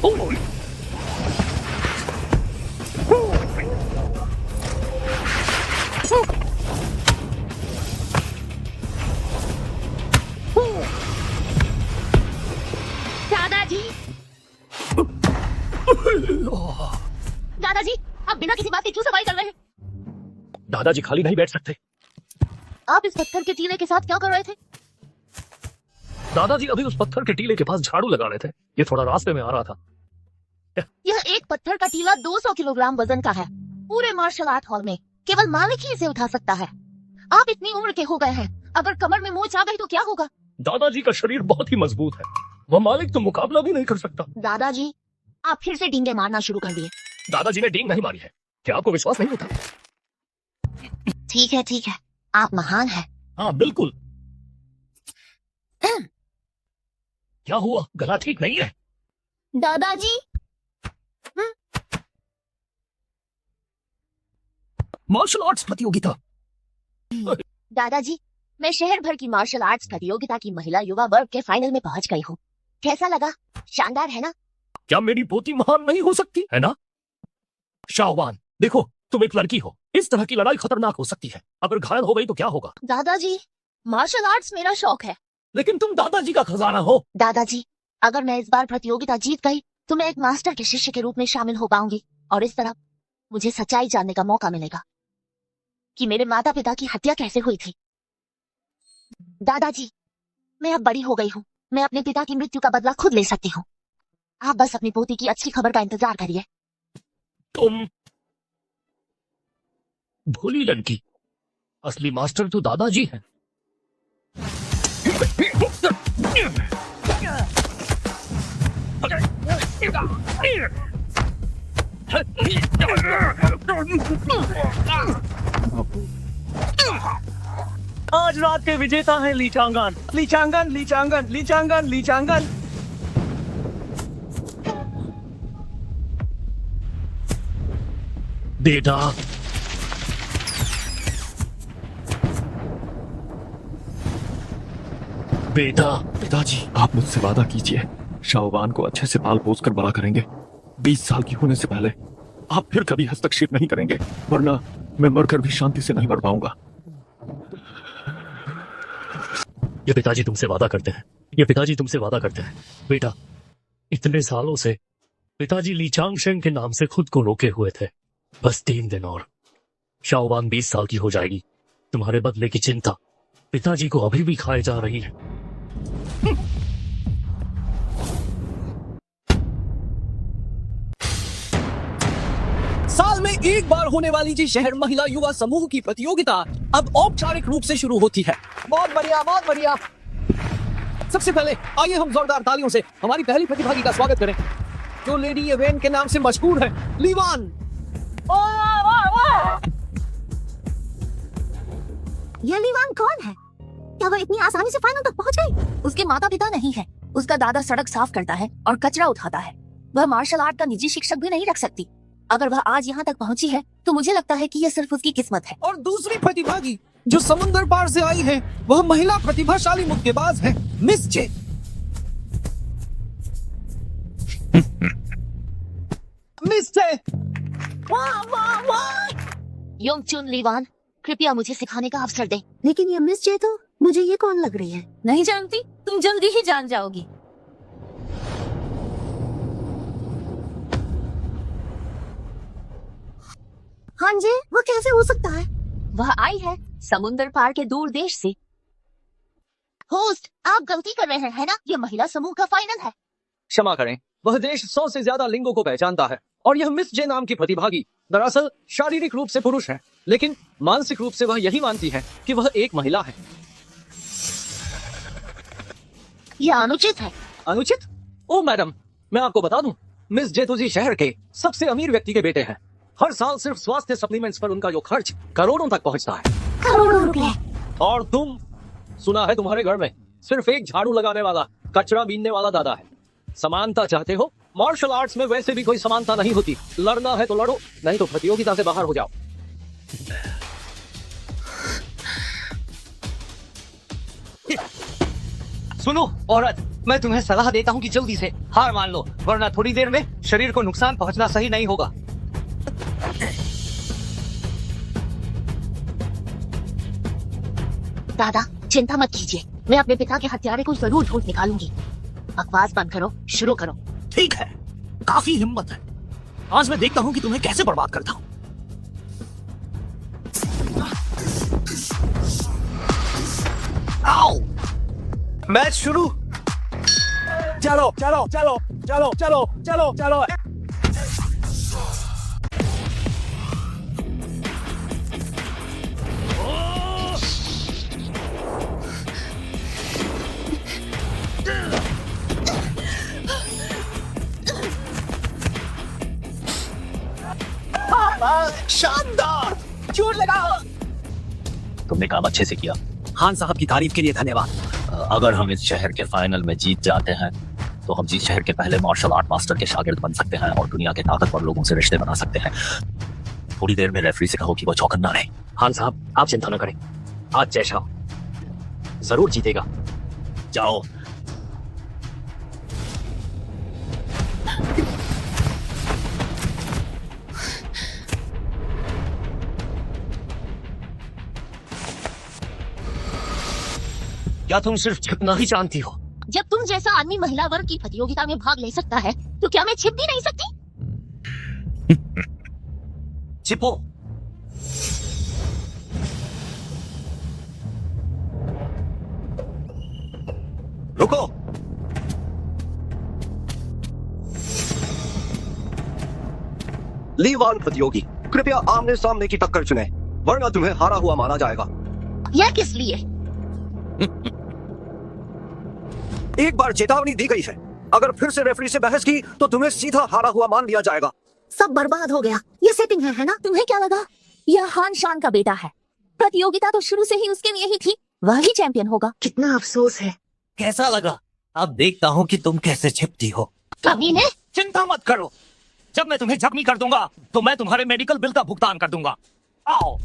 ओह! दादाजी, दादाजी, आप बिना किसी बात के क्यों सफाई कर रहे हैं? दादाजी खाली नहीं बैठ सकते। आप इस पत्थर के टीले के साथ क्या कर रहे थे? दादाजी अभी उस पत्थर के टीले के पास झाड़ू लगा रहे थे। ये थोड़ा रास्ते में आ रहा था। यह एक पत्थर का टीला 200 किलोग्राम वजन का है। पूरे मार्शल आर्ट हॉल में केवल मालिक ही इसे उठा सकता है। आप इतनी उम्र के हो गए हैं, अगर कमर में मोच आ गई तो क्या होगा? दादाजी का शरीर बहुत ही मजबूत है। वह मालिक तो मुकाबला भी नहीं कर सकता। दादाजी, आप फिर से डींगे मारना शुरू कर दिए। दादाजी ने डींग नहीं मारी है। क्या आपको विश्वास नहीं होता? ठीक है, आप महान हैं। हाँ बिल्कुल। क्या हुआ? गला ठीक नहीं है? दादाजी, मार्शल आर्ट्स प्रतियोगिता। दादाजी, मैं शहर भर की मार्शल आर्ट्स प्रतियोगिता की महिला युवा वर्ग के फाइनल में पहुंच गई हूँ। कैसा लगा? शानदार है ना? क्या मेरी पोती महान नहीं हो सकती है ना? शाहवान, देखो तुम एक लड़की हो। इस तरह की लड़ाई खतरनाक हो सकती है। अगर घायल हो गई तो क्या होगा? दादाजी, मार्शल आर्ट्स मेरा शौक है। लेकिन तुम दादाजी का खजाना हो। दादाजी, अगर मैं इस बार प्रतियोगिता जीत गई तो मैं एक मास्टर के शिष्य के रूप में शामिल हो पाऊंगी और इस तरह मुझे सच्चाई जानने का मौका मिलेगा कि मेरे माता पिता की हत्या कैसे हुई थी। दादाजी, मैं अब बड़ी हो गई हूँ। मैं अपने पिता की मृत्यु का बदला खुद ले सकती हूँ। आप बस अपनी पोती की अच्छी खबर का इंतजार करिए। तुम भोली लड़की। असली मास्टर तो दादाजी हैं। आज रात के विजेता हैं लीचांगन। लीचांगन लीचांगन लीचांगन लीचांगन। बेटा, बेटा। पिताजी, आप मुझसे वादा कीजिए, शाहवान को अच्छे से पाल पोस कर बड़ा करेंगे। 20 साल की होने से पहले आप फिर कभी हस्तक्षेप नहीं करेंगे, वरना मैं मरकर भी शांति से नहीं मर पाऊंगा। ये पिताजी तुमसे वादा करते हैं। ये पिताजी तुमसे वादा करते हैं। बेटा, इतने सालों से पिताजी लीचांग शेंग के नाम से खुद को रोके हुए थे। बस 3 दिन और शाहवान 20 साल की हो जाएगी। तुम्हारे बदले की चिंता पिताजी को अभी भी खाए जा रही है। साल में एक बार होने वाली जी शहर महिला युवा समूह की प्रतियोगिता अब औपचारिक रूप से शुरू होती है। बहुत बढ़िया, बहुत बढ़िया। सबसे पहले आइए हम जोरदार तालियों से हमारी पहली प्रतिभागी का स्वागत करें, जो लेडी इवेंट के नाम से मशहूर है, लीवान। ये लीवान कौन है? क्या वो इतनी आसानी से फाइनल तक पहुंच गई? उसके माता पिता नहीं है। उसका दादा सड़क साफ करता है और कचरा उठाता है। वह मार्शल आर्ट का निजी शिक्षक भी नहीं रख सकती। अगर वह आज यहाँ तक पहुँची है तो मुझे लगता है कि यह सिर्फ उसकी किस्मत है। और दूसरी प्रतिभागी जो समुद्र पार से आई है, वह महिला प्रतिभाशाली मुक्केबाज है, मिस जे। मिस जे। वाह वाह वाह! योंगचुन लीवान, कृपया मुझे सिखाने का अवसर दें। लेकिन ये मिस जे तो मुझे ये कौन लग रही है? नहीं जानती? तुम जल्दी ही जान जाओगी। हाँ जी, वो कैसे हो सकता है? वह आई है समुद्र पार के दूर देश से। होस्ट, आप गलती कर रहे हैं, है ना? ये महिला समूह का फाइनल है। क्षमा करें, वह देश 100 से ज्यादा लिंगों को पहचानता है और यह मिस जे नाम की प्रतिभागी दरअसल शारीरिक रूप से पुरुष है, लेकिन मानसिक रूप से वह यही मानती है कि वह एक महिला है। यह अनुचित है। अनुचित? ओ मैडम, मैं आपको बता दूं, मिस जेतुजी शहर के सबसे अमीर व्यक्ति के बेटे हैं। हर साल सिर्फ स्वास्थ्य सप्लीमेंट्स पर उनका जो खर्च करोड़ों तक पहुंचता है। करोड़ों रुपए। और तुम, सुना है तुम्हारे घर में सिर्फ एक झाड़ू लगाने वाला, कचरा बीनने वाला दादा है। समानता चाहते हो? मार्शल आर्ट्स में वैसे भी कोई समानता नहीं होती। लड़ना है तो लड़ो, नहीं तो प्रतियोगिता से बाहर हो जाओ। सुनो औरत, मैं तुम्हें सलाह देता हूँ कि जल्दी से हार मान लो, वरना थोड़ी देर में शरीर को नुकसान पहुंचना सही नहीं होगा। दादा चिंता मत कीजिए, मैं अपने पिता के हत्यारे को जरूर ढूंढ निकालूंगी। बकवास बंद करो, शुरू करो। ठीक है, काफी हिम्मत है। आज मैं देखता हूँ कि तुम्हें कैसे बर्बाद करता हूँ। आओ! मैच शुरू। चलो चलो चलो चलो चलो चलो चलो। शानदार, चोट लगा। तुमने काम अच्छे से किया। खान साहब की तारीफ के लिए धन्यवाद। अगर हम इस शहर के फाइनल में जीत जाते हैं तो हम इस शहर के पहले मार्शल आर्ट मास्टर के शागिर्द बन सकते हैं और दुनिया के ताकतवर लोगों से रिश्ते बना सकते हैं। थोड़ी देर में रेफरी से कहो कि वो चौकन्ना रहे। खान साहब आप चिंता न करें, आज जय शाह जरूर जीतेगा। जाओ। क्या तुम सिर्फ छिपना ही जानती हो? जब तुम जैसा आदमी महिला वर्ग की प्रतियोगिता में भाग ले सकता है तो क्या मैं छिप भी नहीं सकती? छिपो। रुको। ली वान प्रतियोगी, कृपया आमने सामने की टक्कर चुने, वरना तुम्हें हारा हुआ माना जाएगा। यह किस लिए? एक बार चेतावनी दी गई है, अगर फिर से रेफरी से बहस की तो तुम्हें सीधा हारा हुआ मान लिया जाएगा। सब बर्बाद हो गया। ये सेटिंग है ना? तुम्हें क्या लगा यह हान शान का बेटा है? प्रतियोगिता तो शुरू से ही उसके लिए ही थी, वही चैंपियन होगा। कितना अफसोस है। कैसा लगा? अब देखता हूँ कि तुम कैसे छिपती हो। कमीने, चिंता मत करो, जब मैं तुम्हें जख्मी कर दूंगा तो मैं तुम्हारे मेडिकल बिल का भुगतान कर दूंगा। आओ।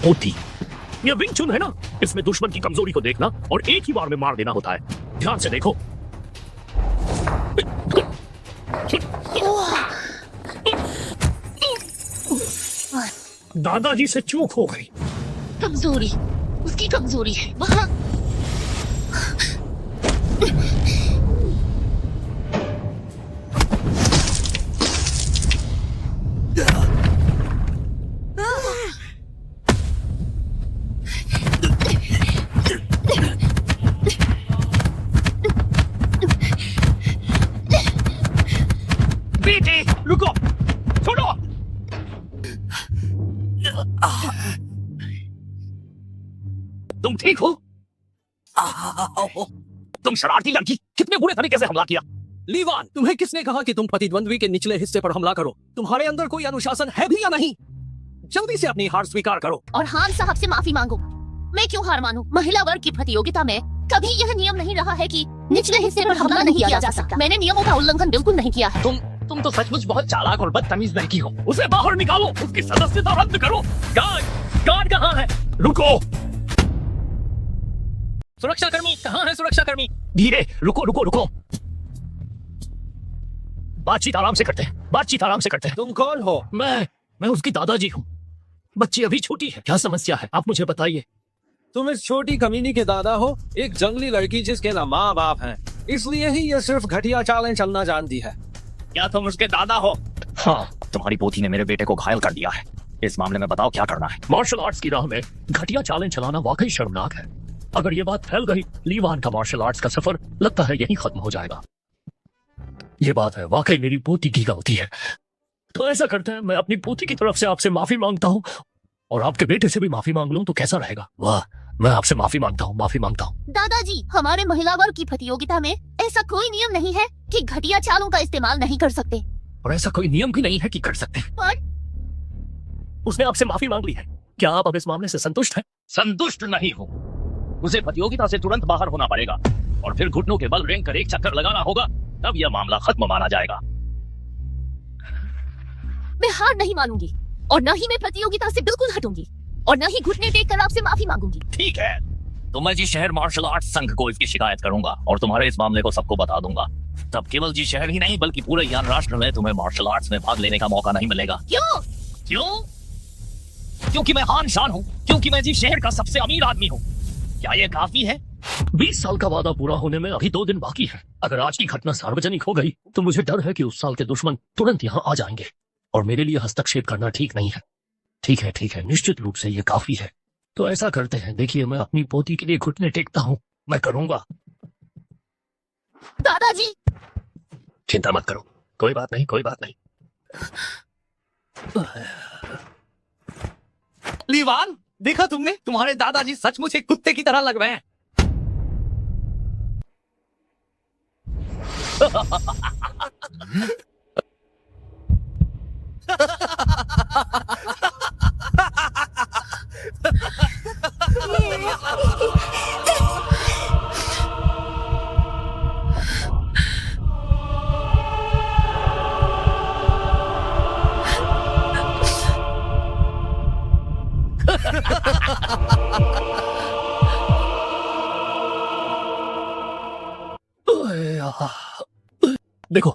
होती ये विंग चुन है ना, इसमें दुश्मन की कमजोरी को देखना और एक ही बार में मार देना होता है। ध्यान से देखो। दादाजी से चूक हो गई। कमजोरी, उसकी कमजोरी है वहाँ। बेटे रुको, छोड़ो। तुम ठीक हो? तुम शरारती लड़की, कितने बुरे तरीके से हमला किया। लीवान, तुम्हें किसने कहा कि तुम प्रतिद्वंद्वी के निचले हिस्से पर हमला करो? तुम्हारे अंदर कोई अनुशासन है भी या नहीं? जल्दी से अपनी हार स्वीकार करो। और हान साहब से माफी मांगो। मैं क्यों हार मानूं? महिला वर्ग की प्रतियोगिता में कभी यह नियम नहीं रहा है कि निचले हिस्से पर हमला नहीं किया जा सकता। मैंने नियमों का उल्लंघन बिल्कुल नहीं किया है। तुम तो सचमुच बहुत चालाक और बदतमीज लड़की हो। उसे बाहर निकालो, उसकी सदस्यता रद्द करो। गार्ड कहाँ है? रुको। सुरक्षाकर्मी कहाँ है? सुरक्षाकर्मी, धीरे, रुको रुको रुको। बातचीत आराम से करते हैं, बातचीत आराम से करते हैं। तुम कौन हो? मैं उसकी दादाजी हूँ। बच्ची अभी छोटी है, क्या समस्या है आप मुझे बताइए। तुम इस छोटी कमीनी के दादा हो, एक जंगली लड़की जिसके ना माँ बाप हैं, इसलिए ही ये सिर्फ घटिया चालें चलना जानती है। क्या तुम उसके दादा हो? हाँ, तुम्हारी पोती ने मेरे बेटे को घायल कर दिया है। इस मामले में बताओ क्या करना है। मार्शल आर्ट्स की राह में घटिया चालें चलाना वाकई शर्मनाक है। अगर ये बात फैल गई, लीवान का मार्शल आर्ट्स का सफर लगता है यहीं खत्म हो जाएगा। ये बात है, वाकई मेरी पोती की गलती है। तो ऐसा करते हैं, मैं अपनी पोती की तरफ से आपसे माफी मांगता हूँ और आपके बेटे से भी माफी मांग लूं तो कैसा रहेगा? वाह, मैं आपसे माफी मांगता हूँ, माफी मांगता हूँ। दादाजी, हमारे महिला वर्ग की प्रतियोगिता में ऐसा कोई नियम नहीं है कि घटिया चालों का इस्तेमाल नहीं कर सकते। और ऐसा कोई नियम भी नहीं है कि कर सकते हैं। पर उसने आपसे माफी मांग ली है, क्या आप अब इस मामले से संतुष्ट हैं? संतुष्ट नहीं हूँ। उसे प्रतियोगिता से तुरंत बाहर होना पड़ेगा और फिर घुटनों के बल रिंग कर एक चक्कर लगाना होगा, तब यह मामला खत्म माना जाएगा। मैं हार नहीं मानूंगी और न ही मैं प्रतियोगिता से बिल्कुल हटूंगी और न ही घुटने टेक कर आपसे माफी मांगूंगी। ठीक है, तो मैं जी शहर मार्शल आर्ट्स संघ को इसकी शिकायत करूंगा और तुम्हारे इस मामले को सबको बता दूंगा। तब केवल जी शहर ही नहीं बल्कि पूरे यान राष्ट्र में तुम्हें मार्शल आर्ट्स में भाग लेने का मौका नहीं मिलेगा। क्यों? क्यों? क्योंकि मैं हान शान हूँ, क्योंकि मैं जी शहर का सबसे अमीर आदमी हूँ। क्या ये काफी है? 20 साल का वादा पूरा होने में अभी 2 दिन बाकी है। अगर आज की घटना सार्वजनिक हो गई तो मुझे डर है कि उस साल के दुश्मन तुरंत यहाँ आ जाएंगे और मेरे लिए हस्तक्षेप करना ठीक नहीं है। ठीक है, निश्चित रूप से ये काफी है। तो ऐसा करते हैं, देखिए मैं अपनी पोती के लिए घुटने टेकता हूँ, मैं करूंगा। दादाजी, चिंता मत करो, कोई बात नहीं। लीवान, देखा तुमने? तुम्हारे दादाजी सचमुच एक कुत्ते की तरह लग रहे हैं। देखो,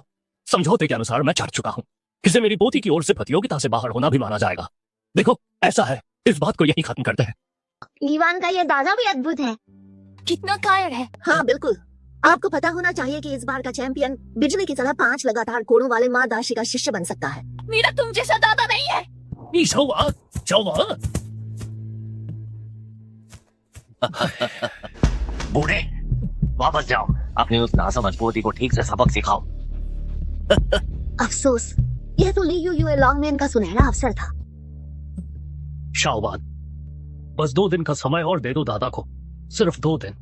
समझौते के अनुसार मैं चढ़ चुका हूँ। इसे मेरी पोती की ओर से प्रतियोगिता से बाहर होना भी माना जाएगा। देखो, ऐसा है, इस बात को यही खत्म करते हैं। लीवान का ये दादा भी अद्भुत है। कितना कायर है। हाँ बिल्कुल, आपको पता होना चाहिए कि इस बार का चैंपियन बिजली की तरह 5 लगातार कोड़ों वाले माँ दाशी का शिष्य बन सकता है। मेरा तुम जैसा दादा नहीं है। बूढ़े, वापस जाओ, अपनी उस नासमझ पोती को ठीक से सबक सिखाओ। अफसोस, यह तो ली यू लॉन्गमैन का सुनहरा अवसर था। शाओवान, बस 2 दिन का समय और दे दो दादा को, सिर्फ 2 दिन।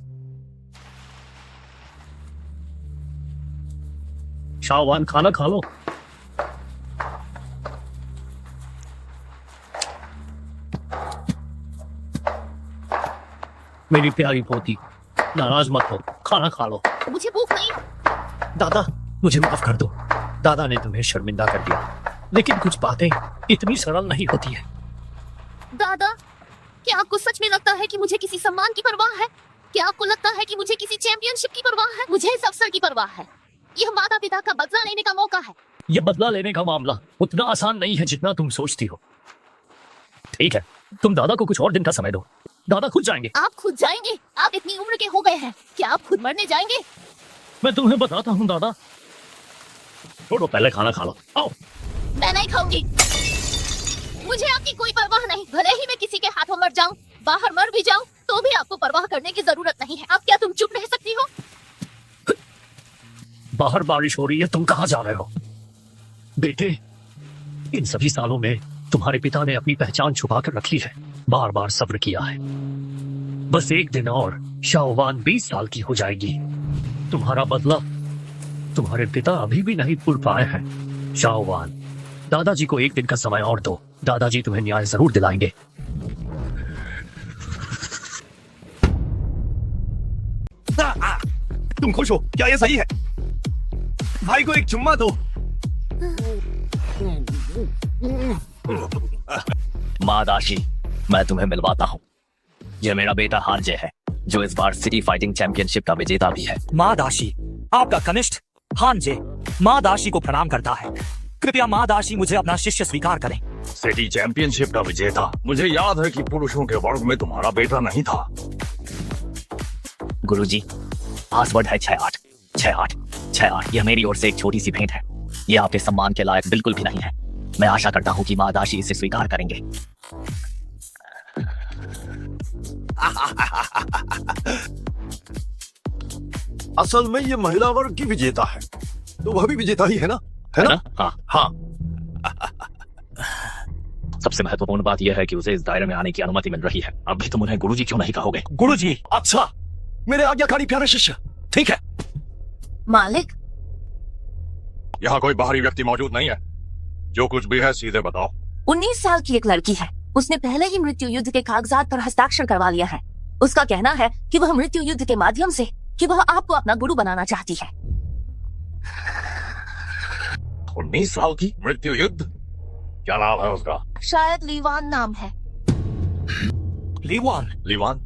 शाओवान, खाना खा लो। मेरी प्यारी पोती, नाराज मत हो, खाना खा लो। मुझे भूख नहीं। दादा, मुझे माफ कर दो। दादा ने तुम्हें शर्मिंदा कर दिया, लेकिन कुछ बातें इतनी सरल नहीं होती है। दादा, क्या आपको सच में लगता है कि मुझे किसी सम्मान की परवाह है? क्या आपको लगता है कि मुझे किसी चैंपियनशिप की परवाह है? मुझे इस अवसर की परवाह है। यह माता पिता का बदला लेने का मौका है। यह बदला लेने का मामला उतना आसान नहीं है जितना तुम सोचती हो। ठीक है, तुम दादा को कुछ और दिन का समय दो, दादा खुद जाएंगे। आप खुद जाएंगे? आप इतनी उम्र के हो गए हैं, क्या आप खुद मरने जाएंगे? मैं तुम्हें बताता हूँ दादा। छोड़ो, पहले खाना खा लो, आओ। मैं नहीं खाऊंगी। मुझे आपकी कोई परवाह नहीं, भले ही मैं किसी के हाथों मर जाऊं, बाहर मर भी जाऊं, तो भी आपको परवाह करने की जरूरत नहीं है। अब क्या तुम चुप रह सकती हो? बाहर बारिश हो रही है, तुम कहाँ जा रहे हो? बेटे, इन सभी सालों में तुम्हारे पिता ने अपनी पहचान छुपा कर रखी है, बार बार सब्र किया है। बस 1 दिन और, शाओवान 20 साल की हो जाएगी। तुम्हारा बदला तुम्हारे पिता अभी भी नहीं भूल पाए हैं। शाओवान, दादाजी को 1 दिन का समय और दो, दादाजी तुम्हें न्याय जरूर दिलाएंगे। तुम खुश हो? क्या ये सही है? भाई को एक चुम्मा दो। माँ दाशी, मैं तुम्हें मिलवाता हूँ। यह मेरा बेटा हानजे है, जो इस बार सिटी फाइटिंग चैंपियनशिप का विजेता भी है। माँ दाशी, आपका कनिष्ठ हानजे माँ दाशी को प्रणाम करता है। कृपया माँ दाशी मुझे अपना शिष्य स्वीकार करें। सिटी चैंपियनशिप का विजेता, मुझे याद है कि पुरुषों के वर्ग में तुम्हारा बेटा नहीं था। गुरुजी, पासवर्ड है 68 68 68। यह मेरी ओर से एक छोटी सी भेंट है। यह आपके सम्मान के लायक बिल्कुल भी नहीं है। मैं आशा करता हूँ कि माँ दाशी इसे स्वीकार करेंगे। असल में ये महिला वर्ग की विजेता है, तो वह भी विजेता ही है ना? है ना? हाँ हाँ। सबसे महत्वपूर्ण बात यह है कि उसे इस दायरे में आने की अनुमति मिल रही है। अब भी तुम उन्हें गुरुजी क्यों नहीं कहोगे? गुरुजी, अच्छा, मेरे आज्ञाकारी प्यारे शिष्य। ठीक है। मालिक, यहाँ कोई बाहरी व्यक्ति मौजूद नहीं है? जो कुछ भी है सीधे बताओ। 19 साल की एक लड़की है, उसने पहले ही मृत्यु युद्ध के कागजात पर हस्ताक्षर करवा लिया है। उसका कहना है कि वह मृत्यु युद्ध के माध्यम से कि वह आपको अपना गुरु बनाना चाहती है। 19 साल की मृत्यु युद्ध, क्या नाम है उसका? शायद लीवान नाम है। लीवान, लीवान,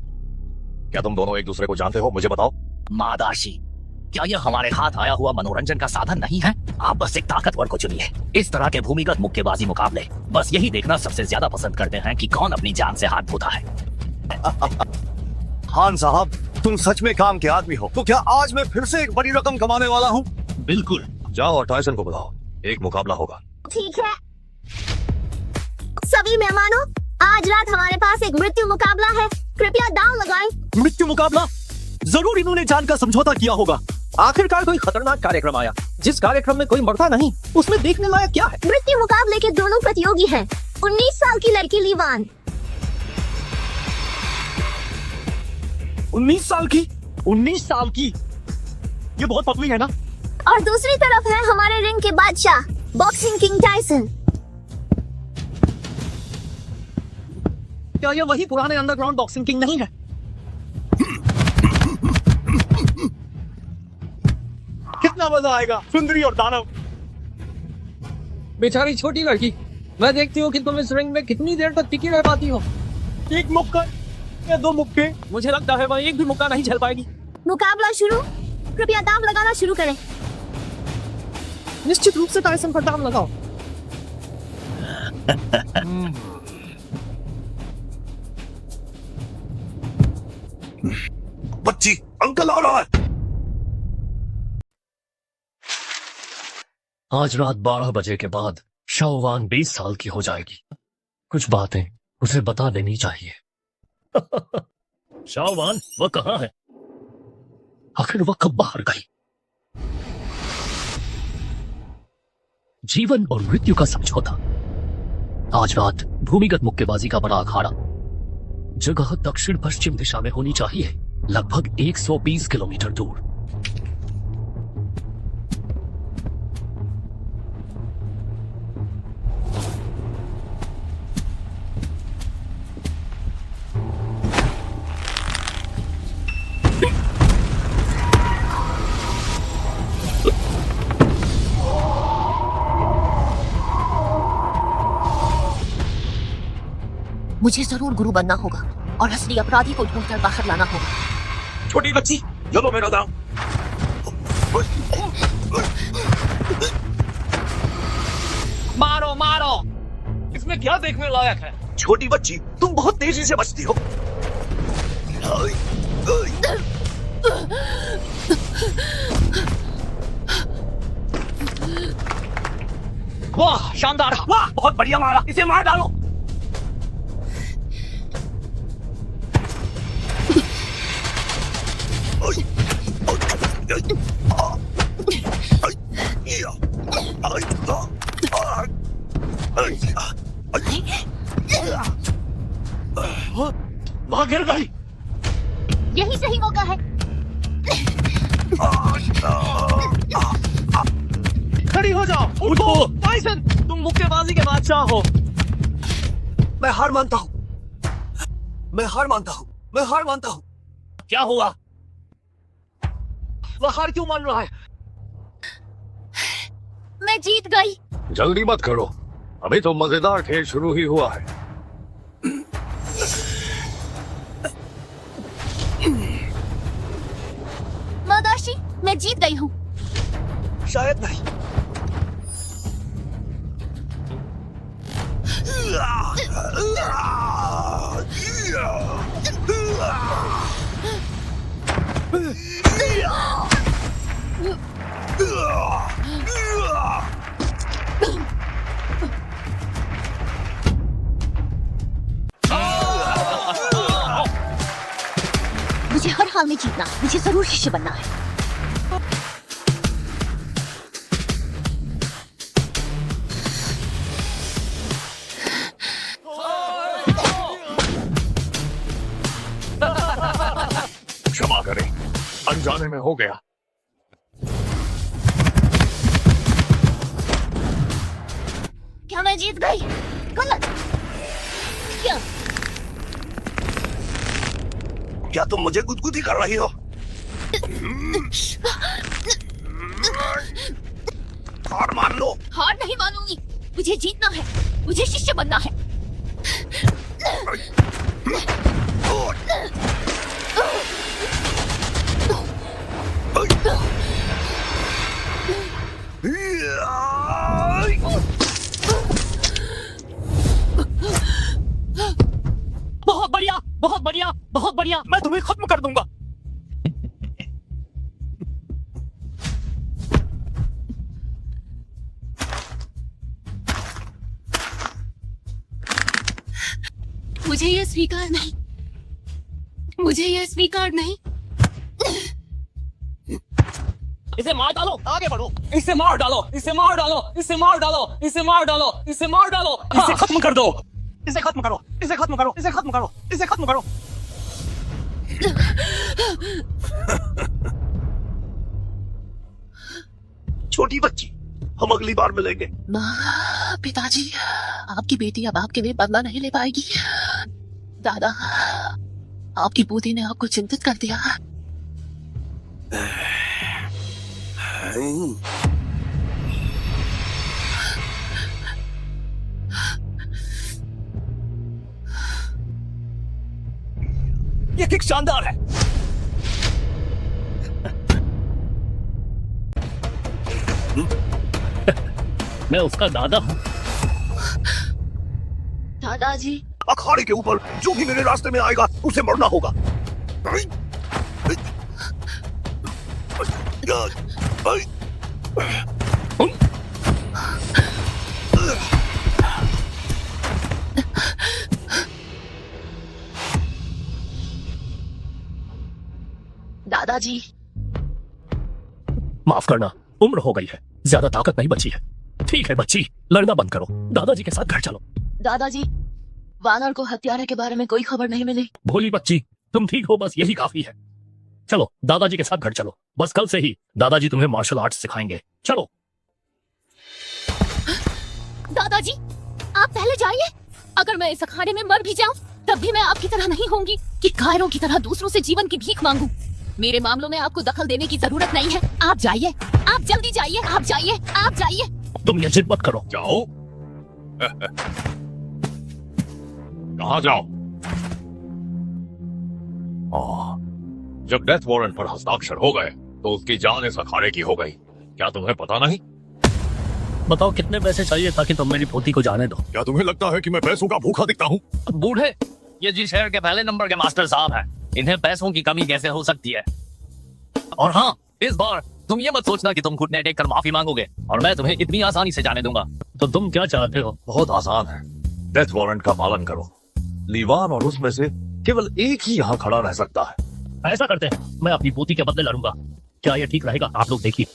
क्या तुम दोनों एक दूसरे को जानते हो? मुझे बताओ। मादाशी, क्या यह हमारे हाथ आया हुआ मनोरंजन का साधन नहीं है? आप बस एक ताकतवर को चुनिए। इस तरह के भूमिगत मुक्केबाजी मुकाबले बस यही देखना सबसे ज्यादा पसंद करते हैं कि कौन अपनी जान से हाथ धोता है। खान साहब, तुम सच में काम के आदमी हो। तो क्या आज मैं फिर से एक बड़ी रकम कमाने वाला हूँ? बिल्कुल। जाओ और टायसन को बताओ, एक मुकाबला होगा। ठीक है। सभी मेहमानों, आज रात हमारे पास एक मृत्यु मुकाबला है। कृपया दांव लगाएं। मृत्यु मुकाबला? जरूर इन्होंने जान का समझौता किया होगा। आखिरकार कोई खतरनाक कार्यक्रम आया, जिस कार्यक्रम में कोई मरता नहीं, उसमें देखने लायक क्या है? मृत्यु मुकाबले के दोनों प्रतियोगी हैं। 19 साल की लड़की लीवान। 19 साल की? 19 साल की? ये बहुत पतली है ना? और दूसरी तरफ है हमारे रिंग के बादशाह, बॉक्सिंग किंग टायसन। क्या ये वही पुराने अंडरग्राउंड बॉक्सिंग किंग नहीं है? कितना मजा आएगा, सुंदरी और दानव। बेचारी छोटी लड़की, मैं देखती हूँ कि तुम इस रिंग में कितनी देर तक टिकी रह पाती हो। एक मुक्का या 2 मुक्के? मुझे लगता है वह एक भी मुक्का नहीं झेल पाएगी। मुकाबला शुरू। कृपया दांव लगाना शुरू करें। निश्चित रूप से टायसन पर दांव लगाओ। बच्ची, अंकल आ रहा है। आज रात 12 बजे के बाद शाओवान 20 साल की हो जाएगी। कुछ बातें उसे बता देनी चाहिए। शाओवान, वह कहाँ है? आखिर वह कब बाहर गई? जीवन और मृत्यु का समझौता। आज रात भूमिगत मुक्केबाजी का बड़ा अखाड़ा। जगह दक्षिण पश्चिम दिशा में होनी चाहिए, लगभग 120 किलोमीटर दूर। मुझे जरूर गुरु बनना होगा और असली अपराधी को ढूंढकर बाहर लाना होगा। छोटी बच्ची, ये लो मेरा दांव। मारो मारो, इसमें क्या देखने लायक है? छोटी बच्ची, तुम बहुत तेजी से बचती हो। वाह, शानदार! वाह, बहुत बढ़िया मारा। इसे मार डालो। वहां गिर गई। यही सही मौका है। खड़ी हो जाओ, उठो। टायसन, तुम मुक्केबाजी के बादशाह हो। मैं हार मानता हूँ। मैं हार मानता हूँ। मैं हार मानता हूँ। क्या हुआ? वह हार क्यों मान रहा है? मैं जीत गई। जल्दी मत करो, अभी तो मजेदार खेल शुरू ही हुआ है। मादाशी, मैं जीत गई हूँ। शायद नहीं। मुझे हर हाल में जीतना, मुझे जरूर शिष्य बनना है। क्षमा करें, अनजाने में हो गया। क्या मैं जीत गई? गलत। क्या? क्या तुम मुझे गुदगुदी कर रही हो? हार मान लो। हार नहीं मानूंगी। मुझे जीतना है, मुझे शिष्य बनना है। बहुत बढ़िया, बहुत बढ़िया, बहुत बढ़िया। मैं तुम्हें खत्म कर दूंगा। मुझे यह स्वीकार नहीं, मुझे यह स्वीकार नहीं। इसे मार डालो, आगे बढ़ो। इसे मार डालो, इसे मार डालो, इसे मार डालो, इसे मार डालो, इसे मार डालो। इसे खत्म कर दो। इसे खत्म करो, इसे खत्म करो, इसे खत्म करो, इसे खत्म करो। छोटी बच्ची, हम अगली बार मिलेंगे। माँ, पिताजी, आपकी बेटी अब आपके लिए बदला नहीं ले पाएगी। दादा, आपकी पोती ने आपको चिंतित कर दिया। ये किक शानदार है। मैं उसका दादा हूँ। दादाजी, अखाड़े के ऊपर जो भी मेरे रास्ते में आएगा उसे मरना होगा। दादाजी, माफ करना, उम्र हो गई है, ज्यादा ताकत नहीं बची है। ठीक है बच्ची, लड़ना बंद करो, दादाजी के साथ घर चलो। दादाजी, वानर को हत्यारे के बारे में कोई खबर नहीं मिली। भोली बच्ची, तुम ठीक हो, बस यही काफी है। चलो दादाजी के साथ घर चलो, बस कल से ही दादाजी तुम्हें मार्शल आर्ट्स सिखाएंगे। चलो। दादाजी, आप पहले जाइए। अगर मैं इस अखाड़े में मर भी जाऊं, तब भी मैं आपकी तरह नहीं होंगी कि कायरों की तरह दूसरों से जीवन की भीख मांगूं। मेरे मामलों में आपको दखल देने की जरूरत नहीं है। आप जाइए, आप जल्दी जाइए, आप जाइए, आप जाइए। तुम ये जिद मत करो। जाओ। कहाँ जाओ? जब डेथ वारंट पर हस्ताक्षर हो गए तो उसकी जान इस अखाड़े की हो गई। क्या तुम्हें पता नहीं? बताओ कितने पैसे चाहिए ताकि तुम मेरी पोती को जाने दो। क्या तुम्हें लगता है कि मैं पैसों का भूखा दिखता हूँ? बूढ़े, ये जिस शहर के पहले नंबर के मास्टर साहब हैं, इन्हें पैसों की कमी कैसे हो सकती है? और हाँ, इस बार तुम ये मत सोचना कि तुम घुटने टेक कर माफी मांगोगे और मैं तुम्हें इतनी आसानी से जाने दूंगा। तो तुम क्या चाहते हो? बहुत आसान है, डेथ वारंट का पालन करो। लीवान और उसमें से केवल एक ही यहाँ खड़ा रह सकता है। ऐसा करते हैं, मैं अपनी पोती के बदले लड़ूंगा। क्या ये ठीक रहेगा? आप लोग देखिए।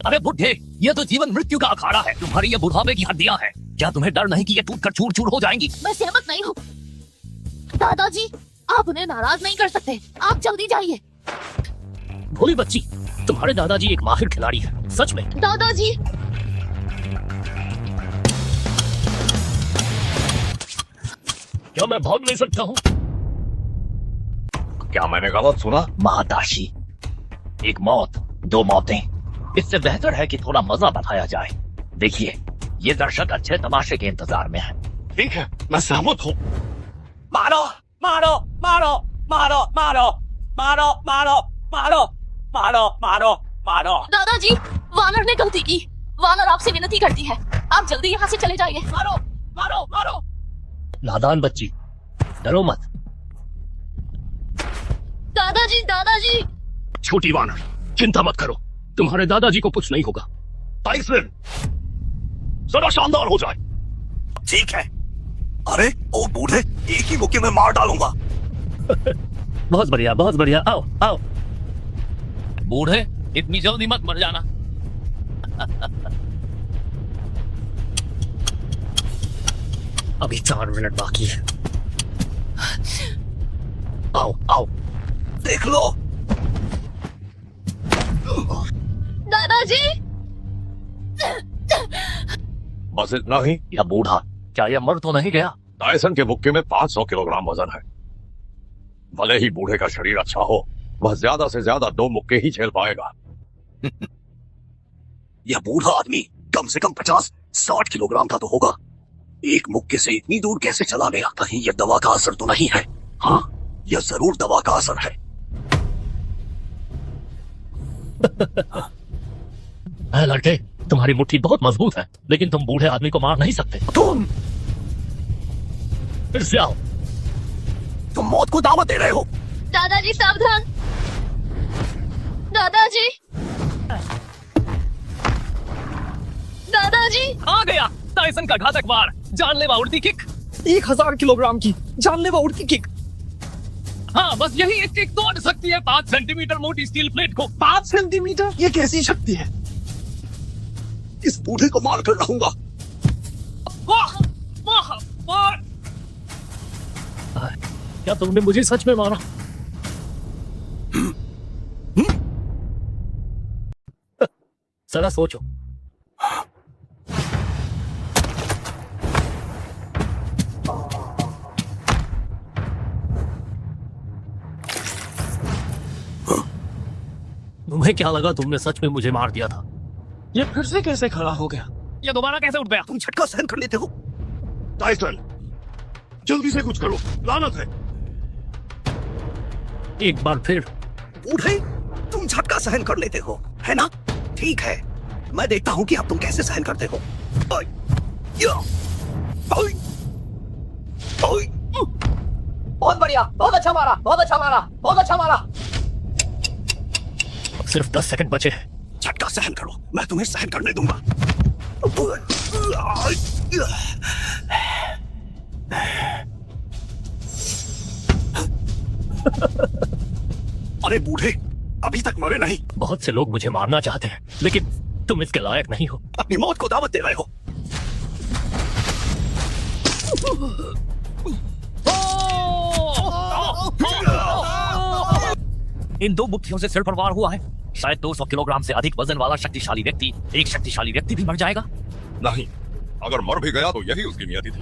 अरे बुढ़े, ये तो जीवन मृत्यु का अखाड़ा है। तुम्हारी ये बुढ़ापे की हड्डियां हैं। क्या तुम्हें डर नहीं कि ये टूट कर चूर चूर हो जाएंगी? मैं सहमत नहीं हूँ। दादाजी, आप उन्हें नाराज नहीं कर सकते। आप जल्दी जाइए। भोली बच्ची, तुम्हारे दादाजी एक माहिर खिलाड़ी है, सच में। दादाजी, क्या मैं भाग नहीं सकता हूँ? क्या मैंने गलत सुना? महादाशी, एक मौत, दो मौतें। इससे बेहतर है कि थोड़ा मजा बताया जाए। देखिए, ये दर्शक अच्छे तमाशे के इंतजार में है। ठीक है, मैं सहमत हूँ। मारो, मारो, मारो, मारो, मारो, मारो, मारो, मारो, मारो, मारो, मारो। दादाजी, वानर ने गलती की। वानर आपसे विनती करती है, आप जल्दी यहाँ से चले जाइए। मारो, मारो, मारो। नादान बच्ची, डरो मत। दादाजी, दादाजी। छोटी वानर, चिंता मत करो, तुम्हारे दादाजी को कुछ नहीं होगा। टाइसन, जरा शानदार हो जाए। ठीक है। अरे ओ बूढ़े, एक ही मुक्के में मार डालूंगा। बहुत बढ़िया, बहुत बढ़िया। आओ आओ। बूढ़े, इतनी जल्दी मत मर जाना। अभी 4 मिनट बाकी है। आओ आओ। देख लो। दादाजी, बस इतना ही? यह बूढ़ा, क्या यह मर तो नहीं गया? टायसन के मुक्के में 500 किलोग्राम वजन है। भले ही बूढ़े का शरीर अच्छा हो, वह ज्यादा से ज्यादा 2 मुक्के ही झेल पाएगा। यह बूढ़ा आदमी कम से कम 50-60 किलोग्राम का तो होगा। एक मुक्के से इतनी दूर कैसे चला गया? कहीं यह दवा का असर तो नहीं है? हाँ, यह जरूर दवा का असर है। लड़के, तुम्हारी मुट्ठी बहुत मजबूत है, लेकिन तुम बूढ़े आदमी को मार नहीं सकते। तुम फिर से आओ। तुम मौत को दावत दे रहे हो। दादाजी सावधान। दादाजी, दादाजी। आ गया टायसन का घातक वार, जानलेवा उड़ती किक। 1000 किलोग्राम की जानलेवा उड़ती किक। हाँ, बस यही एक किक तोड़ सकती है 5 सेंटीमीटर मोटी स्टील प्लेट को। 5 सेंटीमीटर? ये कैसी शक्ति है? इस बूढ़े को मार कर रहूंगा। वाह, वाह, वाह। क्या तुमने मुझे सच में मारा? जरा सोचो। तुम्हें क्या लगा तुमने सच में मुझे मार दिया था? ये फिर से कैसे खड़ा हो गया? ये दोबारा कैसे उठ गया? तुम झटका सहन कर लेते हो। टायसन, जल्दी से कुछ करो, लानत है। एक बार फिर। बूढ़े, तुम झटका सहन कर लेते हो, है ना? ठीक है, मैं देखता हूँ कि अब तुम कैसे सहन करते हो। ओय, या, ओय, ओय। बहुत बढ़िया, बहुत अच्छा मारा, बहुत अच्छा मारा, बहुत अच्छा मारा। सिर्फ 10 सेकंड बचे हैं। झटका सहन करो, मैं तुम्हें सहन करने दूंगा। अरे बूढ़े, अभी तक मरे नहीं। बहुत से लोग मुझे मारना चाहते हैं, लेकिन तुम इसके लायक नहीं हो। अपनी मौत को दावत दे रहे हो। इन 2 मुट्ठियों से सिर पर वार हुआ है। शायद 200 किलोग्राम से अधिक वजन वाला शक्तिशाली व्यक्ति, एक शक्तिशाली व्यक्ति भी मर जाएगा। नहीं, अगर मर भी गया तो यही उसकी नियति थी।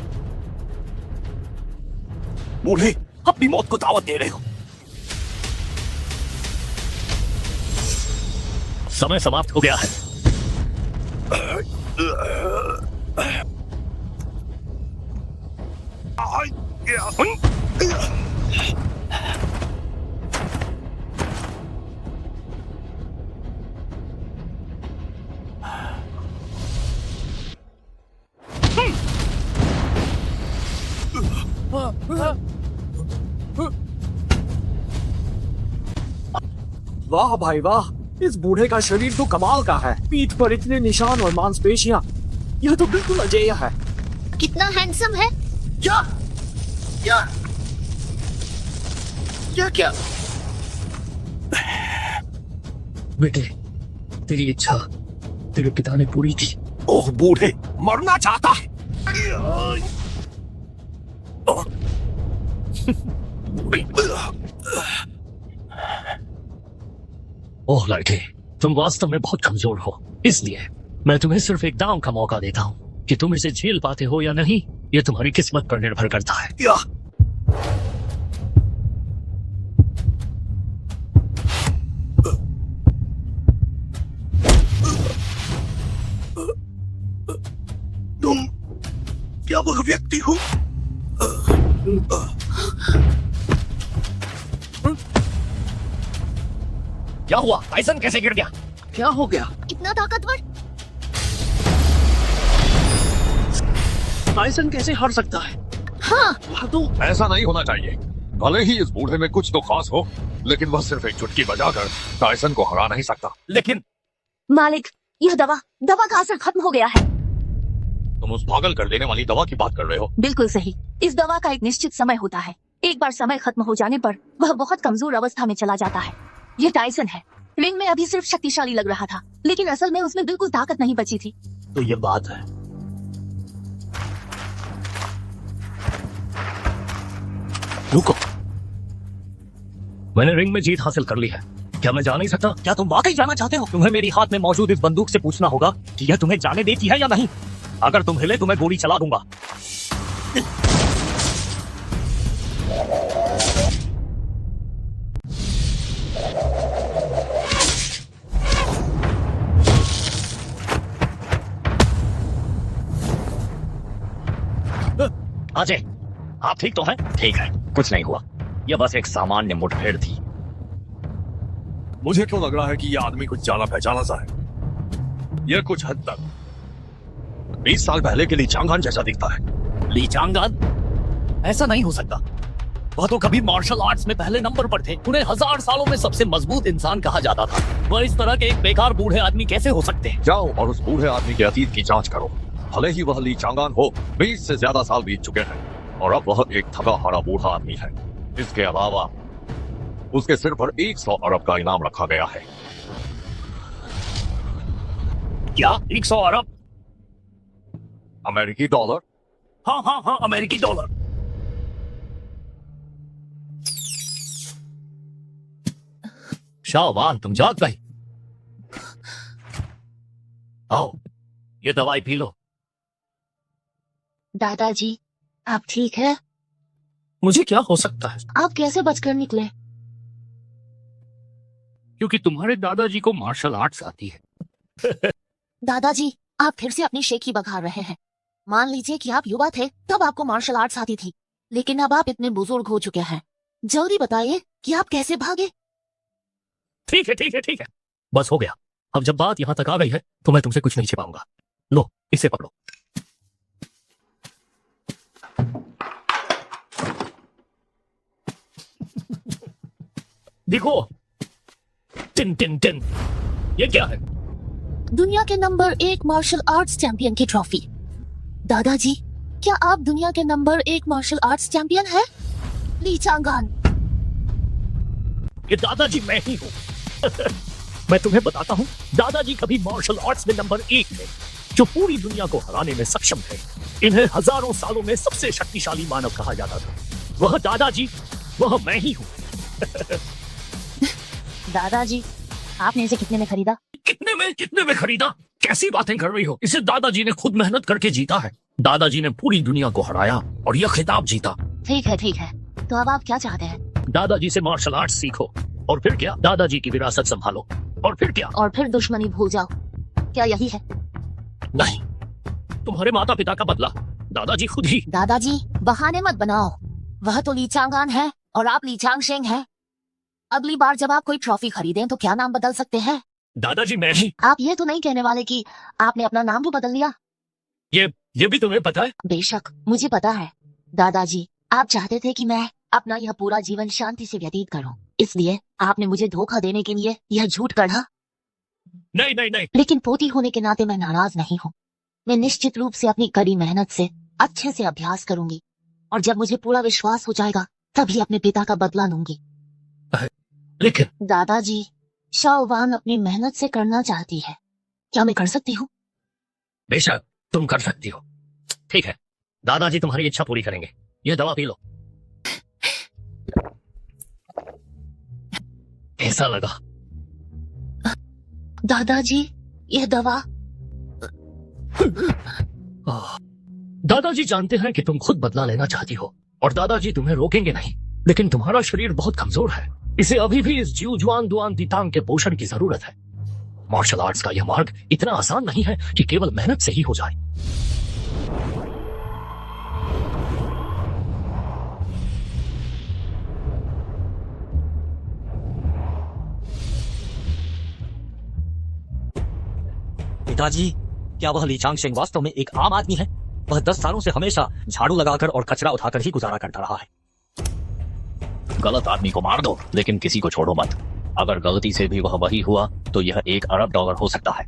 बूढ़े, अपनी मौत को दावत दे रहे हो। समय समाप्त हो गया है। वाह भाई वाह, इस बूढ़े का शरीर तो कमाल का है। पीठ पर इतने निशान और मांसपेशियां, यह तो बिल्कुल अजेय है। कितना हैंडसम है। क्या? क्या? क्या क्या? बेटे, तेरी इच्छा तेरे पिता ने पूरी की। ओह बूढ़े, मरना चाहता है। ओह लड़के, तुम वास्तव में बहुत कमजोर हो। इसलिए मैं तुम्हें सिर्फ एक दांव का मौका देता हूँ कि तुम इसे झेल पाते हो या नहीं, यह तुम्हारी किस्मत पर निर्भर करता है। या। तुम क्या वह व्यक्ति हो? क्या हुआ? टायसन कैसे गिर गया? क्या हो गया? इतना ताकतवर। टायसन कैसे हार सकता है? हाँ, तो ऐसा नहीं होना चाहिए। भले ही इस बूढ़े में कुछ तो खास हो, लेकिन वह सिर्फ एक चुटकी बजाकर टायसन को हरा नहीं सकता। लेकिन मालिक, यह दवा का असर खत्म हो गया है। तुम उस पागल कर देने वाली दवा की बात कर रहे हो? बिल्कुल सही। इस दवा का एक निश्चित समय होता है। एक बार समय खत्म हो जाने पर वह बहुत कमजोर अवस्था में चला जाता है। ये टायसन है। रिंग में अभी सिर्फ शक्तिशाली लग रहा था, लेकिन असल में उसमें बिल्कुल ताकत नहीं बची थी। तो ये बात है। रुको, मैंने रिंग में जीत हासिल कर ली है। क्या मैं जा नहीं सकता? क्या तुम वाकई जाना चाहते हो? तुम्हें मेरी हाथ में मौजूद इस बंदूक से पूछना होगा कि यह तुम्हें जाने देती है या नहीं। अगर तुम हिले तो मैं गोली चला दूंगा। अजय, आप ठीक तो हैं? ठीक है, कुछ नहीं हुआ। यह बस एक सामान्य मुठभेड़ थी। मुझे क्यों लग रहा है कि यह आदमी कुछ जाना पहचाना सा है। यह कुछ हद तक 20 साल पहले के ली चांगान जैसा दिखता है। ली चांगान? ऐसा नहीं हो सकता। वह तो कभी मार्शल आर्ट्स में पहले नंबर पर थे। उन्हें 1000 सालों में सबसे मजबूत इंसान कहा जाता था। वह इस तरह के एक बेकार बूढ़े आदमी कैसे हो सकते हैं? जाओ और उस बूढ़े आदमी के अतीत की जांच करो। भले ही वह ली चांगान हो, 20 से ज्यादा साल बीत चुके हैं और अब वह एक थका हारा बूढ़ा आदमी है। इसके अलावा उसके सिर पर 100 अरब का इनाम रखा गया है। क्या 100 अरब? अमेरिकी डॉलर। हाँ हाँ हाँ, अमेरिकी डॉलर। शाहवान, तुम जाग गई? आओ, ये दवाई पी लो। दादाजी, आप ठीक है? मुझे क्या हो सकता है, आप कैसे बचकर निकले? क्योंकि तुम्हारे दादाजी को मार्शल आर्ट्स आती है। दादाजी, आप फिर से अपनी शेखी बघार रहे हैं। मान लीजिए कि आप युवा थे तब आपको मार्शल आर्ट्स आती थी, लेकिन अब आप इतने बुजुर्ग हो चुके हैं। जल्दी बताइए कि आप कैसे भागे? ठीक है ठीक है ठीक है, बस हो गया। अब जब बात यहाँ तक आ गई है तो मैं तुमसे कुछ नहीं छिपाऊंगा। लो, इसे पकड़ो। देखो, टिन टिन टिन, ये क्या है? दुनिया के नंबर 1 मार्शल आर्ट्स चैंपियन की ट्रॉफी। दादाजी, क्या आप दुनिया के नंबर 1 मार्शल आर्ट्स चैंपियन हैं? ली चांगान। ये दादाजी मैं ही हूँ। मैं तुम्हें बताता हूँ, दादाजी कभी मार्शल आर्ट्स में नंबर 1 थे, जो पूरी दुनिया को हराने में सक्षम थे। इन्हें हजारों सालों में सबसे शक्तिशाली मानव कहा जाता था। वह दादाजी, वह मैं ही हूँ। दादाजी, आपने इसे कितने में खरीदा? कितने में खरीदा? कैसी बातें कर रही हो? इसे दादाजी ने खुद मेहनत करके जीता है। दादाजी ने पूरी दुनिया को हराया और यह खिताब जीता। ठीक है, तो अब आप क्या चाहते हैं? दादाजी से मार्शल आर्ट्स सीखो, और फिर क्या, दादाजी की विरासत संभालो, और फिर क्या? और फिर दुश्मनी भूल जाओ। क्या यही है? नहीं, तुम्हारे माता पिता का बदला दादाजी खुद ही। दादाजी, बहाने मत बनाओ। वह तो ली चांगान है और आप ली चांगशेंग हैं। अगली बार जब आप कोई ट्रॉफी खरीदें तो क्या नाम बदल सकते हैं? दादाजी मैं ही। आप ये तो नहीं कहने वाले कि आपने अपना नाम भी बदल लिया? ये भी तुम्हें पता है? बेशक, मुझे पता है। दादाजी, आप चाहते थे कि मैं अपना यह पूरा जीवन शांति से व्यतीत करूं, इसलिए आपने मुझे धोखा देने के लिए यह झूठ गढ़ा। नहीं। लेकिन पोती होने के नाते मैं नाराज नहीं हूँ। मैं निश्चित रूप से अपनी कड़ी मेहनत से अच्छे से अभ्यास करूंगी, और जब मुझे पूरा विश्वास हो जाएगा तभी अपने पिता का बदला लूंगी। लेकिन दादाजी, शाहवान अपनी मेहनत से करना चाहती है। क्या मैं कर सकती हूँ? बेशक तुम कर सकती हो। ठीक है, दादाजी तुम्हारी इच्छा पूरी करेंगे। ये दवा पी लो। कैसा लगा? दादाजी, यह दवा। दादाजी जानते हैं कि तुम खुद बदला लेना चाहती हो, और दादाजी तुम्हें रोकेंगे नहीं। लेकिन तुम्हारा शरीर बहुत कमजोर है, इसे अभी भी इस जीव जुआन दुआन दितांग के पोषण की जरूरत है। मार्शल आर्ट्स का यह मार्ग इतना आसान नहीं है कि केवल मेहनत से ही हो जाए। पिताजी, क्या वह ली चांगशेंग वास्तव में एक आम आदमी है? वह 10 सालों से हमेशा झाड़ू लगाकर और कचरा उठाकर ही गुजारा करता रहा है। गलत आदमी को मार दो, लेकिन किसी को छोड़ो मत। अगर गलती से भी वह वही हुआ तो यह 1 अरब डॉलर हो सकता है।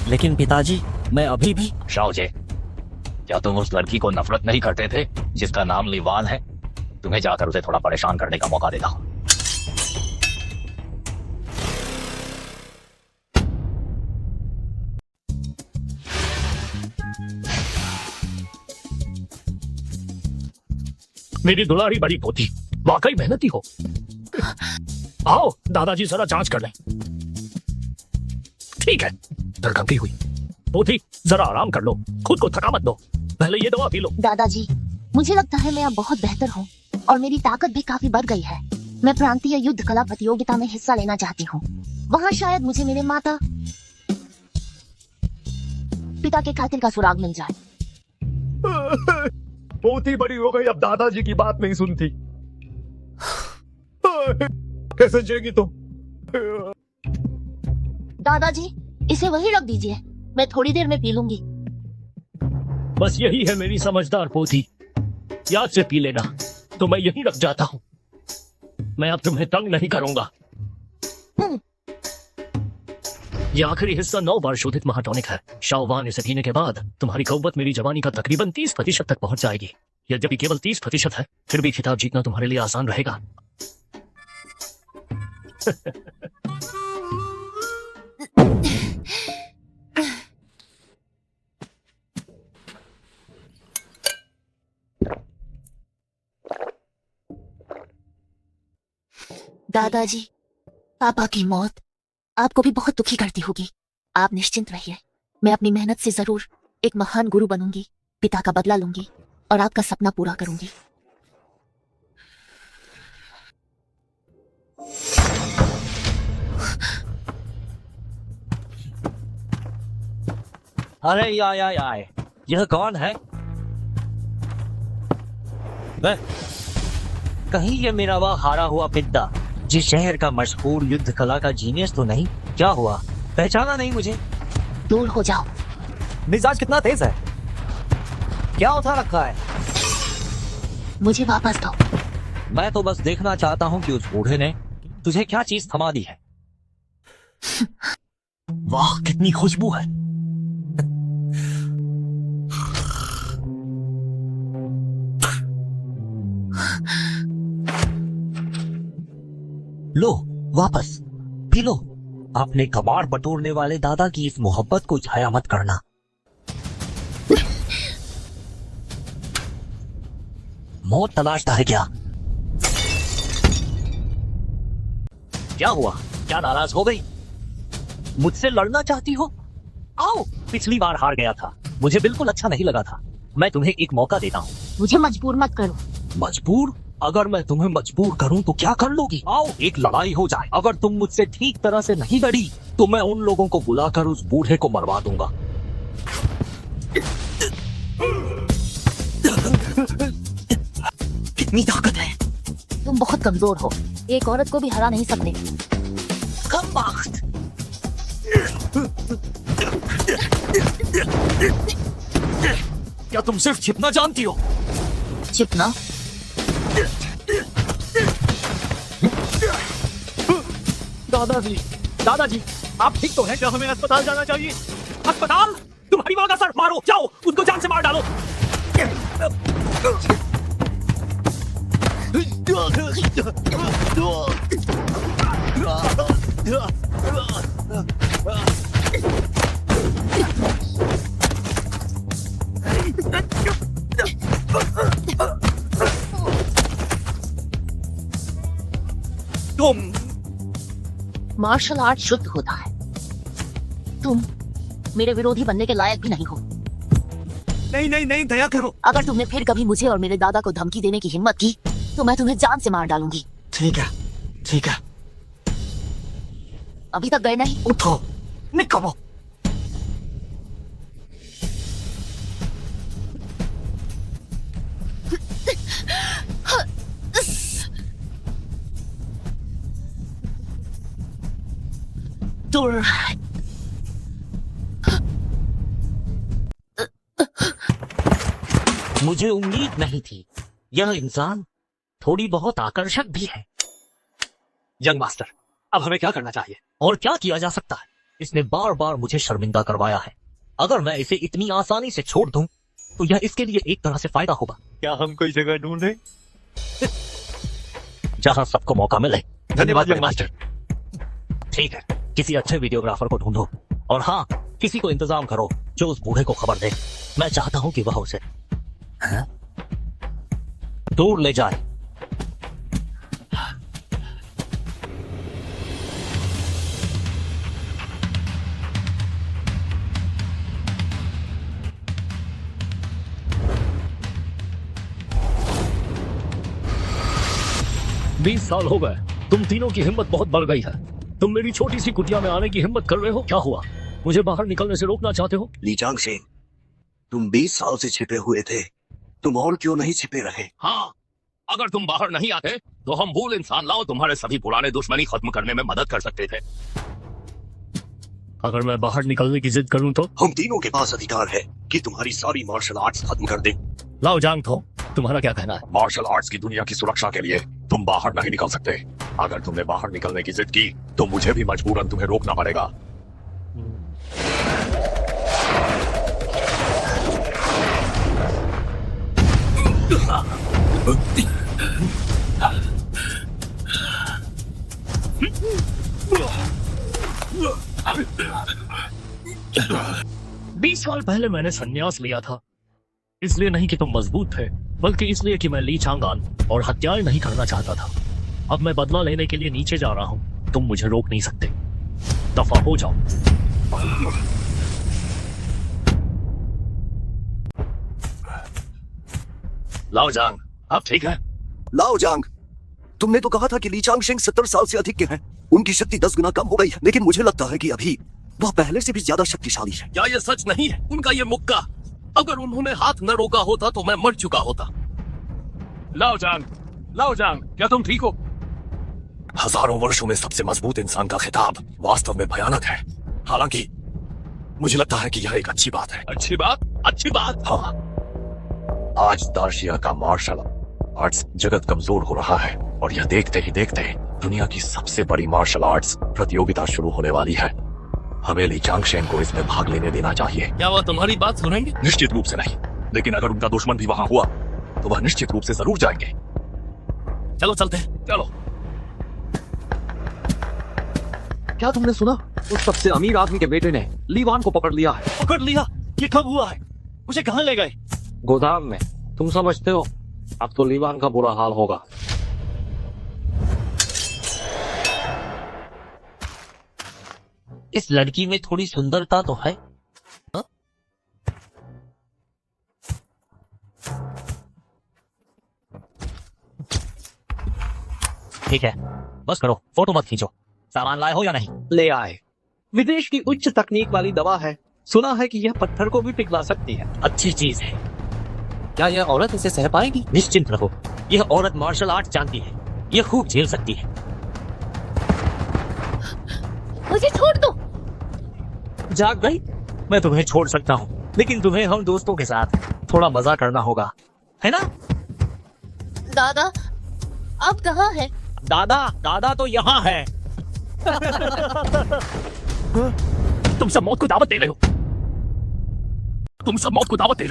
लेकिन पिताजी, मैं अभी भी। शाओजे, क्या तुम उस लड़की को नफरत नहीं करते थे जिसका नाम लीवान है? तुम्हें जाकर उसे थोड़ा परेशान करने का मौका देता हूं। मेरी दुलारी बड़ी पोती, वाकई मेहनती हो। आओ दादाजी जरा जांच कर लें। ठीक है, धड़कन हुई। पोती जरा आराम कर लो, खुद को थका मत दो। पहले ये दवा पी लो। दादाजी, मुझे लगता है मैं अब बहुत बेहतर हूँ और मेरी ताकत भी काफी बढ़ गई है। मैं प्रांतीय युद्ध कला प्रतियोगिता में हिस्सा लेना चाहती हूँ। वहाँ शायद मुझे मेरे माता पिता के कातिल का सुराग मिल जाए। बहुत ही बड़ी हो गई, अब दादाजी की बात नहीं सुनती। कैसे जिएगी तुम? दादाजी इसे वहीं रख दीजिए, मैं थोड़ी देर में पी लूंगी। बस यही है मेरी समझदार पोती, याद से पी लेना। तो मैं यहीं रख जाता हूँ, मैं अब तुम्हें तंग नहीं करूंगा। यह आखिरी हिस्सा 9 बार शोधित महाटॉनिक है। शाओवान इसे पीने के बाद तुम्हारी कौवत मेरी जवानी का तकरीबन 30% तक पहुंच जाएगी। यद्यपि केवल 30% है, फिर भी खिताब जीतना तुम्हारे लिए आसान रहेगा। दादाजी, पापा की मौत आपको भी बहुत दुखी करती होगी। आप निश्चिंत रहिए, मैं अपनी मेहनत से जरूर एक महान गुरु बनूंगी, पिता का बदला लूंगी और आपका सपना पूरा करूंगी। अरे या यह कौन है? वह कहीं ये मेरा वह हारा हुआ पिता जिस शहर का मशहूर युद्ध कला का जीनियस तो नहीं? क्या हुआ, पहचाना नहीं मुझे? दूर हो जाओ। मिजाज कितना तेज है, क्या उठा रखा है? मुझे वापस दो। मैं तो बस देखना चाहता हूँ कि उस बूढ़े ने तुझे क्या चीज थमा दी है। वाह कितनी खुशबू है। लो वापस पी लो। अपने कबाड़ बटोरने वाले दादा की इस मोहब्बत को छाया मत करना। मौत तलाशता है क्या? क्या हुआ, क्या नाराज हो गई? मुझसे लड़ना चाहती हो? आओ, पिछली बार हार गया था, मुझे बिल्कुल अच्छा नहीं लगा था। मैं तुम्हें एक मौका देता हूँ। मुझे मजबूर मत करो। मजबूर? अगर मैं तुम्हें मजबूर करूं तो क्या कर लोगी? आओ एक लड़ाई हो जाए। अगर तुम मुझसे ठीक तरह से नहीं लड़ी तो मैं उन लोगों को बुलाकर उस बूढ़े को मरवा दूंगा। कितनी ताकत है? तुम बहुत कमजोर हो, एक औरत को भी हरा नहीं सकते। कम वक्त। क्या तुम सिर्फ छिपना जानती हो? छिपना? दादाजी, दादाजी, आप ठीक तो हैं? क्या हमें अस्पताल जाना चाहिए? अस्पताल? तुम्हारी माँ का सर मारो, जाओ उनको जान से मार डालो। तुम मार्शल आर्ट शुद्ध होता है, तुम मेरे विरोधी बनने के लायक भी नहीं हो। नहीं नहीं नहीं, दया करो। अगर तुमने फिर कभी मुझे और मेरे दादा को धमकी देने की हिम्मत की तो मैं तुम्हें जान से मार डालूंगी। ठीक है, ठीक है। अभी तक गए नहीं? उठो, निकलो। दूर। मुझे उम्मीद नहीं थी, यह इंसान थोड़ी बहुत आकर्षक भी है। यंग मास्टर, अब हमें क्या करना चाहिए? और क्या किया जा सकता है? इसने बार बार मुझे शर्मिंदा करवाया है। अगर मैं इसे इतनी आसानी से छोड़ दूं तो यह इसके लिए एक तरह से फायदा होगा। क्या हम कोई जगह ढूंढें? जहां सबको मौका मिले। धन्यवाद यंग मास्टर। ठीक है, किसी अच्छे वीडियोग्राफर को ढूंढो और हाँ, किसी को इंतजाम करो जो उस बूढ़े को खबर दे। मैं चाहता हूं कि वह उसे दूर ले जाए। बीस साल हो गए, तुम तीनों की हिम्मत बहुत बढ़ गई है। तुम मेरी छोटी सी कुटिया में आने की हिम्मत कर रहे हो, क्या हुआ? मुझे बाहर निकलने से रोकना चाहते हो? लीचांग सिंह, तुम 20 साल से छिपे हुए थे तुम और क्यों नहीं छिपे रहे? हाँ, अगर तुम बाहर नहीं आते तो हम भूल इंसान लाओ तुम्हारे सभी पुराने दुश्मनी खत्म करने में मदद कर सकते थे। अगर मैं बाहर निकलने की जिद करूं तो? हम तीनों के पास अधिकार है कि तुम्हारी सारी मार्शल आर्ट्स खत्म कर दें। लाओ जांग थो, तुम्हारा क्या कहना है? मार्शल आर्ट्स की दुनिया की सुरक्षा के लिए तुम बाहर नहीं निकल सकते। अगर तुमने बाहर निकलने की जिद की तो मुझे भी मजबूरन तुम्हें रोकना पड़ेगा। बीस साल पहले मैंने संन्यास लिया था, इसलिए नहीं कि तुम मजबूत थे, बल्कि इसलिए कि मैं ली चांगान और हत्याएं नहीं करना चाहता था। अब मैं बदला लेने के लिए नीचे जा रहा हूं, तुम मुझे रोक नहीं सकते। दफा हो जाओ। लाओ जांग, अब ठीक है? लाओ जांग, तुमने तो कहा था कि ली चांगशेंग 70 साल से अधिक के हैं। उनकी शक्ति 10 गुना कम हो गई है, लेकिन मुझे लगता है कि अभी वह पहले से भी ज्यादा शक्तिशाली है। क्या ये सच नहीं है? उनका ये मुक्का, अगर उन्होंने हाथ न रोका होता तो मैं मर चुका होता। लाओ जांग, क्या तुम ठीक हो? हजारों वर्षों में सबसे मजबूत इंसान का खिताब वास्तव में भयानक है। हालांकि मुझे लगता है कि यह एक अच्छी बात है। अच्छी बात? हाँ, आज दार्शिया का मार्शल आर्ट्स जगत कमजोर हो रहा है और यह देखते ही देखते दुनिया की सबसे बड़ी मार्शल आर्ट्स प्रतियोगिता शुरू होने वाली है। हमें ली चांगशेन को इसमें भाग लेने देना चाहिए। क्या वह तुम्हारी बात सुनेंगे? निश्चित रूप से नहीं, लेकिन अगर उनका दुश्मन भी वहां हुआ तो वह निश्चित रूप से जरूर जाएंगे। चलो चलते हैं, चलो। क्या तुमने सुना? उस सबसे अमीर आदमी के बेटे ने लीवान को पकड़ लिया है। पकड़ लिया? ये कब हुआ है? मुझे कहाँ ले गए? गोदाम में। तुम समझते हो अब तो लीवान का बुरा हाल होगा। इस लड़की में थोड़ी सुंदरता तो है। हा? ठीक है, बस करो, फोटो मत खींचो। सामान लाए हो या नहीं? ले आए। विदेश की उच्च तकनीक वाली दवा है। सुना है कि यह पत्थर को भी पिघला सकती है। अच्छी चीज है। क्या यह औरत इसे सह पाएगी? निश्चिंत रहो, यह औरत मार्शल आर्ट जानती है, यह खूब झेल सकती है। मुझे छोड़ दो। जाग गई? मैं तुम्हें छोड़ सकता हूँ, लेकिन तुम्हें हम दोस्तों के साथ थोड़ा मजा करना होगा, है ना? दादा, अब कहाँ है? दादा तो यहाँ है। तुम सब मौत को दावत दे रहे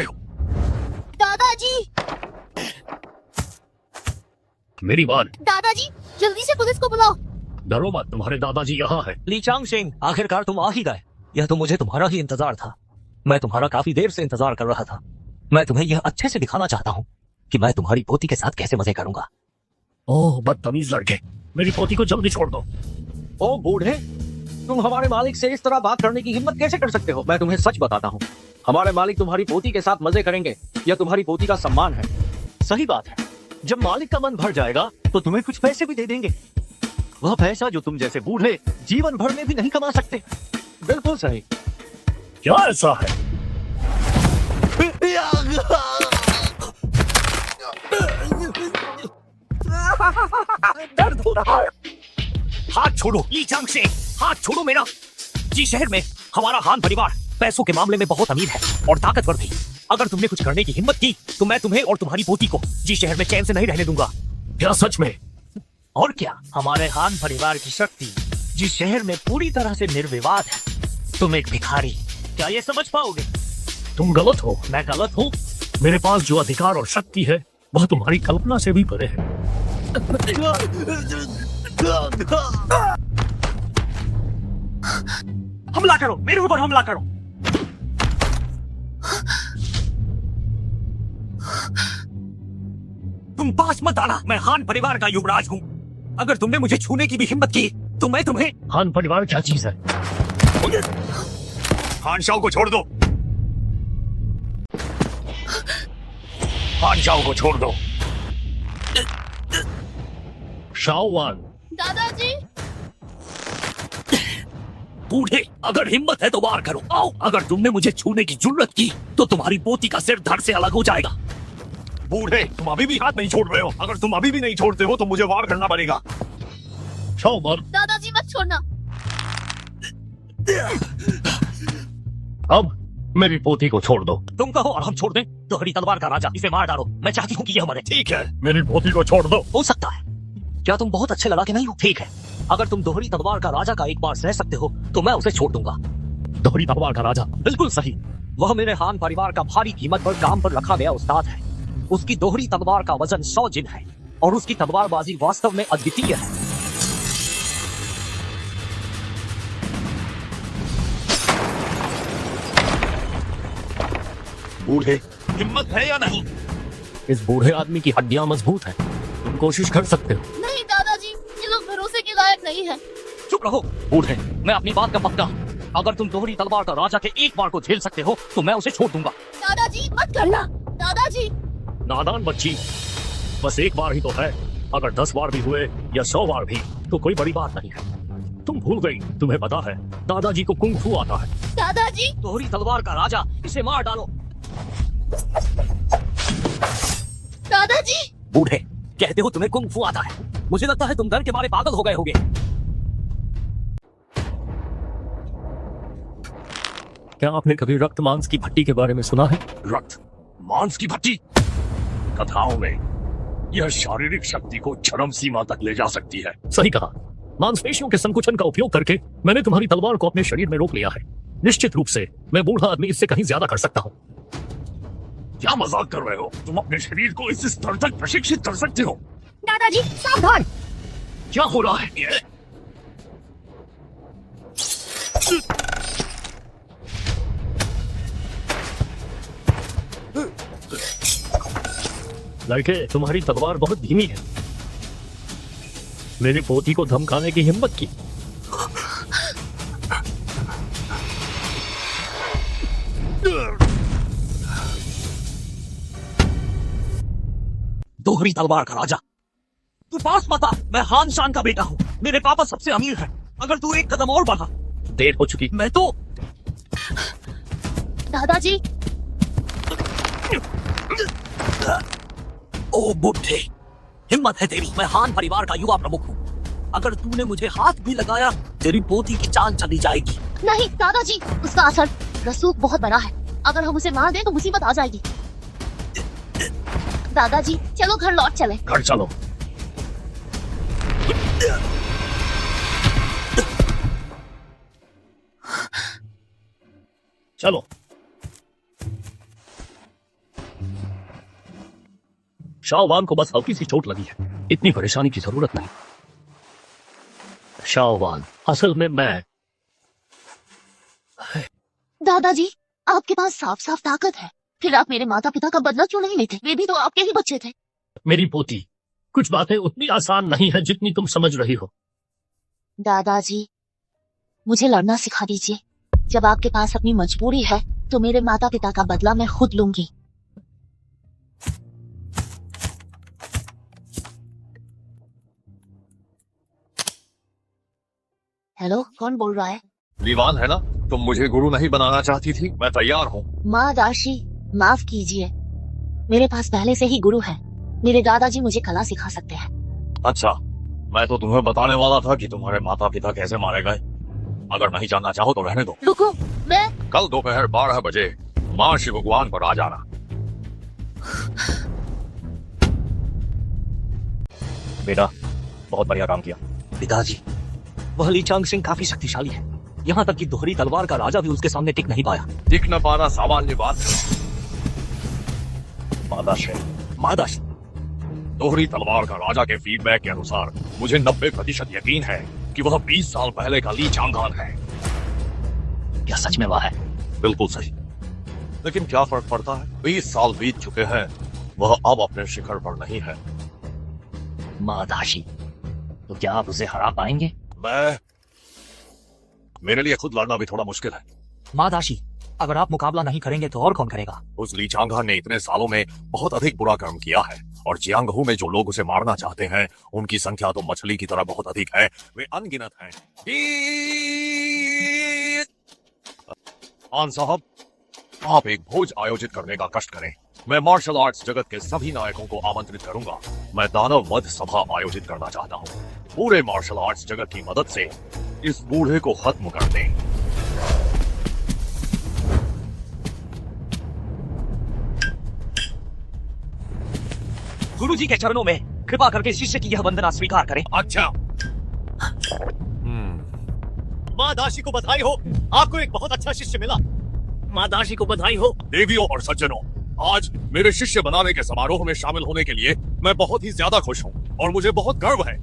हो। दादाजी, मेरी बात। दादाजी, जल्दी से पुलिस को बुलाओ। डरो मत, तुम्हारे दादाजी यहाँ है। ली चांगशेंग, आखिरकार तुम आ ही गए। यह तो मुझे तुम्हारा ही इंतजार था। मैं तुम्हारा काफी देर से इंतजार कर रहा था। मैं तुम्हें यह अच्छे से दिखाना चाहता हूँ कि मैं तुम्हारी पोती के साथ कैसे मजे करूंगा। ओह बदतमीज लड़के, मेरी पोती को जल्दी छोड़ दो। ओ बूढ़े, तुम हमारे मालिक से इस तरह बात करने की हिम्मत कैसे कर सकते हो? मैं तुम्हें सच बताता हूँ, हमारे मालिक तुम्हारी पोती के साथ मजे करेंगे। यह तुम्हारी पोती का सम्मान है। सही बात है, जब मालिक का मन भर जाएगा तो तुम्हें कुछ पैसे भी दे देंगे। वह पैसा जो तुम जैसे बूढ़े जीवन भर में भी नहीं कमा सकते। बिल्कुल सही। क्या ऐसा है? दर्द हो रहा है। हाथ छोड़ो ली चांगशेंग, हाथ छोड़ो मेरा। जी शहर में हमारा हान परिवार पैसों के मामले में बहुत अमीर है और ताकतवर भी। अगर तुमने कुछ करने की हिम्मत की तो मैं तुम्हें और तुम्हारी पोती को जी शहर में चैन से नहीं रहने दूंगा। क्या सच में? और क्या, हमारे हान परिवार की शक्ति जिस शहर में पूरी तरह से निर्विवाद है। तुम एक भिखारी, क्या ये समझ पाओगे? तुम गलत हो। मैं गलत हूँ? मेरे पास जो अधिकार और शक्ति है वह तुम्हारी कल्पना से भी परे है। हमला करो, मेरे ऊपर हमला करो। तुम पास मत आना, मैं हान परिवार का युवराज हूँ। अगर तुमने मुझे छूने की भी हिम्मत की तो मैं तुम्हें। हान परिवार क्या चीज है? हान शाओ को छोड़ दो। हान शाओ को छोड़ दो। शाओ वान। दादाजी, बूढ़े, अगर हिम्मत है तो वार करो। आओ, अगर तुमने मुझे छूने की जुर्रत की तो तुम्हारी पोती का सिर धड़ से अलग हो जाएगा। बूढ़े, तुम अभी भी हाथ नहीं छोड़ रहे हो। अगर तुम अभी भी नहीं छोड़ते हो तो मुझे वार करना पड़ेगा। शाओवान, दादाजी मत छोड़ना। अब मेरी पोती को छोड़ दो। तुम कहो और हम छोड़ दें। दोहरी तलवार का राजा, इसे मार डालो। मैं चाहती हूँ कि ये मरे। ठीक है, मेरी पोती को छोड़ दो। हो सकता है। क्या तुम बहुत अच्छे लड़ाके नहीं हो? ठीक है, अगर तुम दोहरी तलवार का राजा का एक बार सह सकते हो तो मैं उसे छोड़ दूंगा। दोहरी तलवार का राजा? बिल्कुल सही। वह मेरे हान परिवार का भारी कीमत पर काम पर रखा गया उस्ताद है। उसकी दोहरी तलवार का वजन 100 जिन है और उसकी तलवारबाजी वास्तव में अद्वितीय है। बूढ़े, हिम्मत है या नहीं? इस बूढ़े आदमी की हड्डियां मजबूत हैं। तुम कोशिश कर सकते हो। नहीं दादाजी, ये लोग भरोसे के लायक नहीं है। चुप रहो बूढ़े, मैं अपनी बात का पक्का हूँ। अगर तुम दोहरी तलवार का राजा के एक बार को झेल सकते हो तो मैं उसे छोड़ दूंगा। दादाजी मत करना। दादाजी नादान बच्ची, बस एक बार ही तो है। अगर 10 बार भी हुए या 100 बार भी तो कोई बड़ी बात नहीं है। तुम भूल गई, तुम्हें पता है दादाजी को कुंग फू आता है। दादाजी दोहरी तलवार का राजा, इसे मार डालो। दादाजी बूढ़े, कहते हो तुम्हें कुंग फू आता है। मुझे लगता है तुम डर के मारे पागल हो गए होगे। क्या आपने कभी रक्त मांस की भट्टी के बारे में सुना है? रक्त मांस की भट्टी? कथाओं में यह शारीरिक शक्ति को चरम सीमा तक ले जा सकती है। सही कहा। मांसपेशियों के संकुचन का उपयोग करके मैंने तुम्हारी तलवार को अपने शरीर में रोक लिया है। निश्चित रूप से मैं बूढ़ा आदमी इससे कहीं ज्यादा कर सकता हूँ। क्या मजाक कर रहे हो? तुम अपने शरीर को इस स्तर तक प्रशिक्षित कर सकते हो? दादाजी सावधान। क्या हो रहा है ये? लड़के, तुम्हारी तलवार बहुत धीमी है। मेरी पोती को धमकाने की हिम्मत की। दोहरी तलवार का राजा, तू पास मत आ। मैं हान शान का बेटा हूँ। मेरे पापा सबसे अमीर हैं। अगर तू एक कदम और बढ़ा। देर हो चुकी। मैं तो दादाजी ओ बुढ़े, हिम्मत है तेरी। मैं हान परिवार का युवा प्रमुख हूँ। अगर तूने मुझे हाथ भी लगाया तेरी पोती की जान चली जाएगी। नहीं दादाजी, उसका असर रसूख बहुत बड़ा है। अगर हम उसे मार दें तो मुसीबत आ जाएगी। दादाजी चलो घर लौट चले। घर चलो। चलो। शाओवान को बस हल्की सी चोट लगी है। इतनी परेशानी की जरूरत नहीं। शाओवान, असल में मैं दादाजी आपके पास साफ साफ ताकत है, फिर आप मेरे माता पिता का बदला क्यों नहीं लेते? वे भी तो आपके ही बच्चे थे। मेरी पोती, कुछ बातें उतनी आसान नहीं है जितनी तुम समझ रही हो। दादाजी मुझे लड़ना सिखा दीजिए। जब आपके पास अपनी मजबूरी है तो मेरे माता पिता का बदला मैं खुद लूंगी। हेलो, कौन बोल रहा है? लीवान है ना? तुम मुझे गुरु नहीं बनाना चाहती थी? मैं तैयार हूँ। माँ दाशी, माफ कीजिए, मेरे पास पहले से ही गुरु है। मेरे दादाजी मुझे कला सिखा सकते हैं। अच्छा, मैं तो तुम्हें बताने वाला था कि तुम्हारे माता पिता कैसे मारे गए। अगर नहीं जानना चाहो तो रहने दो। रुको, मैं कल दोपहर 12 बजे माँ शिव भगवान पर आ जाना। बेटा, बहुत बढ़िया काम किया। पिताजी, वह ली चांग सिंह काफी शक्तिशाली है। यहाँ तक कि दोहरी तलवार का राजा भी उसके सामने टिक नहीं पाया। टिक न पाना सामान्य बात है। मादाश, दोहरी तलवार का राजा के फीडबैक के अनुसार मुझे 90% यकीन है कि वह 20 साल पहले का ली चांगान है। क्या सच में वह है? बिल्कुल सही। लेकिन क्या फर्क पड़ता है? 20 साल बीत चुके हैं, वह अब अपने शिखर पर नहीं है। मादाशी, तो क्या आप उसे हरा पाएंगे? मेरे लिए खुद लड़ना भी थोड़ा मुश्किल है। मादाशी, अगर आप मुकाबला नहीं करेंगे तो और कौन करेगा? उस ली चांगान ने इतने सालों में बहुत अधिक बुरा कर्म किया है और जियांगहू में जो लोग उसे मारना चाहते हैं उनकी संख्या तो मछली की तरह बहुत अधिक है। वे अनगिनत हैं। खान साहब, आप एक भोज आयोजित करने का कष्ट करें। मैं मार्शल आर्ट्स जगत के सभी नायकों को आमंत्रित करूंगा। मैं दानव वध सभा आयोजित करना चाहता हूँ। पूरे मार्शल आर्ट्स जगत की मदद से इस बूढ़े को खत्म कर दें। गुरुजी के चरणों में कृपा करके शिष्य की यह वंदना स्वीकार करें। अच्छा, माँ दासी को बधाई हो, आपको एक बहुत अच्छा शिष्य मिला। माँ दासी को बधाई हो। देवियों और सज्जनों, आज मेरे शिष्य बनाने के समारोह में शामिल होने के लिए मैं बहुत ही ज्यादा खुश हूँ और मुझे बहुत गर्व है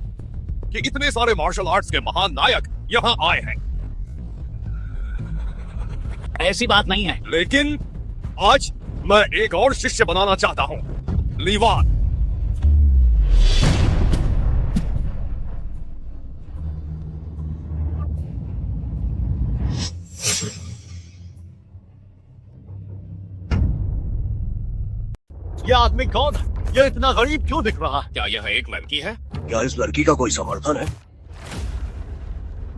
कि इतने सारे मार्शल आर्ट्स के महान नायक यहाँ आए हैं। ऐसी बात नहीं है। लेकिन आज मैं एक और शिष्य बनाना चाहता हूँ, ली वान। यह आदमी कौन है? यह इतना गरीब क्यों दिख रहा है? क्या यह एक लड़की है? क्या इस लड़की का कोई समर्थन है?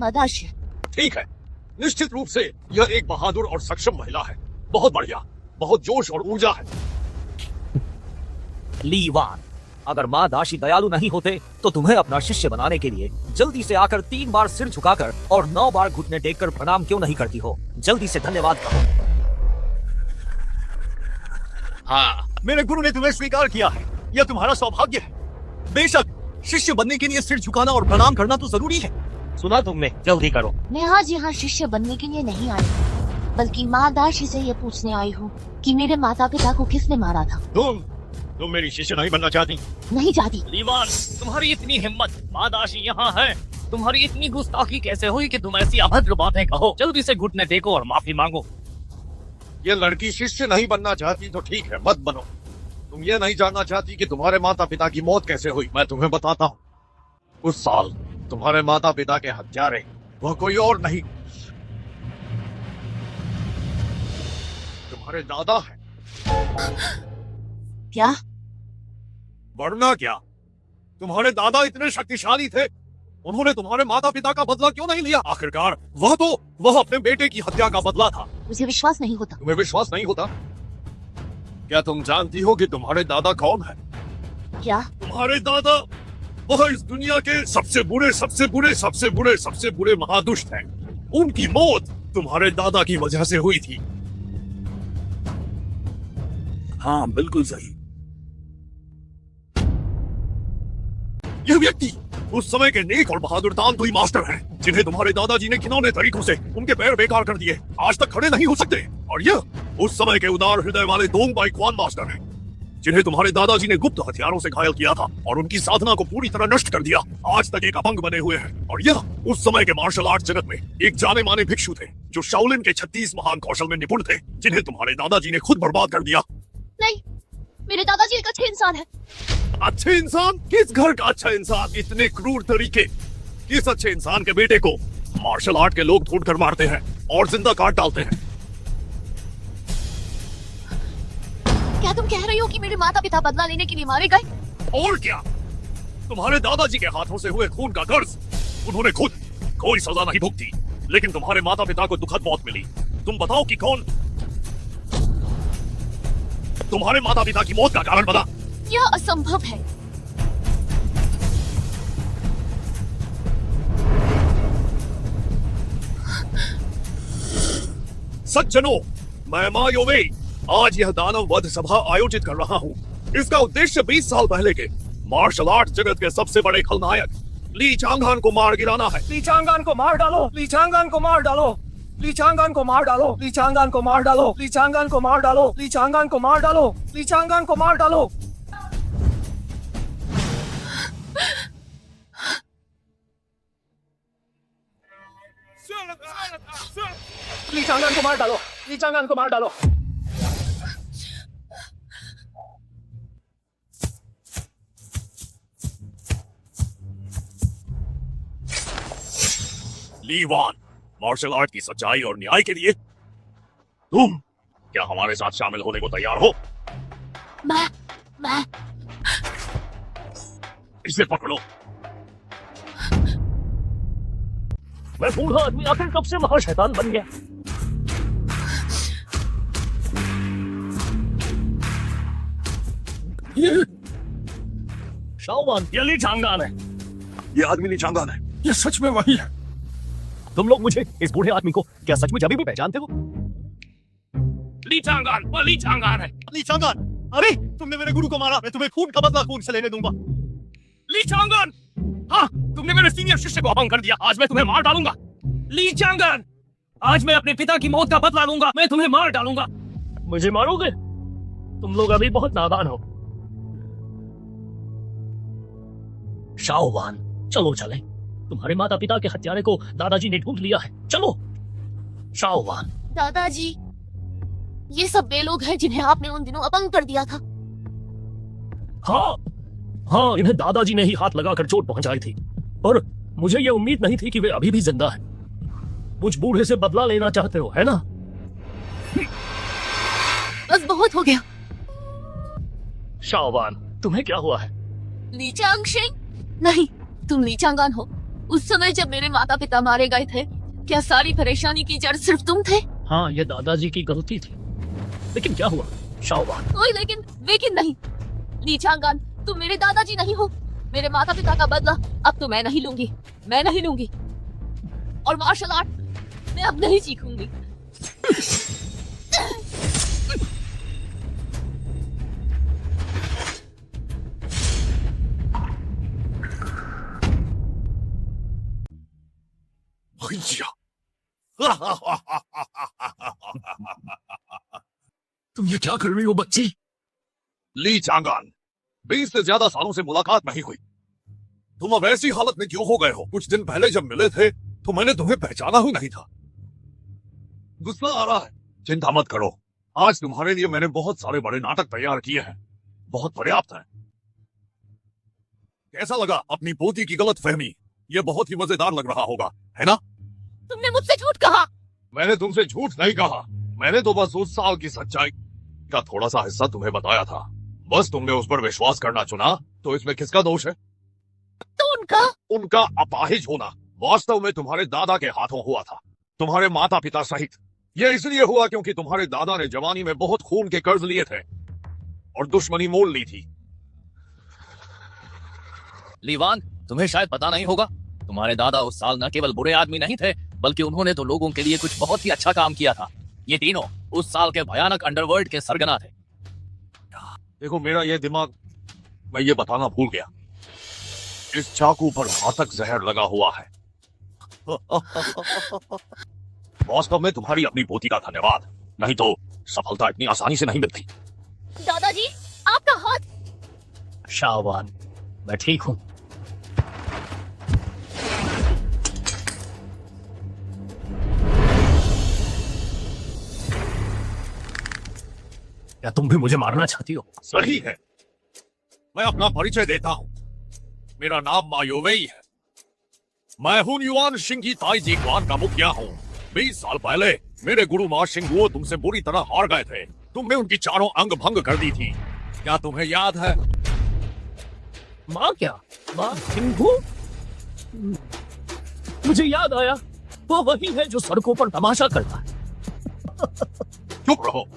मदाशी ठीक है, निश्चित रूप से यह एक बहादुर और सक्षम महिला है। बहुत बढ़िया, बहुत जोश और ऊर्जा है। ली वान, अगर माँ दासी दयालु नहीं होते तो तुम्हें अपना शिष्य बनाने के लिए जल्दी से आकर 3 बार सिर झुकाकर और 9 बार घुटने टेककर प्रणाम क्यों नहीं करती हो? जल्दी से धन्यवाद कहो। हाँ, मेरे गुरु ने तुम्हें स्वीकार किया है। यह तुम्हारा सौभाग्य है। बेशक शिष्य बनने के लिए सिर झुकाना और प्रणाम करना तो जरूरी है। सुना तुमने, जल्दी करो। मैं आज यहाँ शिष्य बनने के लिए नहीं आई हूँ, बल्कि माँ दासी से ये पूछने आई हूँ कि मेरे माता पिता को किसने मारा था। तुम मेरी शिष्य नहीं बनना चाहती? नहीं चाहती। लीवान, तुम्हारी इतनी हिम्मत, माँ दासी यहाँ है। तुम्हारी इतनी गुस्ताखी कैसे हुई कि तुम ऐसी अभद्र बातें कहो? जल्दी से घुटने टेको और माफी मांगो। ये लड़की शिष्य नहीं बनना चाहती तो ठीक है, मत बनो। तुम ये नहीं जानना चाहती कि तुम्हारे माता पिता की मौत कैसे हुई? मैं तुम्हें बताता हूँ। उस साल तुम्हारे माता पिता के हत्यारे वह कोई और नहीं, तुम्हारे दादा हैं। क्या? वरना क्या? तुम्हारे दादा इतने शक्तिशाली थे, उन्होंने तुम्हारे माता पिता का बदला क्यों नहीं लिया? आखिरकार वह अपने बेटे की हत्या का बदला था। मुझे विश्वास नहीं होता। तुम्हें विश्वास नहीं होता? क्या तुम जानती हो कि तुम्हारे दादा कौन है? क्या? तुम्हारे दादा वह इस दुनिया के सबसे बुरे महादुष्ट हैं। उनकी मौत तुम्हारे दादा की वजह से हुई थी। हाँ, बिल्कुल सही। यह व्यक्ति उस समय के नेक और बहादुर तानतुई मास्टर हैं, जिन्हें तुम्हारे दादाजी ने घिनौने तरीकों से उनके पैर बेकार कर दिए, आज तक खड़े नहीं हो सकते। और यह उस समय के उदार हृदय वाले दोंग बाई क्वान मास्टर हैं, जिन्हें तुम्हारे दादाजी ने गुप्त हथियारों से घायल किया था और उनकी साधना को पूरी तरह नष्ट कर दिया। आज तक एक अपंग बने हुए हैं। और यह उस समय के मार्शल आर्ट जगत में एक जाने माने भिक्षु थे, जो शाओलिन के 36 महान कौशल में निपुण थे, जिन्हें तुम्हारे दादाजी ने खुद बर्बाद कर दिया। नहीं, मेरे दादाजी एक अच्छे इंसान है। अच्छे इंसान? किस घर का अच्छा इंसान? इतने क्रूर तरीके? किस अच्छे इंसान के बेटे को मार्शल आर्ट के लोग ढूंढकर मारते हैं और जिंदा काट डालते हैं? क्या तुम कह रही हो कि मेरे माता पिता बदला लेने के लिए मारे गए? और क्या, तुम्हारे दादाजी के हाथों से हुए खून का कर्ज उन्होंने खुद कोई सजा नहीं भुगती, लेकिन तुम्हारे माता पिता को दुखद मौत मिली। तुम बताओ कि कौन तुम्हारे माता पिता की मौत का कारण बना? यह असंभव है। सज्जनों, मैं मायोवे आज यह दानव वध सभा आयोजित कर रहा हूँ। इसका उद्देश्य 20 साल पहले के मार्शल आर्ट जगत के सबसे बड़े खलनायक ली चांगान को मार गिराना है। ली चांगान को मार डालो, ली चांगान को मार डालो, ली चांगान को मार डालो, ली चांगान को मार डालो, ली चांगान को मार डालो, ली चांगान को मार डालो, ली चांगान को मार डालो। ली चांगान को मार डालो, ली चांगान को मार डालो। ली वान, मार्शल आर्ट की सच्चाई और न्याय के लिए तुम क्या हमारे साथ शामिल होने को तैयार हो? मैं इसे पकड़ो। मैं बूढ़ा आदमी आखिर कब से महाशैतान बन गया? शाओवान, ये ली चांगान है। ये आदमी ली चांगान है। ये सच में वही है। तुम लोग मुझे इस बूढ़े आदमी को क्या सच में अभी भी पहचानते हो? ली चांगान, वो ली चांगान है। ली चांगान, अरे तुमने मेरे गुरु को मारा, मैं तुम्हें खून का बदला खून से लेने दूंगा। ली चांगान, हाँ, तुमने मेरे सीनियर शिष्य को अपमान कर दिया, आज मैं तुम्हें मार डालूंगा। ली चांगान, आज मैं अपने पिता की मौत का बदला लूंगा, मैं तुम्हें मार डालूंगा। मुझे मारोगे? तुम लोग अभी बहुत नादान हो। शाओवान, चलो चलें। तुम्हारे माता पिता के हत्यारे को दादाजी ने ढूंढ लिया है, चलो। शाओवान, दादाजी, ये सब वे लोग हैं जिन्हें आपने उन दिनों अपंग कर दिया था। हाँ हाँ, इन्हें दादाजी ने ही हाथ लगाकर चोट पहुंचाई थी, पर मुझे ये उम्मीद नहीं थी कि वे अभी भी जिंदा हैं। मुझ बूढ़े से बदला लेना चाहते हो, है ना? बस बहुत हो गया। शाओवान, तुम्हें क्या हुआ है? ली चांगशेंग? नहीं, तुम ली चांगान हो। उस समय जब मेरे माता पिता मारे गए थे, क्या सारी परेशानी की जड़ सिर्फ तुम थे? हाँ, ये दादाजी की गलती थी, लेकिन क्या हुआ? शाओवान, कोई लेकिन नहीं। ली चांगान, तुम मेरे दादाजी नहीं हो। मेरे माता पिता का बदला अब तो मैं नहीं लूंगी, मैं नहीं लूंगी। और मार्शल आर्ट मैं अब नहीं सीखूंगी। तुम ये क्या कर रही हो बच्ची? ली चांगान, 20 से ज्यादा सालों से मुलाकात नहीं हुई। तुम अब ऐसी हालत में क्यों हो गए हो? कुछ दिन पहले जब मिले थे तो मैंने तुम्हें पहचाना ही नहीं था। गुस्सा आ रहा है? चिंता मत करो, आज तुम्हारे लिए मैंने बहुत सारे बड़े नाटक तैयार किए हैं, बहुत पर्याप्त हैं। कैसा लगा अपनी पोती की गलत फहमी? ये बहुत ही मजेदार लग रहा होगा, है ना? तुमने मुझसे झूठ कहा। मैंने तुमसे झूठ नहीं कहा, मैंने तो बस उस साल की सच्चाई का थोड़ा सा हिस्सा तुम्हें बताया था। बस तुमने उस पर विश्वास करना चुना, तो इसमें किसका दोष है? तो उनका अपाहिज होना वास्तव में तुम्हारे दादा के हाथों हुआ था, तुम्हारे माता पिता सहित। यह इसलिए हुआ क्योंकि तुम्हारे दादा ने जवानी में बहुत खून के कर्ज लिए थे और दुश्मनी मोल ली थी। लीवान, तुम्हें शायद पता नहीं होगा, तुम्हारे दादा उस साल न केवल बुरे आदमी नहीं थे, बल्कि उन्होंने तो लोगों के लिए कुछ बहुत ही अच्छा काम किया था। ये तीनों उस साल के भयानक अंडरवर्ल्ड के सरगना थे। देखो, मेरा यह दिमाग, मैं ये बताना भूल गया, इस चाकू पर घातक जहर लगा हुआ है। वास्तव में तुम्हारी अपनी पोती का धन्यवाद, नहीं तो सफलता इतनी आसानी से नहीं मिलती। दादाजी, आपका हाथ। शाओवान, मैं ठीक हूं। क्या तुम भी मुझे मारना चाहती हो? सही है, मैं अपना परिचय देता हूं। मेरा नाम मायोवेई है। मैं हूं युआन शिंग की ताइजी क्लान का मुखिया हूं। 20 साल पहले मेरे गुरु मां शिंगुओ तुमसे बुरी तरह हार गए थे। तुमने उनकी चारों अंग भंग कर दी थी, क्या तुम्हें याद है? माँ क्या? माँ सिंघू? मुझे याद आया, वो वही है जो सड़कों पर तमाशा करता है। चुप रहो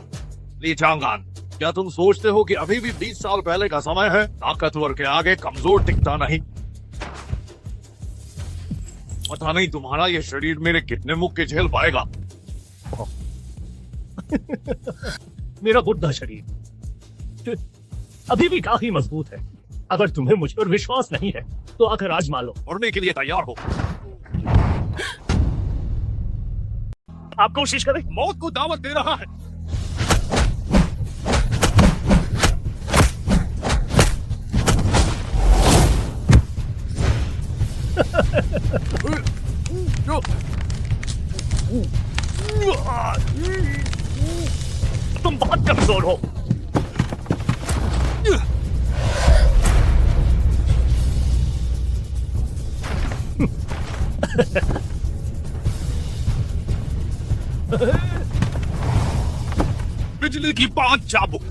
ली चांगान, क्या तुम सोचते हो कि अभी भी 20 साल पहले का समय है? ताकतवर के आगे कमजोर टिकता नहीं। पता नहीं तुम्हारा ये शरीर मेरे कितने मुक्के झेल पाएगा। मेरा बुढ़ा शरीर अभी भी काफी मजबूत है। अगर तुम्हें मुझ पर विश्वास नहीं है तो आकर आजमा लो। मरने के लिए तैयार हो। आप कोशिश करें। मौत को दावत दे रहा है। तुम बहुत कमजोर हो। बिजली की 5 चाबुक।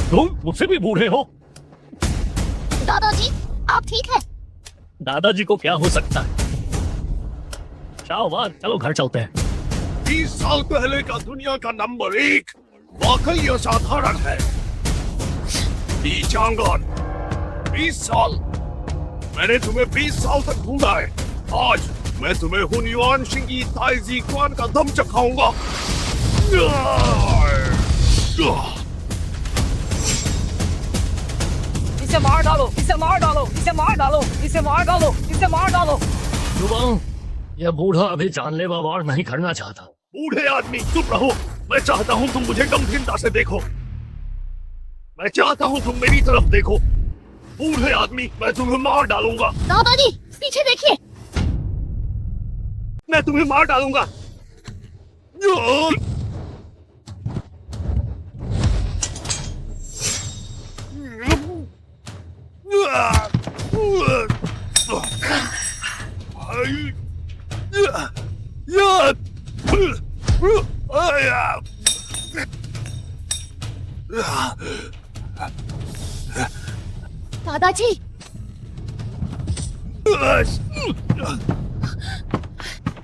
तुम मुझसे भी बूढ़े हो। दादाजी आप ठीक है? दादाजी को क्या हो सकता है? शाहबाज चलो घर चलते हैं। 20 साल पहले का दुनिया का नंबर 1 वाकई असाधारण है। ली चांगान 20 साल, मैंने तुम्हें 20 साल तक ढूंढा है। आज मैं तुम्हें हुनयुआन शिंगी ताइजी क्वान का दम चखाऊंगा। इसे मार डालो, इसे मार डालो, इसे मार डालो, इसे मार डालो, इसे मार डालो। युवाओं, यह बूढ़ा अभी जानलेवा वार नहीं करना चाहता। बूढ़े आदमी चुप रहो। मैं चाहता हूं तुम मुझे गंभीरता से देखो। मैं चाहता हूं तुम मेरी तरफ देखो। बूढ़े आदमी, मैं तुम्हें मार डालूंगा। दादाजी पीछे देखिए। मैं तुम्हें मार डालूंगा। दादाजी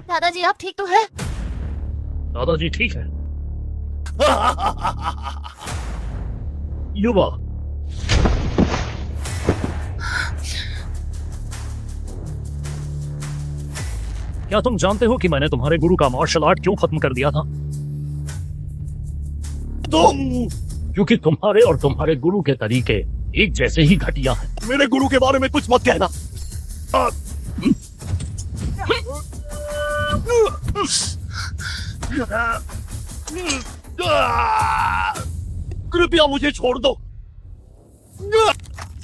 दादाजी आप ठीक तो है? दादाजी ठीक है। युवा, क्या तुम जानते हो कि मैंने तुम्हारे गुरु का मार्शल आर्ट क्यों खत्म कर दिया था? क्योंकि तुम्हारे और तुम्हारे गुरु के तरीके एक जैसे ही घटिया हैं। मेरे गुरु के बारे में कुछ मत कहना। कृपया मुझे छोड़ दो।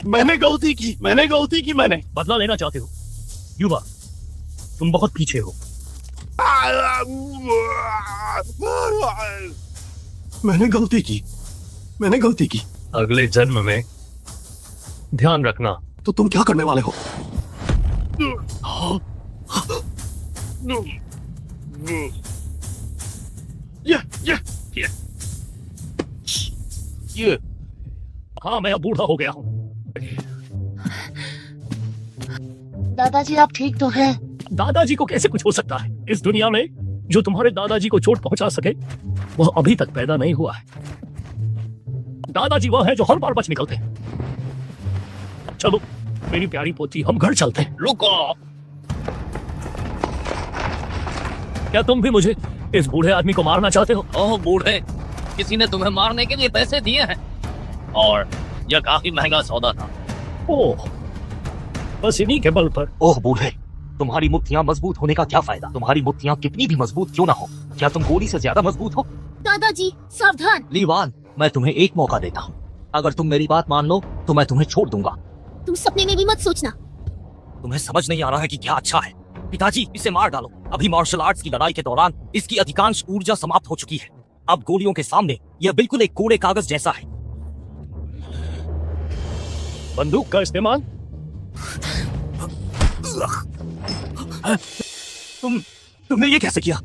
मैंने गलती की, मैंने बदला लेना चाहते हो? युवा, तुम बहुत पीछे हो। मैंने गलती की। अगले जन्म में ध्यान रखना। तो तुम क्या करने वाले हो? ये हाँ, मैं अब बूढ़ा हो गया हूँ। दादाजी आप ठीक तो है? दादाजी को कैसे कुछ हो सकता है? इस दुनिया में जो तुम्हारे दादाजी को चोट पहुंचा सके वह अभी तक पैदा नहीं हुआ है। दादाजी वह है जो हर बार बच निकलते हैं। चलो मेरी प्यारी पोती, हम घर चलते हैं। रुको। क्या तुम भी मुझे इस बूढ़े आदमी को मारना चाहते हो? ओह बूढ़े, किसी ने तुम्हें मारने के लिए पैसे दिए हैं और यह काफी महंगा सौदा था। ओह, बस इन्हीं के बल पर। ओह बूढ़े, तुम्हारी मुट्ठियां मजबूत होने का क्या फायदा? तुम्हारी मुट्ठियां कितनी भी मजबूत क्यों ना हो, क्या तुम गोली से ज्यादा मजबूत हो? दादाजी सावधान। लीवान, मैं तुम्हें एक मौका देता हूँ। अगर तुम मेरी बात मान लो तो मैं तुम्हें छोड़ दूंगा। तुम सपने में भी मत सोचना। तुम्हें समझ नहीं आ रहा है कि क्या अच्छा है? पिताजी, इसे मार डालो। अभी मार्शल आर्ट्स की लड़ाई के दौरान इसकी अधिकांश ऊर्जा समाप्त हो चुकी है। अब गोलियों के सामने यह बिल्कुल एक कोरे कागज जैसा है। बंदूक का इस्तेमाल? तुमने ये कैसे किया?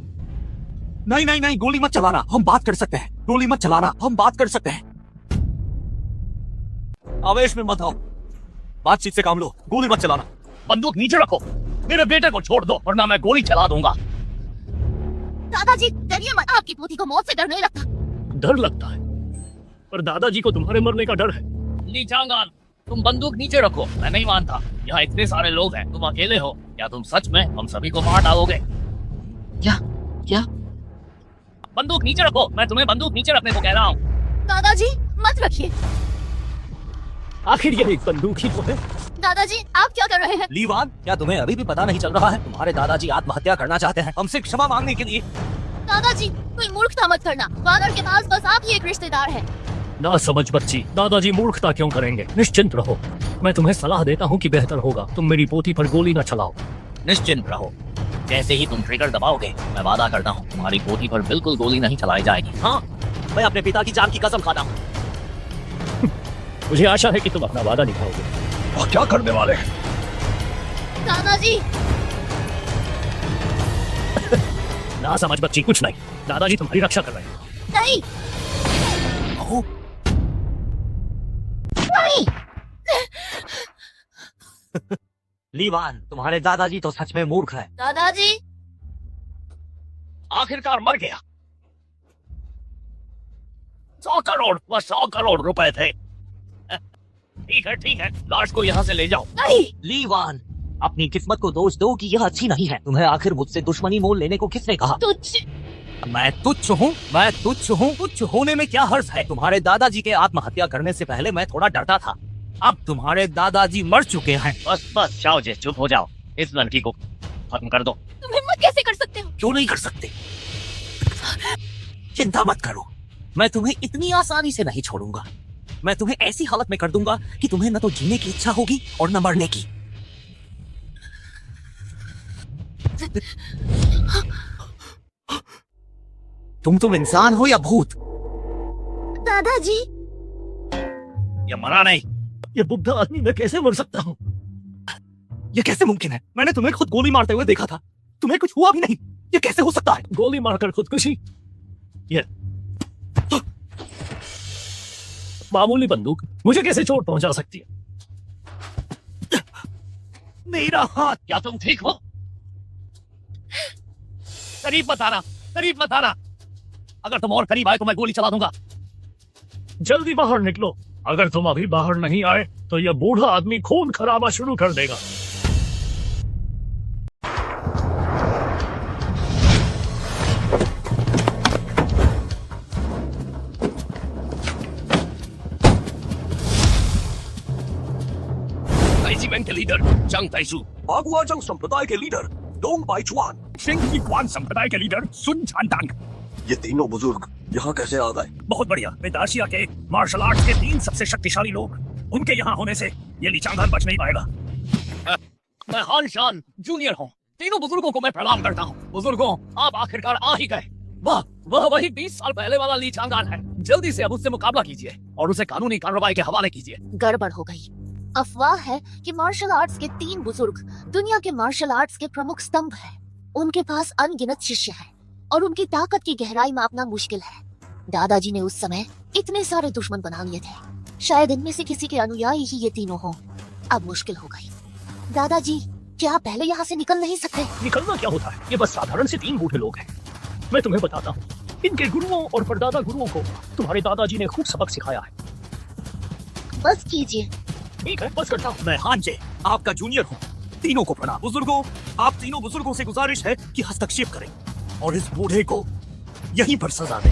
नहीं, गोली मत चलाना, हम बात कर सकते हैं। गोली मत चलाना, हम बात कर सकते हैं। आवेश में मत आओ, बातचीत से काम लो। गोली मत चलाना। बंदूक नीचे रखो। मेरे बेटे को छोड़ दो वरना मैं गोली चला दूंगा। दादाजी डरिए मत, आपकी पोती को मौत से डर नहीं लगता। डर लगता है, पर दादाजी को तुम्हारे मरने का डर है। ली चांगान, तुम बंदूक नीचे रखो। मैं नहीं मानता, यहाँ इतने सारे लोग हैं, तुम अकेले हो। क्या तुम सच में हम सभी को मार डालोगे? क्या? बंदूक नीचे रखो, मैं तुम्हें बंदूक नीचे रखने को कह रहा हूँ। दादाजी मत रखिए। आखिर ये एक बंदूक ही तो है। दादाजी आप क्या कर रहे हैं? लीवान, क्या तुम्हें अभी भी पता नहीं चल रहा है? तुम्हारे दादाजी आत्महत्या करना चाहते हैं हमसे क्षमा मांगने के लिए। दादाजी कोई मूर्खता मत करना। फादर के पास बस आप ही एक रिश्तेदार है। ना समझ बच्ची, दादाजी मूर्खता क्यों करेंगे? निश्चिंत रहो, मैं तुम्हें सलाह देता हूँ कि बेहतर होगा तुम मेरी पोती पर गोली न चलाओ। निश्चिंत रहो, जैसे ही तुम ट्रिगर दबाओगे मैं वादा करता हूँ तुम्हारी पोती पर बिल्कुल गोली नहीं चलाई जाएगी। हाँ, मैं अपने पिता की जान की कसम खाता हूँ। मुझे आशा है कि तुम अपना वादा निभाओगे। और क्या करने वाले हैं? दादाजी ना समझ बच्ची, कुछ नहीं, दादाजी तुम्हारी रक्षा कर रहे हैं। नहीं। लीवान, तुम्हारे दादाजी तो सच में मूर्ख है। दादाजी आखिरकार मर गया। 100 करोड़, वह 100 करोड़ रुपए थे। ठीक है, लाश को यहाँ से ले जाओ। नहीं। लीवान, अपनी किस्मत को दोष दो कि यह अच्छी नहीं है। तुम्हें आखिर मुझसे दुश्मनी मोल लेने को किसने कहा? तुझ मैं तुच्छ हूँ। तुच्छ होने में क्या हर्ष है? तुम्हारे दादाजी के आत्महत्या करने से पहले मैं थोड़ा डरता था। अब तुम्हारे दादाजी मर चुके हैं। बस शाओजे, चुप हो जाओ। इस लड़की को खत्म कर दो। तुम हिम्मत कैसे कर सकते हो? क्यों नहीं कर सकते? चिंता मत करो, मैं तुम्हें इतनी आसानी से नहीं छोड़ूंगा। मैं तुम्हें ऐसी हालत में कर दूंगा कि तुम्हें न तो जीने की इच्छा होगी और न मरने की। तुम इंसान हो या भूत? दादाजी या मरा नहीं? ये बुढ़ा आदमी मैं कैसे मर सकता हूँ? ये कैसे मुमकिन है? मैंने तुम्हें खुद गोली मारते हुए देखा था, तुम्हें कुछ हुआ भी नहीं। ये कैसे हो सकता है? गोली मारकर खुदकुशी? ये मामूली बंदूक मुझे कैसे चोट पहुंचा सकती है? मेरा हाथ। क्या तुम ठीक हो? करीब मत आना। अगर तुम और करीब आए तो मैं गोली चला दूंगा। जल्दी बाहर निकलो। अगर तुम अभी बाहर नहीं आए तो यह बूढ़ा आदमी खून खराबा शुरू कर देगा। के लीडर चंग ताइसू, बागुआजंग संप्रदाय के लीडर डोंग बाइचुआन, शिंग क्वान संप्रदाय के लीडर सुन झानटांग। ये तीनों बुजुर्ग यहाँ कैसे आ गए? बहुत बढ़िया। वेदाशिया के मार्शल आर्ट्स के 3 सबसे शक्तिशाली लोग, उनके यहाँ होने से ये ली चांगहान बच नहीं पाएगा। मैं हान शान जूनियर हूँ। तीनों बुजुर्गों को मैं प्रणाम करता हूँ। बुजुर्गों, आप आखिरकार आ ही गए। वह वही 20 साल पहले वाला ली चांगान है। जल्दी से अब उससे मुकाबला कीजिए और उसे कानूनी कार्रवाई के हवाले कीजिए। गड़बड़ हो गई। अफवाह है कि मार्शल आर्ट्स के 3 बुजुर्ग दुनिया के मार्शल आर्ट्स के प्रमुख स्तंभ हैं। उनके पास अनगिनत शिष्य हैं और उनकी ताकत की गहराई मापना मुश्किल है। दादाजी ने उस समय इतने सारे दुश्मन बना लिए थे, शायद इनमें से किसी के अनुयायी ही ये तीनों हों। अब मुश्किल हो गई। दादाजी, क्या आप पहले यहाँ से निकल नहीं सकते? निकलना क्या होता है? ये बस साधारण से 3 बूढ़े लोग हैं। मैं तुम्हें बताता हूँ, इनके गुरुओं और परदादा गुरुओं को तुम्हारे दादाजी ने खूब सबक सिखाया है। बस कीजिए। ठीक है, बस करता हूँ। मैं हानजे, आपका जूनियर हूँ। तीनों को प्रणाम। बुजुर्गों, आप तीनों बुजुर्गों से गुजारिश है कि हस्तक्षेप करें और इस बूढ़े को यहीं पर सजा दें।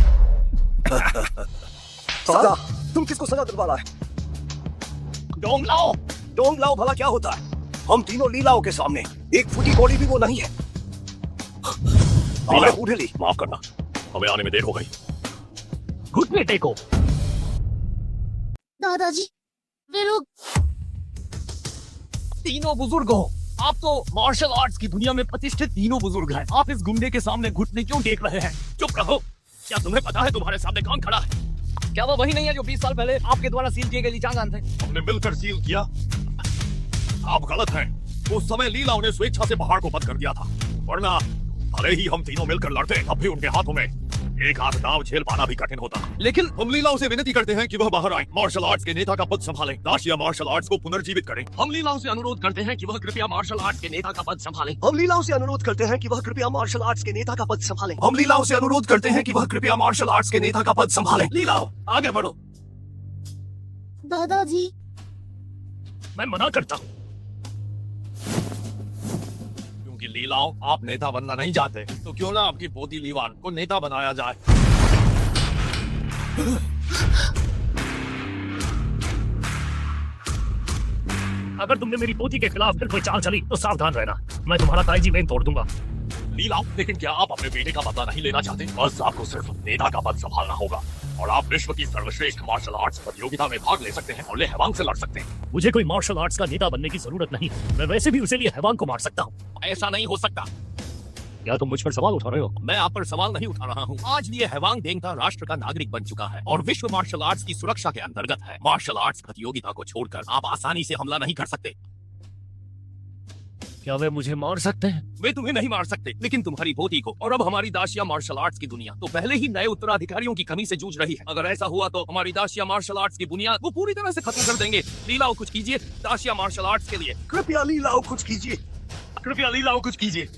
सजा? तुम किसको सजा दिलवा रहा है? डोंग लाओ भला क्या होता है? हम तीनों लीलाओं के सामने एक फुटी कौड़ी भी वो नहीं है। बूढ़े ली, माफ करना, हमें आने में देर हो गई। घुटने टेको। दादाजी, वे लोग। तीनों बुजुर्गों, आप तो मार्शल आर्ट्स की दुनिया में प्रतिष्ठित तीनों बुजुर्ग हैं। आप इस गुंडे के सामने घुटने क्यों टेक रहे हैं? चुप रहो। क्या तुम्हें पता है तुम्हारे सामने कौन खड़ा है? क्या वो वही नहीं है जो 20 साल पहले आपके द्वारा सील किए गए ली चांगान थे? हमने मिलकर सील किया। आप गलत हैं। उस समय लीलाओं ने स्वेच्छा से पहाड़ को बंद कर दिया था, वरना भले ही हम तीनों मिलकर लड़ते, तब भी उनके हाथों में एक हाथ दांव झेल पाना भी कठिन होता। लेकिन हम लीलाओं से विनती करते हैं कि वह बाहर आए, मार्शल आर्ट्स के नेता का पद संभालें, दाशिया मार्शल आर्ट्स को पुनर्जीवित करें। हम लीलाओं से अनुरोध करते हैं कि वह कृपया मार्शल आर्ट्स के नेता का पद संभालें। हम लीलाओं से अनुरोध करते हैं कि वह कृपया मार्शल आर्ट्स के नेता का पद संभालें। हम लीलाओं से अनुरोध करते हैं कि वह कृपया मार्शल आर्ट्स के नेता का पद संभालें। लीलाओं, आगे बढ़ो। दादाजी, मैं मना करता हूँ। क्योंकि लीलाओं, आप नेता बनना नहीं चाहते, तो क्यों ना आपकी पोती लीवान को नेता बनाया जाए। अगर तुमने मेरी पोती के खिलाफ फिर कोई चाल चली तो सावधान रहना, मैं तुम्हारा ताइजी वेन तोड़ दूंगा। लीलाओं, लेकिन क्या आप अपने बेटे का बदला नहीं लेना चाहते? बस आपको सिर्फ नेता का पद संभालना होगा और आप विश्व की सर्वश्रेष्ठ मार्शल आर्ट्स प्रतियोगिता में भाग ले सकते हैं और ले हैवांग से लड़ सकते हैं। मुझे कोई मार्शल आर्ट्स का नेता बनने की जरूरत नहीं, मैं वैसे भी उसे लिए हैवांग को मार सकता हूँ। ऐसा नहीं हो सकता। क्या तुम मुझ पर सवाल उठा रहे हो? मैं आप पर सवाल नहीं उठा रहा हूँ। आज लिए हैवांग देंगता राष्ट्र का नागरिक बन चुका है और विश्व मार्शल आर्ट्स की सुरक्षा के अंतर्गत है। मार्शल आर्ट्स प्रतियोगिता को छोड़कर आप आसानी से हमला नहीं कर सकते। क्या वे मुझे मार सकते हैं? वे तुम्हें नहीं मार सकते, लेकिन तुम्हारी पोती को। और अब हमारी दाशिया मार्शल आर्ट्स की दुनिया तो पहले ही नए उत्तराधिकारियों की कमी से जूझ रही है। अगर ऐसा हुआ तो हमारी दाशिया मार्शल आर्ट्स की बुनियाद वो पूरी तरह से खत्म कर देंगे। लीलाओ कुछ कीजिए दाशिया मार्शल आर्ट्स के लिए। कृपया लीलाओ कुछ कीजिए, कृपया लीलाओ कुछ कीजिए।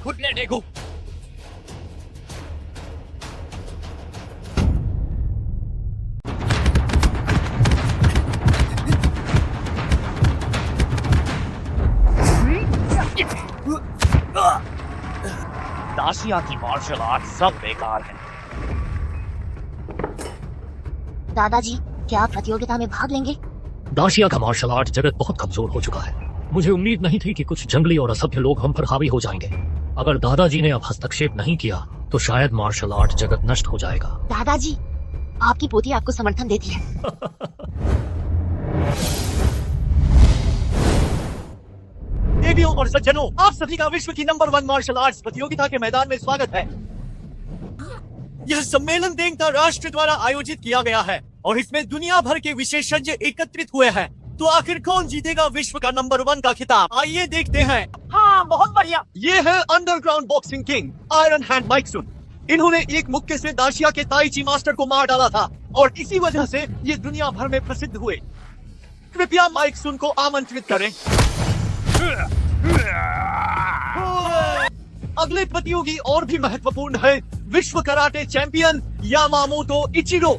घुटने टेको। दाशिया की मार्शल आर्ट सब बेकार है। दादाजी, क्या आप प्रतियोगिता में भाग लेंगे? दाशिया का मार्शल आर्ट जगत बहुत कमजोर हो चुका है। मुझे उम्मीद नहीं थी कि कुछ जंगली और असभ्य लोग हम पर हावी हो जाएंगे। अगर दादाजी ने अब हस्तक्षेप नहीं किया तो शायद मार्शल आर्ट जगत नष्ट हो जाएगा। दादाजी, आपकी पोती आपको समर्थन देती है। देवियों और सज्जनों, आप सभी का विश्व की नंबर 1 मार्शल आर्ट्स प्रतियोगिता के मैदान में स्वागत है। यह सम्मेलन देंगता राष्ट्र द्वारा आयोजित किया गया है और इसमें दुनिया भर के विशेषज्ञ एकत्रित हुए हैं। तो आखिर कौन जीतेगा विश्व का नंबर 1 का खिताब? आइए देखते हैं। हाँ, बहुत बढ़िया। ये है underground boxing king iron hand Mike सुन। इन्होंने एक मुक्के से दाशिया के ताई ची मास्टर को मार डाला था और इसी वजह से ये दुनिया भर में प्रसिद्ध हुए। कृपया माइक सुन को आमंत्रित करें। अगले प्रतियोगी और भी महत्वपूर्ण है, विश्व कराटे चैंपियन यामामोतो इचिरो।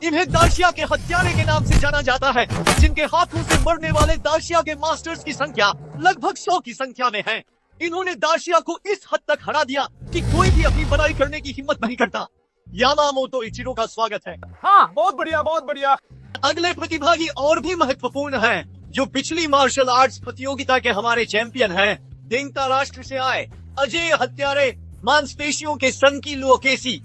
इन्हें दाशिया के हत्यारे के नाम से जाना जाता है, जिनके हाथों से मरने वाले दाशिया के मास्टर्स की संख्या लगभग 100 की संख्या में है। इन्होंने दाशिया को इस हद तक हरा दिया कि कोई भी अपनी बड़ाई करने की हिम्मत नहीं करता। यामामोतो इचिरो का स्वागत है। हाँ, बहुत बढ़िया, बहुत बढ़िया। अगले प्रतिभागी और भी महत्वपूर्ण हैं, जो पिछली मार्शल आर्ट्स प्रतियोगिता के हमारे चैंपियन हैं। देंगता राष्ट्र से आए अजय हत्यारे मांसपेशियों के संकी लुओकेसी।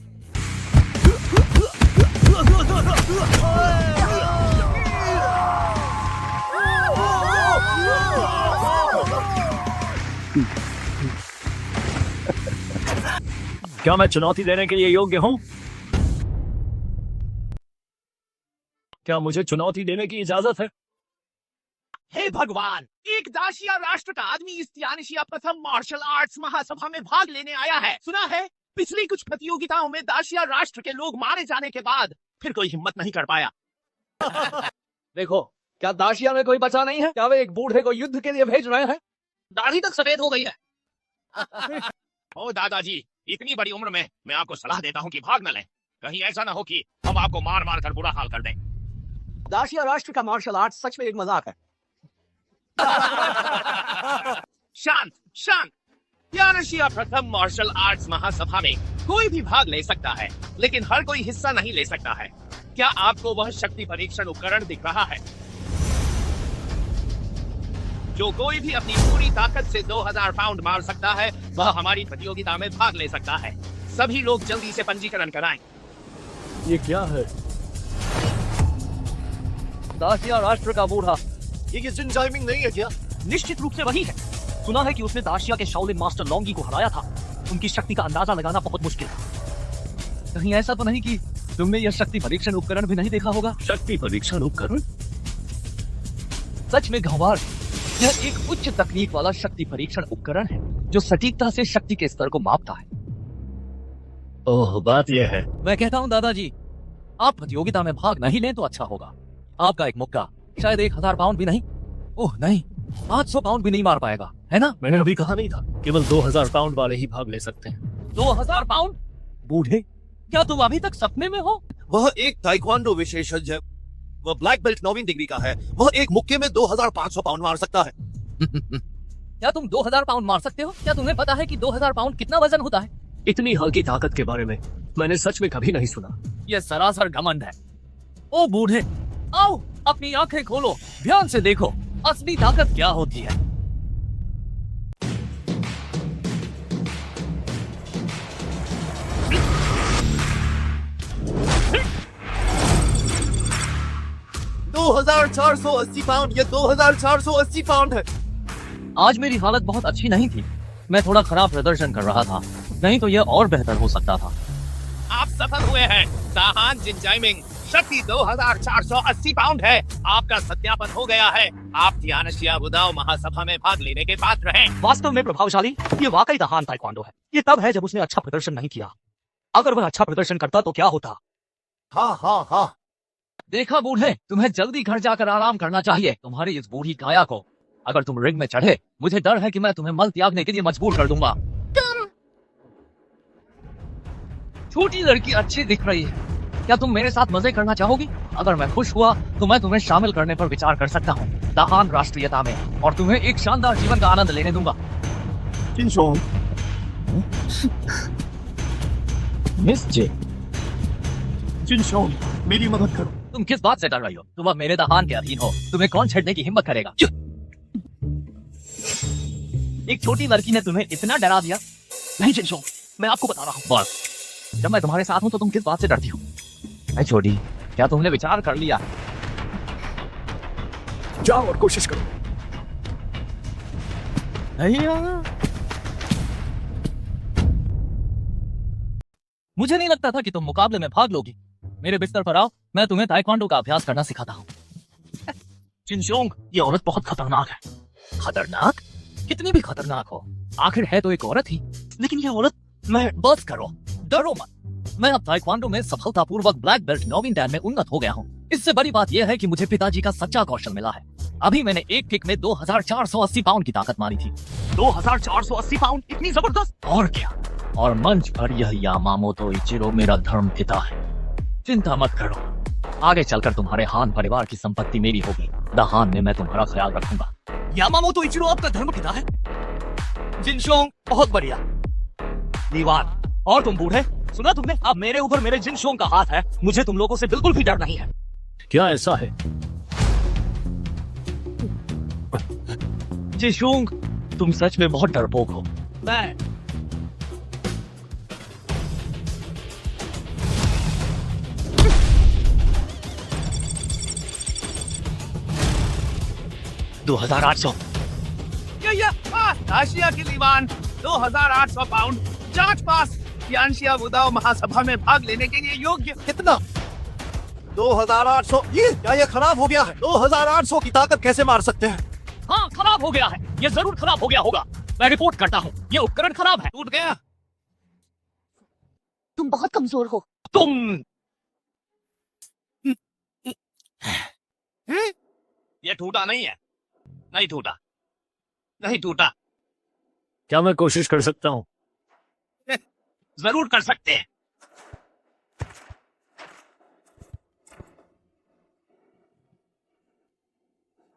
क्या मैं चुनौती देने के लिए योग्य हूँ? क्या मुझे चुनौती देने की इजाजत है? हे भगवान, एक दाशिया राष्ट्र का आदमी इस तियानिशिया प्रथम मार्शल आर्ट्स महासभा में भाग लेने आया है। सुना है पिछली कुछ प्रतियोगिताओं में दाशिया राष्ट्र के लोग मारे जाने के बाद फिर कोई हिम्मत नहीं कर पाया। देखो, क्या दाशिया में कोई बचा नहीं है? क्या वे एक बूढ़े को युद्ध के लिए भेज रहे हैं? दाढ़ी तक सफेद हो गई है। ओ दादाजी, इतनी बड़ी उम्र में मैं आपको सलाह देता हूँ कि भाग न लें। कहीं ऐसा ना हो कि हम आपको मार मार कर बुरा हाल कर दें। दाशिया राष्ट्र का मार्शल आर्ट सच में एक मजाक है। शांत शांत। तियानिशिया प्रथम मार्शल आर्ट्स महासभा में कोई भी भाग ले सकता है, लेकिन हर कोई हिस्सा नहीं ले सकता है। क्या आपको वह शक्ति परीक्षण उपकरण दिख रहा है? जो कोई भी अपनी पूरी ताकत से 2000 पाउंड मार सकता है, वह हमारी प्रतियोगिता में भाग ले सकता है। सभी लोग जल्दी से पंजीकरण कराएं। ये क्या है? दाशिया राष्ट्र का बूढ़ा। ये जिनजाइमिंग नहीं है क्या? निश्चित रूप से वही है। सुना है कि उसने दाशिया के शाओलिन मास्टर लॉन्गी को हराया था। उनकी शक्ति का अंदाजा लगाना बहुत मुश्किल है। कहीं ऐसा तो नहीं कि तुमने यह शक्ति परीक्षण उपकरण भी नहीं देखा होगा? शक्ति परीक्षण उपकरण? सच में गंवार, यह एक उच्च तकनीक वाला शक्ति परीक्षण उपकरण है जो सटीकता से शक्ति के स्तर को मापता है। ओह, बात यह है। मैं कहता हूँ दादाजी, आप प्रतियोगिता में भाग नहीं लें तो अच्छा होगा। आपका एक मुक्का शायद 1000 पाउंड भी नहीं, ओह नहीं, 500 पाउंड भी नहीं मार पाएगा, है ना? मैंने अभी कहा नहीं था, केवल 2000 पाउंड वाले ही भाग ले सकते हैं। 2000 पाउंड? बूढ़े, क्या तुम अभी तक सपने में हो? वह एक ताइक्वांडो विशेषज्ञ है। वह ब्लैक बेल्ट 9वीं डिग्री का है। वह एक मुक्के में 2500 पाउंड मार सकता है। क्या तुम 2000 पाउंड मार सकते हो? क्या तुम्हें पता है कि 2000 पाउंड कितना वजन होता है? इतनी हल्की ताकत के बारे में मैंने सच में कभी नहीं सुना। यह सरासर घमंड है। ओ बूढ़े, आओ अपनी आंखें खोलो, ध्यान से देखो असली ताकत क्या होती है। $2480 पाउंड। ये 2480 पाउंड है। आज मेरी हालत बहुत अच्छी नहीं थी। मैं थोड़ा खराब प्रदर्शन कर रहा था, नहीं तो यह और बेहतर हो सकता था। आप सफल हुए हैं। दाहान जिनजाइमिंग शक्ति 2480 पाउंड है। आपका सत्यापन हो गया है। आप ध्यानशिया बुदाओ महासभा में भाग लेने के पात्र हैं। वास्तव में प्रभावशाली, ये वाकई महान ताइक्वांडो है। ये तब है जब उसने अच्छा प्रदर्शन नहीं किया। अगर वह अच्छा प्रदर्शन करता तो क्या होता? हाँ हाँ हाँ। देखा बूढ़े, तुम्हें जल्दी घर जाकर आराम करना चाहिए। तुम्हारी इस बूढ़ी काया को अगर तुम रिंग में चढ़े, मुझे डर है कि मैं तुम्हें मल त्यागने के लिए मजबूर कर दूंगा। छोटी लड़की अच्छी दिख रही है। क्या तुम मेरे साथ मजे करना चाहोगी? अगर मैं खुश हुआ तो मैं तुम्हें शामिल करने पर विचार कर सकता हूँ दाहान राष्ट्रीयता में, और तुम्हें एक शानदार जीवन का आनंद लेने दूंगा। जिनशोंग, मिस जे, जिनशोंग, मेरी मदद करो। तुम किस बात से डर रही हो? तुम अब मेरे दाहान के अधीन हो। तुम्हें कौन छेड़ने की हिम्मत करेगा? एक छोटी लड़की ने तुम्हें इतना डरा दिया? नहीं जिनशोंग, मैं आपको बता रहा हूँ। बस, जब मैं तुम्हारे साथ हूँ तो तुम किस बात से डरती हो? ऐ छोटी, क्या तुमने विचार कर लिया? जाओ और कोशिश करो। मुझे नहीं लगता था कि तुम मुकाबले में भाग लोगी। मेरे बिस्तर पर आओ, मैं तुम्हें ताइक्वांडो का अभ्यास करना सिखाता हूँ। जिनशोंग, ये औरत बहुत खतरनाक है। खतरनाक? कितनी भी खतरनाक हो, आखिर है तो एक औरत ही। लेकिन ये औरत, मैं बस करो, डरो मत। मैं अब ताइक्वांडो में सफलतापूर्वक ब्लैक बेल्ट नोविन डैन में उन्नत हो गया हूँ। इससे बड़ी बात यह है कि मुझे पिताजी का सच्चा कौशल मिला है। अभी मैंने एक किक में 2480 पाउंड की ताकत मारी थी। 2480 पाउंड, इतनी जबरदस्त! और क्या? और मंच पर यह यामामोतो इचिरो मेरा धर्म पिता है। चिंता मत करो, आगे चलकर तुम्हारे हान परिवार की संपत्ति मेरी होगी। दाहान में मैं तुम्हारा ख्याल रखूंगा। यामामोतो इचिरो आपका धर्म पिता है? जिनशोंग, बहुत बढ़िया। दीवान, और तुम बूढ़े, सुना तुमने? अब मेरे ऊपर मेरे जिनशोंग का हाथ है। मुझे तुम लोगों से बिल्कुल भी डर नहीं है। क्या ऐसा है? जिनशोंग, तुम सच में बहुत डरपोक हो। मैं आशिया के दीवान 2800 पाउंड, जांच पास। ध्यानशिया बुदाओ महासभा में भाग लेने के लिए योग्य। कितना? 2800? ये खराब हो गया है। 2800 की ताकत कैसे मार सकते हैं? हाँ, खराब हो गया है। ये जरूर खराब हो गया होगा। मैं रिपोर्ट करता हूँ, ये उपकरण खराब है। टूट गया। तुम बहुत कमजोर हो। तुम ये टूटा नहीं है। नहीं टूटा, नहीं टूटा। क्या मैं कोशिश कर सकता हूँ? जरूर कर सकते हैं।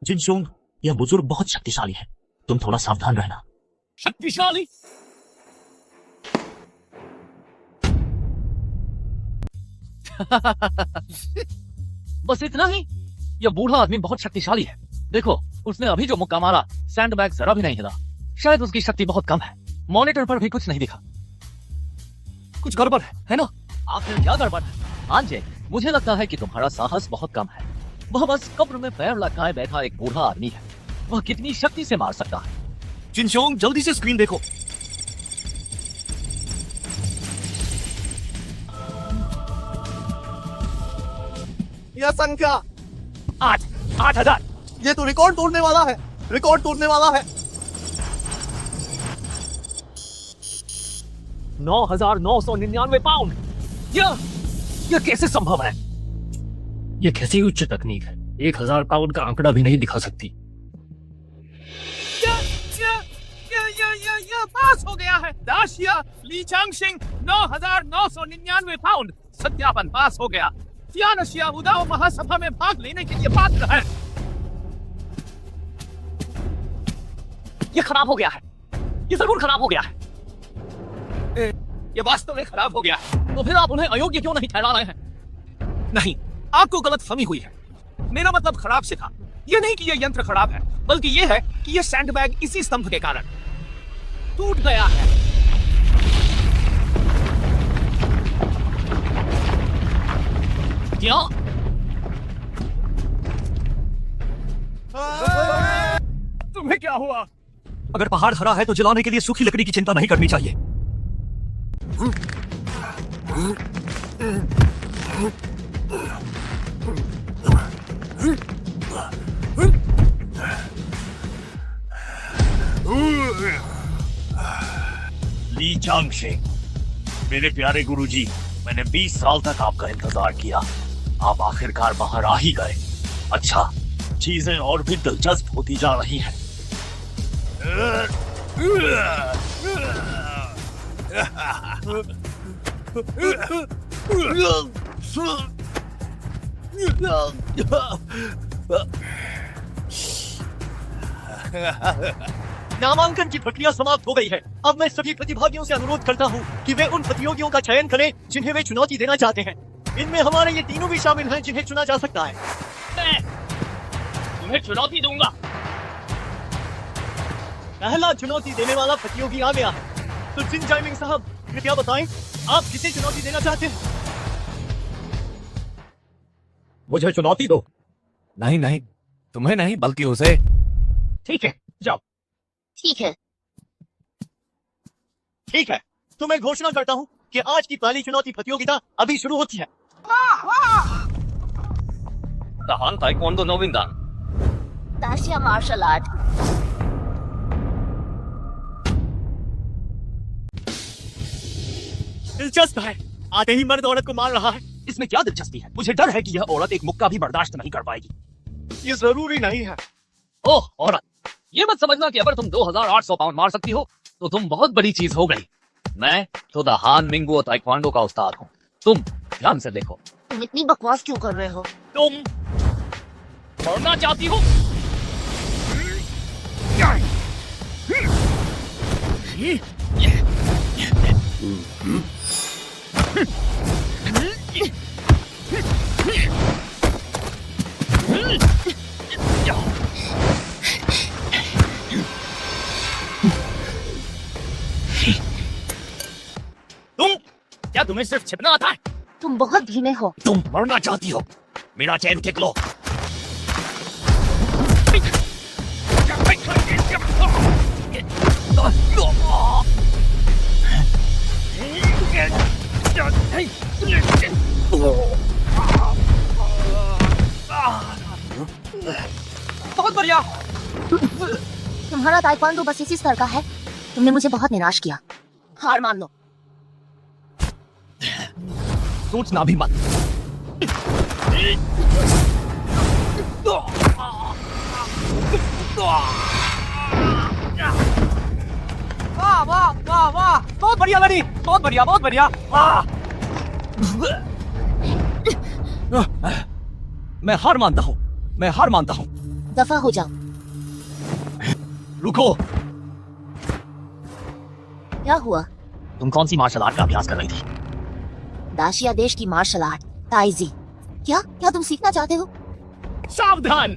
जिनशोंग, यह बुजुर्ग बहुत शक्तिशाली है। तुम थोड़ा सावधान रहना। शक्तिशाली? बस इतना ही? यह बूढ़ा आदमी बहुत शक्तिशाली है। देखो, उसने अभी जो मुक्का मारा, सैंडबैग जरा भी नहीं हिला। शायद उसकी शक्ति बहुत कम है। मॉनिटर पर भी कुछ नहीं दिखा। कुछ गड़बड़ है ना? आखिर क्या गड़बड़ है? आंजे, मुझे लगता है कि तुम्हारा साहस बहुत कम है। वह बस कब्र में पैर लटकाए बैठा एक बूढ़ा आदमी है। वह कितनी शक्ति से मार सकता है? जिनशोंग, जल्दी से स्क्रीन देखो। यह संख्या 8000। ये तो रिकॉर्ड तोड़ने वाला है। रिकॉर्ड तोड़ने वाला है। 9999 पाउंड। यह कैसे संभव है? यह कैसी उच्च तकनीक है? 1000 पाउंड का आंकड़ा भी नहीं दिखा सकती। पास हो गया है। दाशिया ली चांगशिंग 9999 पाउंड। सत्यापन पास हो गया। ध्यानशिया बुदाओ महासभा में भाग लेने के लिए पात्र है। यह खराब हो गया है। यह जरूर खराब हो गया है। ये वास्तव में खराब हो गया। तो फिर आप उन्हें अयोग्य क्यों नहीं ठहरा रहे हैं? नहीं, आपको गलतफहमी हुई है। मेरा मतलब खराब से था। ये नहीं कि ये यंत्र खराब है, बल्कि ये है कि ये सैंडबैग इसी स्तंभ के कारण टूट गया है। क्या? तुम्हें क्या हुआ? अगर पहाड़ हरा है तो जलाने के लिए सूखी लकड़ी की चिंता नहीं करनी चाहिए। ली चांगशेंग, मेरे प्यारे गुरुजी, मैंने 20 साल तक आपका इंतजार किया। आप आखिरकार बाहर आ ही गए। अच्छा, चीजें और भी दिलचस्प होती जा रही हैं। नामांकन की प्रक्रिया समाप्त हो गई है। अब मैं सभी प्रतिभागियों से अनुरोध करता हूँ कि वे उन प्रतियोगियों का चयन करें जिन्हें वे चुनौती देना चाहते हैं। इनमें हमारे ये तीनों भी शामिल हैं जिन्हें चुना जा सकता है। मैं तुम्हें चुनौती दूंगा। पहला चुनौती देने वाला प्रतियोगी आ गया है। तो जिन जाइमिंग साहब, कृपया बताएं आप किसे चुनौती देना चाहते हैं? मुझे चुनौती दो। नहीं नहीं, तुम्हें नहीं बल्कि उसे। ठीक है, जाओ। ठीक है। ठीक है, तो मैं घोषणा करता हूँ कि आज की पहली चुनौती प्रतियोगिता अभी शुरू होती है। Tahan Taekwondo Novindan. दाशिया मार्शल आर्ट। दिलचस्प है, आते ही मर्द औरत को मार रहा है। इसमें क्या दिलचस्पी है? मुझे डर है कि यह औरत एक मुक्का भी बर्दाश्त नहीं कर पाएगी। ये जरूरी नहीं है। ओह औरत, ये मत समझना कि अगर तुम 2800 पाउंड मार सकती हो तो तुम बहुत बड़ी चीज हो गई। मैं तो द हान मिंगुओ ताइक्वांडो का उस्ताद हूँ। तुम ध्यान से देखो। तुम इतनी बकवास क्यों कर रहे हो? तुम मरना चाहती हो? तुम क्या तुम्हें सिर्फ छिपना आता है? तुम बहुत धीमे हो। तुम मरना चाहती हो? मेरा चैन खींच लो। बहुत बढ़िया। तुम्हारा ताइक्वांडो बस इसी स्तर का है। तुमने मुझे बहुत निराश किया। हार मान लो। सोचना भी मत। वाह वाह वाह वाह, बहुत बढ़िया लड़ी, बहुत बढ़िया, बहुत बढ़िया। मैं हार मानता हूँ, मैं हार मानता हूँ। दफा हो जाओ। रुको। क्या हुआ? तुम कौन सी मार्शल आर्ट का अभ्यास कर रही थी? दाशिया देश की मार्शल आर्ट ताइजी। क्या क्या तुम सीखना चाहते हो? सावधान।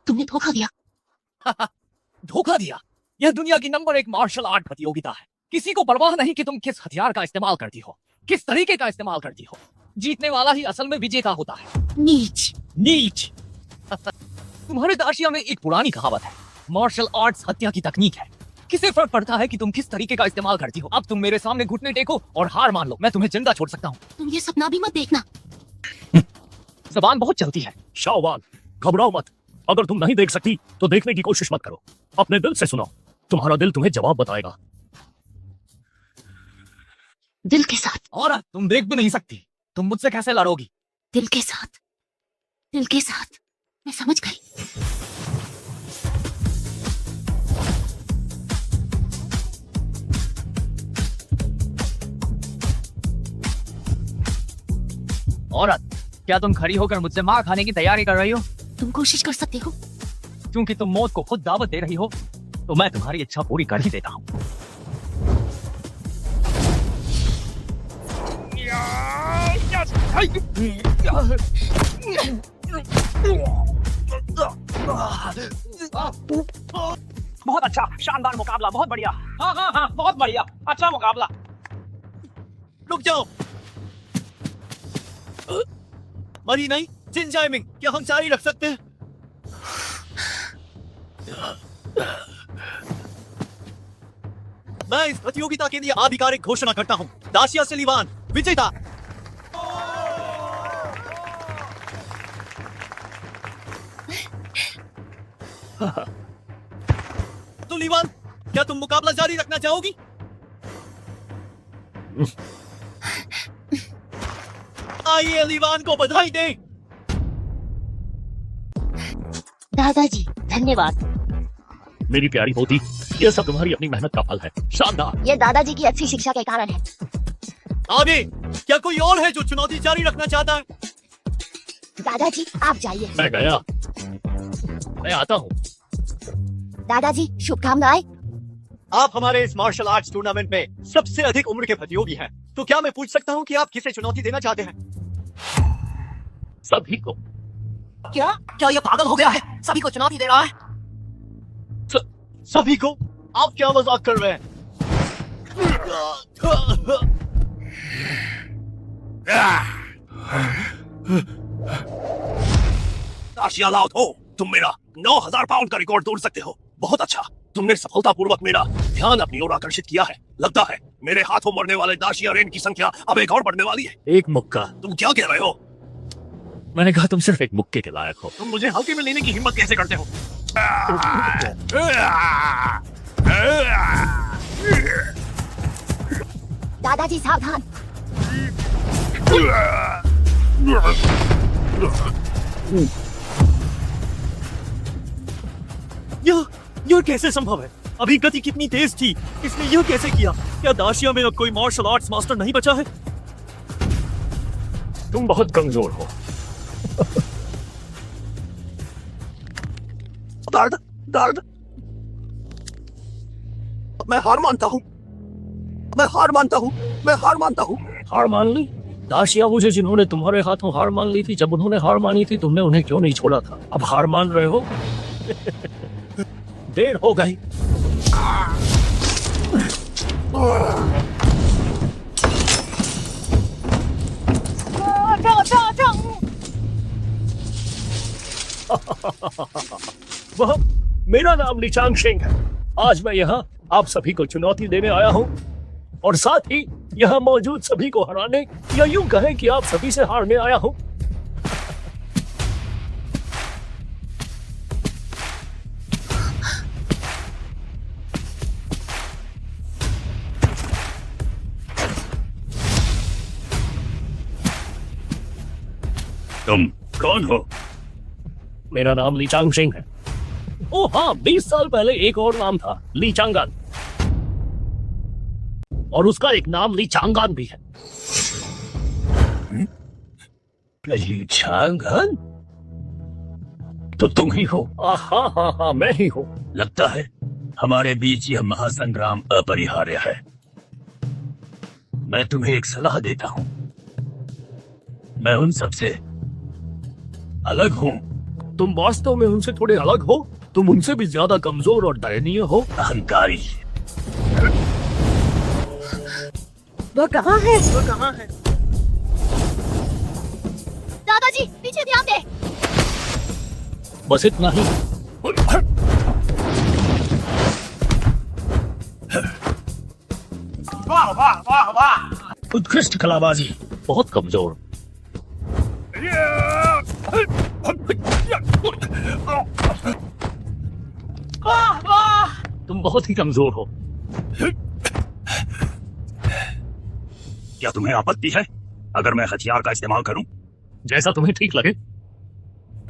तुमने धोखा दिया। धोखा दिया? यह दुनिया की नंबर 1 मार्शल आर्ट प्रतियोगिता है। किसी को परवाह नहीं कि तुम किस हथियार का इस्तेमाल करती हो, किस तरीके का इस्तेमाल करती हो। जीतने वाला ही असल में विजेता होता है। नीच। नीच। तुम्हारे दाशिया में एक पुरानी कहावत है, मार्शल आर्ट्स हत्या की तकनीक है। किसे फर्क पड़ता है कि तुम किस तरीके का इस्तेमाल करती हो? अब तुम मेरे सामने घुटने टेको और हार मान लो, मैं तुम्हें जिंदा छोड़ सकता हूँ। तुम ये सपना भी मत देखना। जबान बहुत चलती है। शाओवान, घबराओ मत। अगर तुम नहीं देख सकती तो देखने की कोशिश मत करो। अपने दिल से सुनो, तुम्हारा दिल तुम्हें जवाब बताएगा। दिल के साथ। और तुम देख भी नहीं सकती, तुम मुझसे कैसे लड़ोगी? दिल के साथ। दिल के साथ। मैं समझ गई। औरत, क्या तुम खड़ी होकर मुझसे मार खाने की तैयारी कर रही हो? तुम कोशिश कर सकते हो। क्योंकि तुम मौत को खुद दावत दे रही हो, तो मैं तुम्हारी इच्छा पूरी कर ही देता हूँ। बहुत अच्छा, शानदार मुकाबला, बहुत बढ़िया। हाँ हाँ हाँ, बहुत बढ़िया, अच्छा मुकाबला। रुक जाओ। मरी नहीं, जिन जाइमिंग, क्या हम जारी रख सकते हैं? मैं इस प्रतियोगिता के लिए आधिकारिक घोषणा करता हूं। दाशिया सलीवान विजेता। तो लीवान, क्या तुम मुकाबला जारी रखना चाहोगी? आइए लीवान को बधाई दें। दादाजी धन्यवाद। मेरी प्यारी पोती, यह सब तुम्हारी अपनी मेहनत का फल है। शानदार। ये दादाजी की अच्छी शिक्षा के कारण है। आगे क्या कोई और है जो चुनौती जारी रखना चाहता है? दादाजी आप जाइए। मैं गया, मैं आता हूँ। दादाजी शुभकामनाएं। आप हमारे इस मार्शल आर्ट्स टूर्नामेंट में सबसे अधिक उम्र के प्रतियोगी हैं। तो क्या मैं पूछ सकता हूं कि आप किसे चुनौती देना चाहते हैं? सभी को। क्या ये पागल हो गया है? सभी को चुनौती दे रहा है। सभी को? आप क्या मजाक कर रहे हैं? दाशिया लाओ हो, तुम मेरा 9,000 पाउंड का रिकॉर्ड तोड़ सकते हो। बहुत अच्छा, तुमने सफलतापूर्वक मेरा ध्यान अपनी ओर आकर्षित किया है। लगता है मेरे हाथों मरने वाले दाशिया रेन की संख्या अब एक और बढ़ने वाली है। एक मुक्का। तुम क्या कह रहे हो? मैंने कहा तुम सिर्फ एक मुक्के के लायक हो। तुम मुझे हल्के में लेने की हिम्मत कैसे करते हो? दादाजी सावधान। यह कैसे संभव है? अभी गति कितनी तेज थी, इसने यह कैसे किया? क्या दाशिया में अब कोई मार्शल आर्ट्स मास्टर नहीं बचा है? तुम बहुत कमजोर हो। दर्द, दर्द। मैं हार मानता हूँ। मैं हार मानता हूँ। मैं हार मानता हूँ। हार मान ली? दाशिया मुझे जिन्होंने तुम्हारे हाथों हार मान ली थी, जब उन्होंने हार मानी थी तुमने उन्हें क्यों नहीं छोड़ा था? अब हार मान रहे हो? देर हो गई। वह मेरा नाम ली चांगशेंग है। आज मैं यहाँ आप सभी को चुनौती देने आया हूँ और साथ ही यहाँ मौजूद सभी को हराने, या यूं कहें कि आप सभी से हारने आया हूँ। तुम कौन हो? मेरा नाम ली चांगशेंग है। ओह हाँ, 20 साल पहले एक और नाम था, ली चांगान, और उसका एक नाम ली चांगान भी है। ली चांगान? तो तुम ही हो? हाँ हाँ हाँ, मैं ही हूँ। लगता है हमारे बीच यह महासंग्राम अपरिहार्य है। मैं तुम्हें एक सलाह देता हूँ। मैं उन सबसे अलग हूँ। तुम वास्तव में उनसे थोड़े अलग हो। तुम उनसे भी ज्यादा कमजोर और दयनीय हो। अहंकारी। वो कहाँ है? दादाजी पीछे ध्यान दे। बस इतना ही। वाह वाह वाह वाह। उत्कृष्ट कलाबाजी। बहुत कमजोर। तुम बहुत ही कमजोर हो। क्या तुम्हें आपत्ति है अगर मैं हथियार का इस्तेमाल करूं? जैसा तुम्हें ठीक लगे।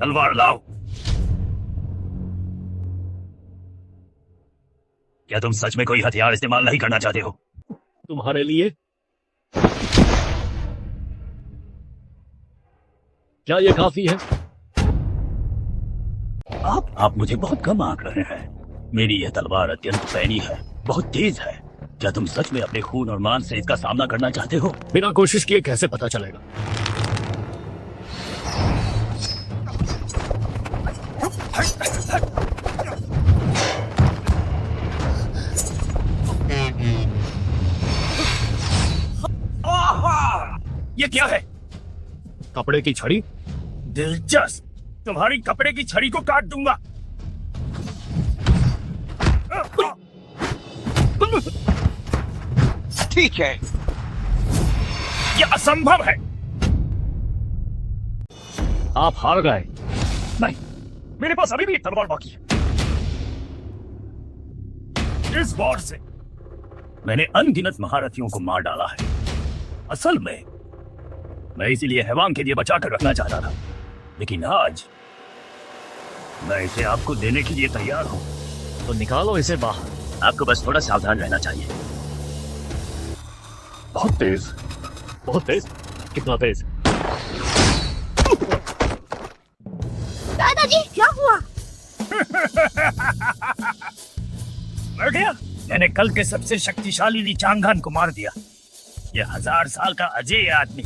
तलवार लाओ। क्या तुम सच में कोई हथियार इस्तेमाल नहीं करना चाहते हो? तुम्हारे लिए क्या ये काफी है? आप मुझे बहुत कम आंक रहे हैं। मेरी यह तलवार अत्यंत पैनी है, बहुत तेज है। क्या तुम सच में अपने खून और मान से इसका सामना करना चाहते हो? बिना कोशिश किए कैसे पता चलेगा? ये क्या है? कपड़े की छड़ी? दिलचस्प, तुम्हारी कपड़े की छड़ी को काट दूंगा। ठीक है। यह असंभव है। आप हार गए। नहीं, मेरे पास अभी भी एक तलवार बाकी है। इस वार से मैंने अनगिनत महारथियों को मार डाला है। असल में मैं इसीलिए हैवान के लिए बचा कर रखना चाहता था, लेकिन आज मैं इसे आपको देने के लिए तैयार हूं। तो निकालो इसे बाहर। आपको बस थोड़ा सावधान रहना चाहिए। बहुत तेज, बहुत तेज। कितना तेज? दादाजी क्या हुआ? मर गया। मैंने कल के सबसे शक्तिशाली लीचांगन को मार दिया। यह 1000 साल का अजय आदमी।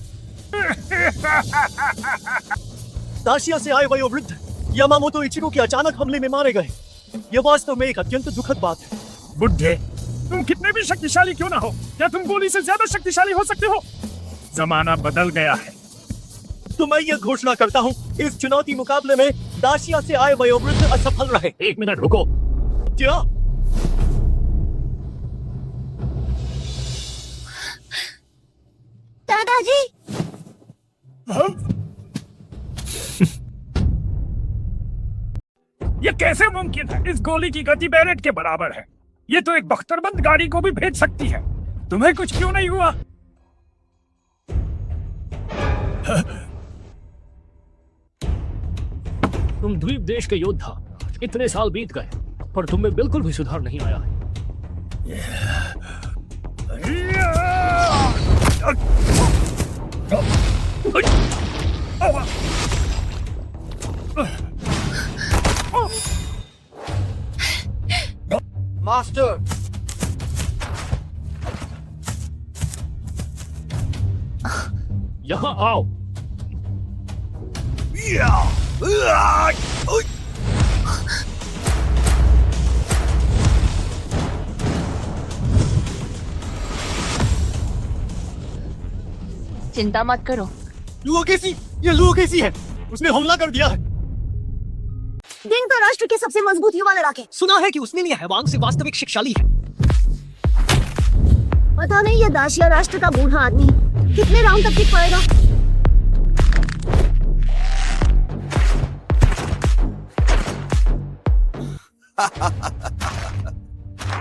दाशिया से आए वयोवृद्ध यामामोतो इचिरो के अचानक हमले में मारे गए। यह वास्तव में एक अत्यंत दुखद बात है। बुढ़े, तुम कितने भी शक्तिशाली क्यों ना हो, क्या तुम गोली से ज्यादा शक्तिशाली हो सकते हो? जमाना बदल गया है। तो मैं यह घोषणा करता हूँ, इस चुनौती मुकाबले में दाशिया से आए वयोवृद्ध असफल रहे। 1 मिनट रुको। क्या? दादाजी यह कैसे मुमकिन है? इस गोली की गति बैरेट के बराबर है। ये तो एक बख्तरबंद गाड़ी को भी भेज सकती है। तुम्हें कुछ क्यों नहीं हुआ? तुम द्वीप देश के योद्धा। इतने साल बीत गए, पर तुम में बिल्कुल भी सुधार नहीं आया है। मास्टर, यहाँ आओ। चिंता मत करो। लुओ कैसी है? उसने हमला कर दिया है। दिंगता राष्ट्र के सबसे मजबूत युवा लड़ाके। सुना है कि उसने लिए हैवान से वास्तविक शिक्षा ली है। पता नहीं ये दाशिया राष्ट्र का बूढ़ा आदमी कितने राउंड तक टिक पाएगा।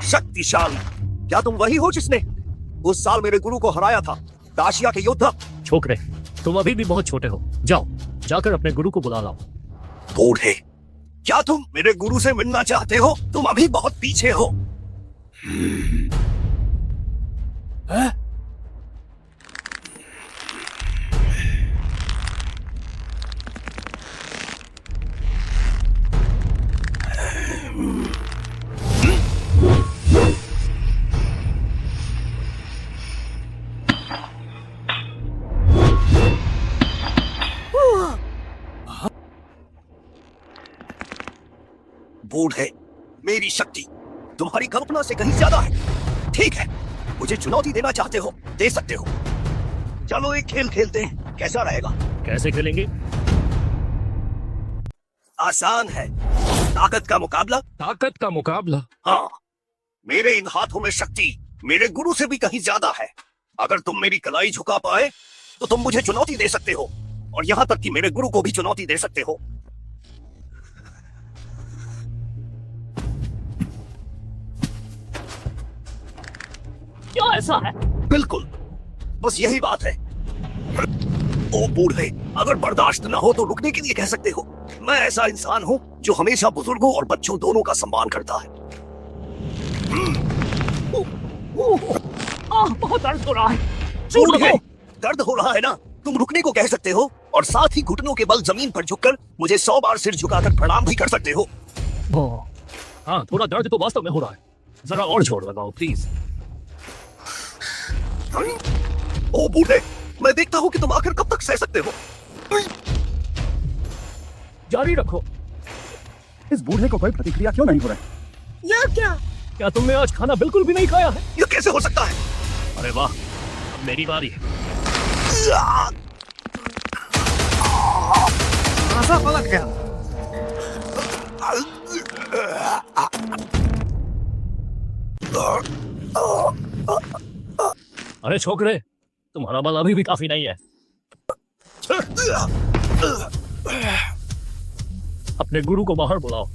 शक्तिशाली। क्या तुम वही हो जिसने उस साल मेरे गुरु को हराया था? दाशिया के योद्धा। छोकरे, तुम अभी भी बहुत छोटे हो। जाओ, जाकर अपने गुरु को बुला लाओ। बूढ़े, क्या तुम मेरे गुरु से मिलना चाहते हो? तुम अभी बहुत पीछे हो। बूढ़े, मेरी शक्ति तुम्हारी कल्पना से कहीं ज्यादा है। ठीक है, मुझे चुनौती देना चाहते हो, दे सकते हो। चलो एक खेल खेलते हैं, कैसा रहेगा? कैसे खेलेंगे? आसान है, ताकत का मुकाबला। ताकत का मुकाबला? हाँ, मेरे इन हाथों में शक्ति मेरे गुरु से भी कहीं ज्यादा है। अगर तुम मेरी कलाई झुका पाए तो तुम मुझे चुनौती दे सकते हो, और यहाँ तक कि मेरे गुरु को भी चुनौती दे सकते हो। क्या ऐसा है? बिल्कुल, बस यही बात है। ओ बूढ़े, अगर बर्दाश्त न हो तो रुकने के लिए कह सकते हो। मैं ऐसा इंसान हूँ जो हमेशा बुजुर्गों और बच्चों दोनों का सम्मान करता है। बहुत दर्द हो रहा है। बूढ़े, दर्द हो रहा है ना? तुम रुकने को कह सकते हो, और साथ ही घुटनों के बल जमीन पर झुककर मुझे 100 बार सिर झुकाकर प्रणाम भी कर सकते हो। हाँ, थोड़ा दर्द तो वास्तव में हो रहा है। जरा और जोर लगाओ प्लीज। ओ बूढ़े, मैं देखता हूँ कि तुम आखिर कब तक सह सकते हो। जारी रखो। इस बूढ़े को कोई प्रतिक्रिया क्यों नहीं हो रही? यह क्या तुमने आज खाना बिल्कुल भी नहीं खाया है? यह कैसे हो सकता है? अरे वाह, अब मेरी बारी है। पासा पलट गया। अरे छोकरे, तुम्हारा बल अभी भी काफी नहीं है। अपने गुरु को बाहर बुलाओ।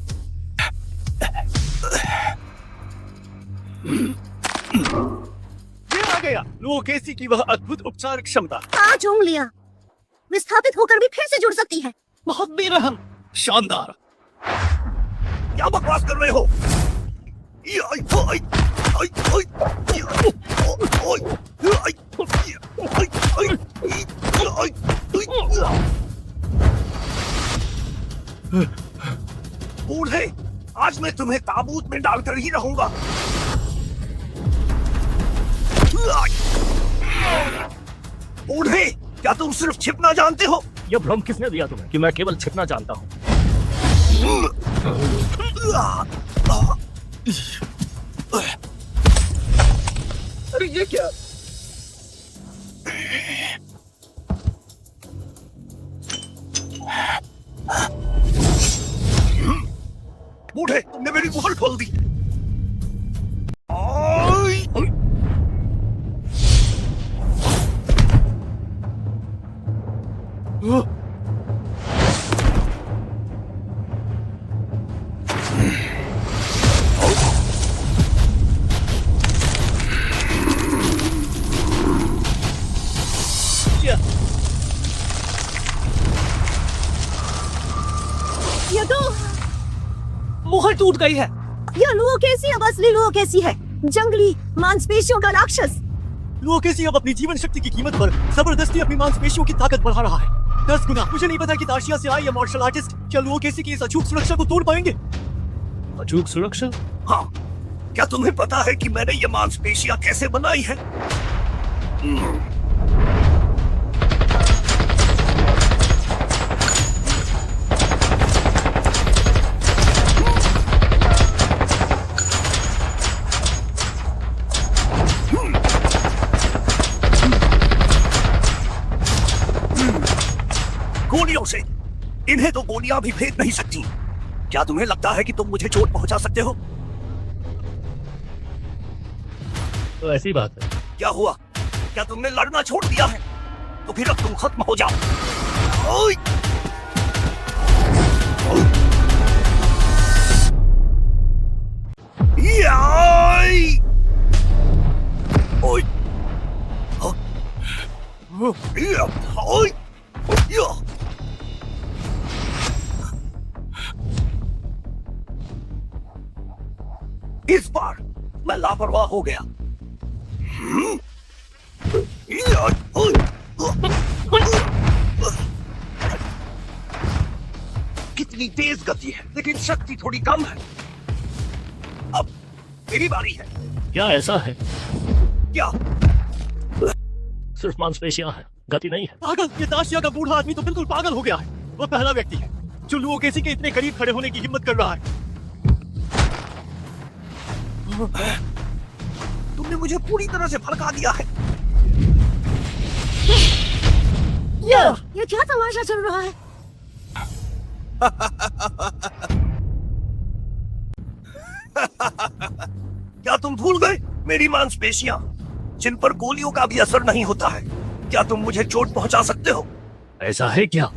ये आ गया लुओकेसी की वह अद्भुत उपचार क्षमता। 5 उंगलियां विस्थापित होकर भी फिर से जुड़ सकती है। बहुत बेरहम, शानदार। क्या बकवास कर रहे हो? बूढ़े, आज मैं तुम्हें ताबूत में डालकर ही रहूंगा। बूढ़े, क्या तुम सिर्फ छिपना जानते हो? यह भ्रम किसने दिया तुम्हें कि मैं केवल छिपना जानता हूँ? अरे ये क्या? बूढ़े, तुमने मेरी मुहर खोल दी। ये तो मुहर टूट गई है। यह लुओकेसी अब असली लुओकेसी है, जंगली मांसपेशियों का राक्षस। लुओकेसी अब अपनी जीवन शक्ति की कीमत पर जबरदस्ती अपनी मांसपेशियों की ताकत बढ़ा रहा है 10 गुना। मुझे नहीं पता कि दाशिया से आए ये मार्शल आर्टिस्ट क्या लुओकेसी की इस अचूक सुरक्षा को तोड़ पाएंगे। अचूक सुरक्षा? हाँ, क्या तुम्हें पता है कि मैंने ये मांसपेशियां कैसे बनाई है? गोलियों से। इन्हें तो गोलियां भी फेंक नहीं सकती। क्या तुम्हें लगता है कि तुम मुझे चोट पहुंचा सकते हो? तो ऐसी बात है। क्या हुआ? क्या तुमने लड़ना छोड़ दिया है? तो फिर अब तुम खत्म हो जाओ। ओए! याई! ओए! हाँ? या! ओए! या! इस बार मैं लापरवाह हो गया। या! ओए! कितनी तेज गति है, लेकिन शक्ति थोड़ी कम है। अब मेरी बारी है। क्या ऐसा है? क्या? सिर्फ मांसपेशियां हैं, गति नहीं है। पागल, ये दाशिया का बूढ़ा आदमी तो बिल्कुल पागल हो गया है। वह पहला व्यक्ति है जो लुओकेसी के इतने करीब खड़े होने की हिम्मत कर रहा है। तुमने मुझे पूरी तरह से भड़का दिया है। ये क्या तमाशा चल रहा है? क्या तुम भूल गए मेरी मांसपेशियां, जिन पर गोलियों का भी असर नहीं होता है? क्या तुम मुझे चोट पहुंचा सकते हो? ऐसा है क्या?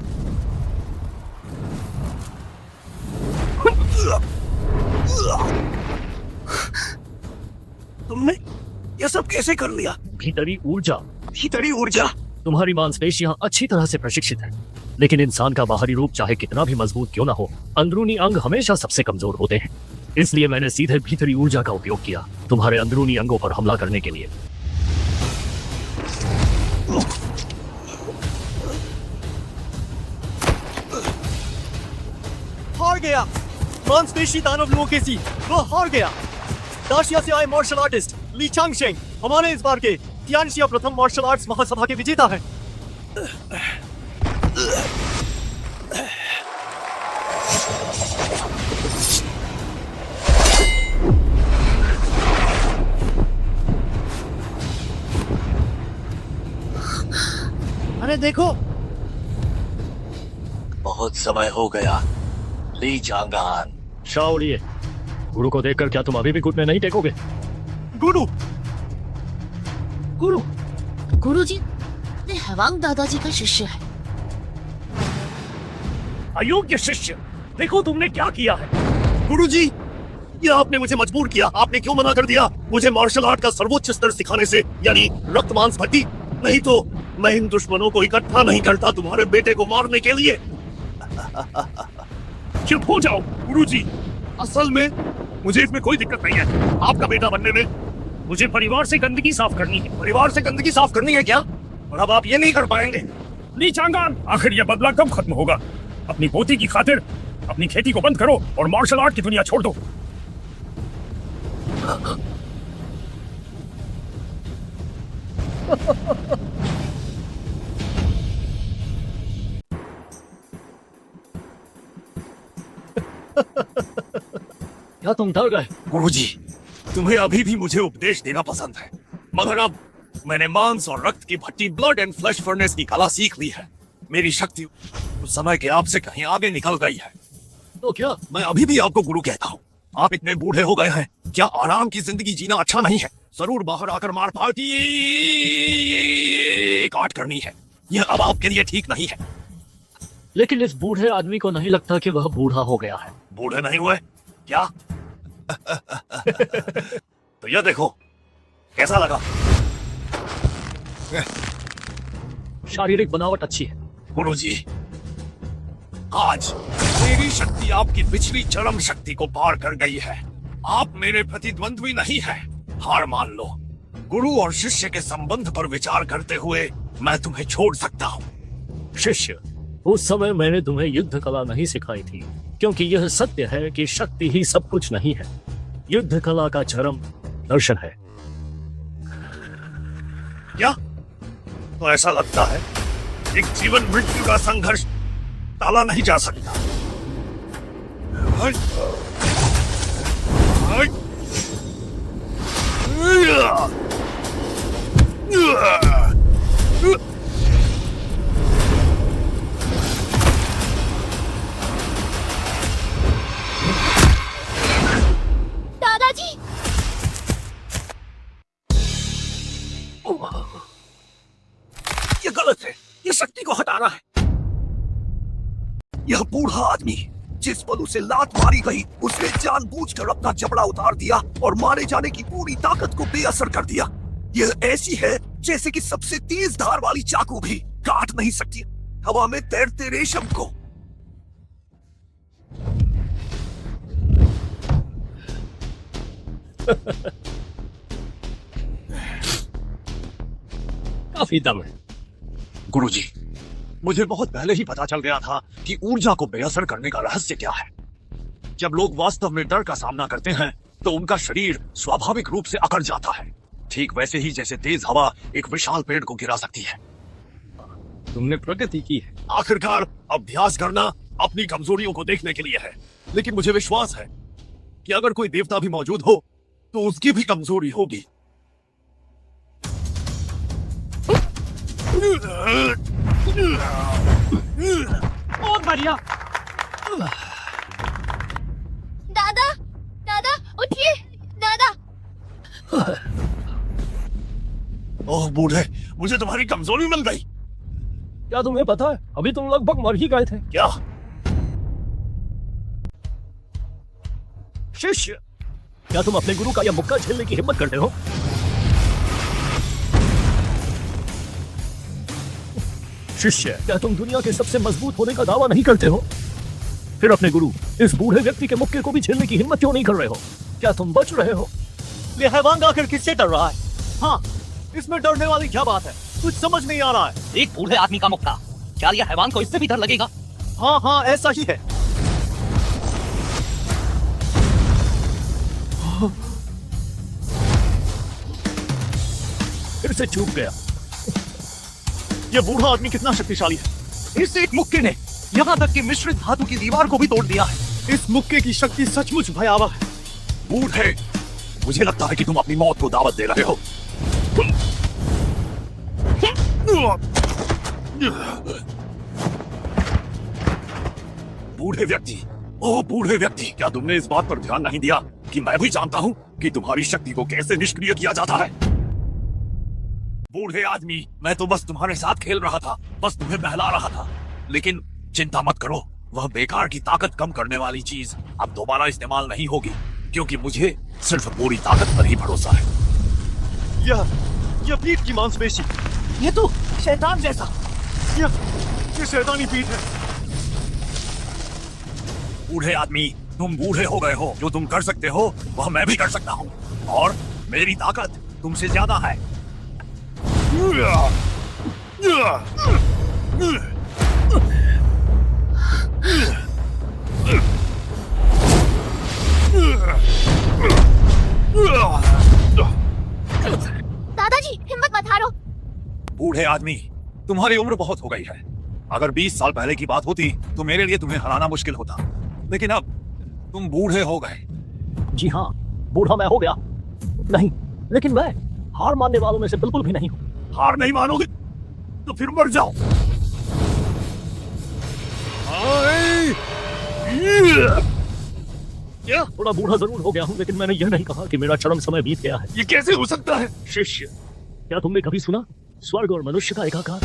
तुमने ये सब कैसे कर लिया? भीतरी ऊर्जा। भीतरी ऊर्जा? तुम्हारी मांसपेशियां अच्छी तरह से प्रशिक्षित हैं, लेकिन इंसान का बाहरी रूप चाहे कितना भी मजबूत क्यों ना हो, अंदरूनी अंग हमेशा सबसे कमजोर होते हैं। इसलिए मैंने सीधे भीतरी ऊर्जा का उपयोग किया तुम्हारे अंदरूनी अंगों पर हमला करने के लिए। हार गया मांसपेशी दानव लुओकेसी, वह हार गया। दाशिया से आए मार्शल आर्टिस्ट ली चांगशेंग हमारे इस बार के तियानशिया प्रथम मार्शल आर्ट्स महासभा के विजेता है। अरे देखो, बहुत समय हो गया ली चांगान। शाओलिए, गुरु को देखकर क्या तुम अभी भी घुटने नहीं टेकोगे? गुरु गुरु गुरुजी, ये हवांग दादाजी का शिष्य है। अयोग्य शिष्य, देखो तुमने क्या किया है। गुरुजी, ये आपने मुझे मजबूर किया। आपने क्यों मना कर दिया मुझे मार्शल आर्ट का सर्वोच्च स्तर सिखाने से, यानी रक्त मांस भट्टी? नहीं तो मैं इन दुश्मनों को इकट्ठा नहीं करता तुम्हारे बेटे को मारने के लिए। चुप हो जाओ। गुरुजी, असल में मुझे इसमें कोई दिक्कत नहीं है आपका बेटा बनने में। मुझे परिवार से गंदगी साफ करनी है। परिवार से गंदगी साफ करनी है क्या? और अब आप ये नहीं कर पाएंगे। ली चांगान, आखिर यह बदला कब खत्म होगा? अपनी पोती की खातिर अपनी खेती को बंद करो और मार्शल आर्ट की दुनिया छोड़ दो। क्या तुम डर गए? गुरुजी, तुम्हें अभी भी मुझे उपदेश देना पसंद है, मगर अब मैंने मांस और रक्त की भट्टी ब्लड एंड फ्लैश फर्नेस की कला सीख ली है। मेरी शक्ति उस समय के आपसे कहीं आगे निकल गई है। तो क्या मैं अभी भी आपको गुरु कहता हूँ। आप इतने बूढ़े हो गए हैं, क्या आराम की जिंदगी जीना अच्छा नहीं है? जरूर बाहर आकर मार पार्टी काट करनी है। यह अब आपके लिए ठीक नहीं है। लेकिन इस बूढ़े आदमी को नहीं लगता कि वह बूढ़ा हो गया है। बूढ़े नहीं हुए क्या? तो यह देखो कैसा लगा। शारीरिक बनावट अच्छी है। गुरुजी, आज मेरी शक्ति आपकी पिछली चरम शक्ति को पार कर गई है। आप मेरे प्रतिद्वंद्वी नहीं हैं। हार मान लो। गुरु और शिष्य के संबंध पर विचार करते हुए मैं तुम्हें छोड़ सकता हूँ। शिष्य, उस समय मैंने तुम्हें युद्ध कला नहीं सिखाई थी, क्योंकि यह सत्य है कि शक्ति ही सब कुछ नहीं है। युद्ध कला का चरम दर्शन है। क्या? तो ऐसा लगता है एक जीवन मृत्यु का संघर्ष टाला नहीं जा सकता। दादाजी, ये गलत है। ये शक्ति को हटाना है। यह बूढ़ा आदमी जिस पल उसे लात मारी गई, उसने जानबूझकर अपना जबड़ा उतार दिया और मारे जाने की पूरी ताकत को बेअसर कर दिया। यह ऐसी है जैसे कि सबसे तेज धार वाली चाकू भी काट नहीं सकती हवा में तैरते रेशम को। काफी दम है। गुरुजी, मुझे बहुत पहले ही पता चल गया था कि ऊर्जा को बेअसर करने का रहस्य क्या है। जब लोग वास्तव में डर का सामना करते हैं तो उनका शरीर स्वाभाविक रूप से अकड़ जाता है, ठीक वैसे ही जैसे तेज हवा एक विशाल पेड़ को गिरा सकती है। तुमने प्रगति की है। आखिरकार अभ्यास करना अपनी कमजोरियों को देखने के लिए है, लेकिन मुझे विश्वास है कि अगर कोई देवता भी मौजूद हो तो उसकी भी कमजोरी होगी। बहुत बढ़िया। दादा, दादा उठिए, दादा। ओह बूढ़े, मुझे तुम्हारी कमजोरी मिल गई। क्या तुम्हें पता है, अभी तुम लगभग मर ही गए थे। क्या? शिष्य, क्या तुम अपने गुरु का यह मुक्का झेलने की हिम्मत करते हो? शिष्य, क्या तुम दुनिया के सबसे मजबूत होने का दावा नहीं करते हो? फिर अपने गुरु इस बूढ़े व्यक्ति के मुक्के को भी झेलने की हिम्मत क्यों नहीं कर रहे हो? क्या तुम बच रहे हो? ये हैवान आखिर किससे डर रहा है? हाँ, इसमें डरने वाली क्या बात है? कुछ समझ नहीं आ रहा है। एक बूढ़े आदमी का मुक्का, क्या यह हैवान को इससे भी डर लगेगा? हाँ हाँ, ऐसा ही है। फिर से चूक गया। ये बूढ़ा आदमी कितना शक्तिशाली है। इस एक मुक्के ने यहाँ तक कि मिश्रित धातु की दीवार को भी तोड़ दिया है। इस मुक्के की शक्ति सचमुच भयावह है। बूढ़े, मुझे लगता है कि तुम अपनी मौत को दावत दे रहे हो। बूढ़े व्यक्ति, ओ बूढ़े व्यक्ति, क्या तुमने इस बात पर ध्यान नहीं दिया कि मैं भी जानता हूँ कि तुम्हारी शक्ति को कैसे निष्क्रिय किया जाता है? बूढ़े आदमी, मैं तो बस तुम्हारे साथ खेल रहा था, बस तुम्हें बहला रहा था। लेकिन चिंता मत करो, वह बेकार की ताकत कम करने वाली चीज अब दोबारा इस्तेमाल नहीं होगी, क्योंकि मुझे सिर्फ पूरी ताकत पर ही भरोसा है। यह पीठ की मांसपेशी, ये तो शैतान जैसा। ये शैतानी पीठ है। बूढ़े आदमी, तुम बूढ़े हो गए हो, जो तुम कर सकते हो वह मैं भी कर सकता हूँ, और मेरी ताकत तुमसे ज्यादा है। दादाजी हिम्मत मत हारो। बूढ़े आदमी, तुम्हारी उम्र बहुत हो गई है। अगर 20 साल पहले की बात होती तो मेरे लिए तुम्हें हराना मुश्किल होता, लेकिन अब तुम बूढ़े हो गए। जी हाँ, बूढ़ा मैं हो गया। नहीं, लेकिन मैं हार मानने वालों में से बिल्कुल भी नहीं हूँ। हार नहीं मानोगे तो फिर मर जाओ। थोड़ा बूढ़ा जरूर हो गया हूँ, लेकिन मैंने यह नहीं कहा कि मेरा चरम समय बीत गया है। ये कैसे हो सकता है? शिष्य, क्या तुमने कभी सुना स्वर्ग और मनुष्य का एकाकार?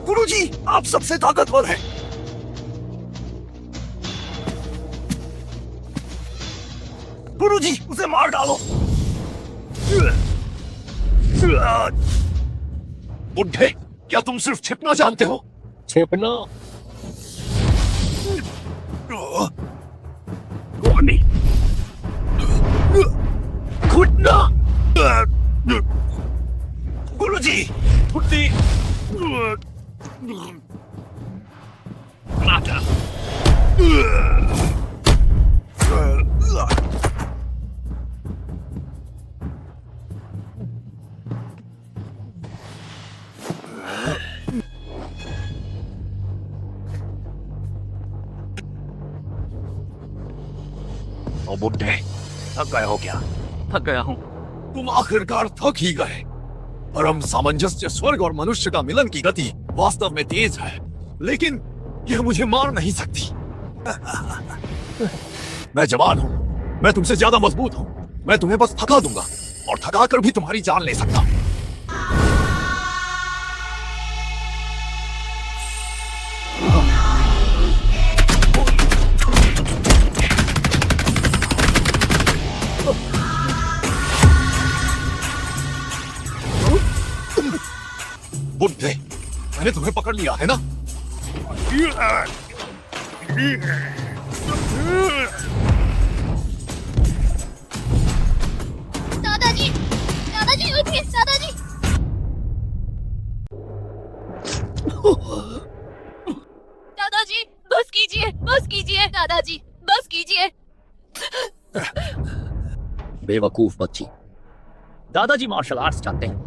गुरुजी, आप सबसे ताकतवर हैं। गुरुजी, उसे मार डालो। बुढ़े, क्या तुम सिर्फ छिपना जानते हो? छिपना? नहीं, घुटना। गुरुजी, घुटनी। ओ बुड्ढे, थक गए हो क्या? थक गया हूँ। तुम आखिरकार थक ही गए। परम सामंजस्य स्वर्ग और मनुष्य का मिलन की गति वास्तव में तेज है, लेकिन यह मुझे मार नहीं सकती। मैं जवान हूँ, मैं तुमसे ज्यादा मजबूत हूँ। मैं तुम्हें बस थका दूंगा, और थका कर भी तुम्हारी जान ले सकता हूँ। बुड्ढे, मैंने तुम्हें पकड़ लिया है ना? दादाजी, दादाजी उठिए, दादाजी। दादाजी बस कीजिए दादाजी, बस कीजिए। बेवकूफ बच्ची, दादाजी मार्शल आर्ट्स जानते हैं।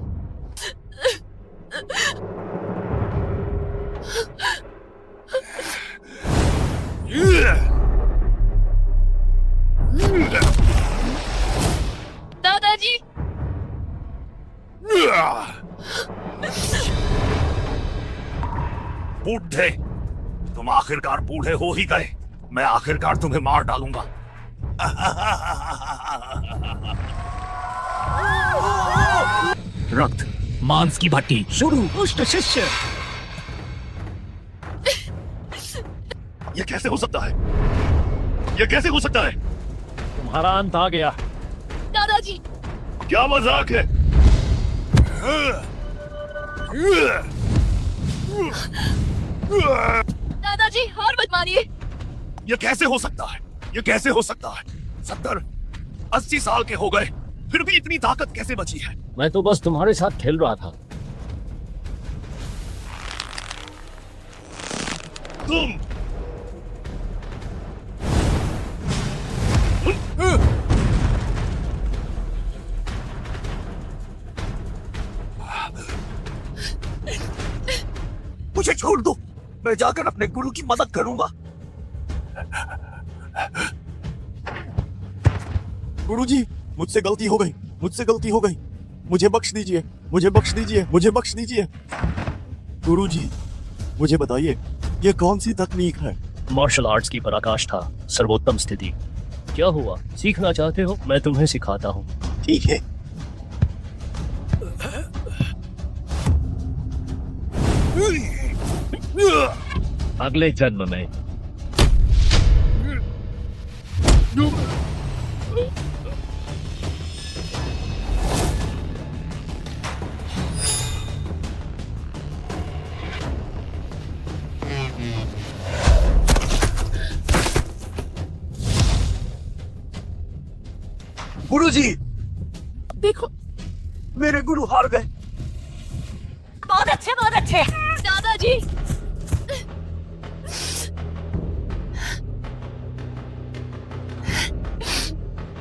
दादाजी, बुड्ढे, तुम आखिरकार बूढ़े हो ही गए। मैं आखिरकार तुम्हें मार डालूंगा। रक्त, मांस की भट्टी शुरू। दुष्ट शिष्य, यह कैसे हो सकता है? यह कैसे हो सकता है? तुम्हारा अंत आ गया। दादाजी, क्या मजाक है? दादाजी हार मत मानिए। यह कैसे हो सकता है? यह कैसे हो सकता है? 70-80 साल के हो गए, फिर भी इतनी ताकत कैसे बची है? मैं तो बस तुम्हारे साथ खेल रहा था। तुम मुझे छोड़ दो, मैं जाकर अपने गुरु की मदद करूंगा। गुरुजी, मुझसे गलती हो गई, मुझसे गलती हो गई। मुझे बख्श दीजिए, मुझे बख्श दीजिए, मुझे बख्श दीजिए। गुरुजी, मुझे बताइए ये कौन सी तकनीक है? मार्शल आर्ट्स की पराकाष्ठा, सर्वोत्तम स्थिति। क्या हुआ, सीखना चाहते हो? मैं तुम्हें सिखाता हूँ। ठीक है। अगले जन्म में। गुरुजी, देखो, मेरे गुरु हार गए। बहुत अच्छे दादाजी।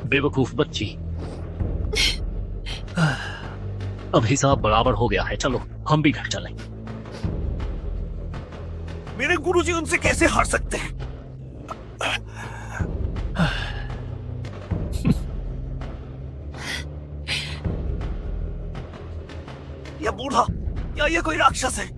बेवकूफ बच्ची। अब हिसाब बराबर हो गया है, चलो हम भी घर चलें। मेरे गुरुजी उनसे कैसे हार सकते हैं? यह बूढ़ा या ये कोई राक्षस है?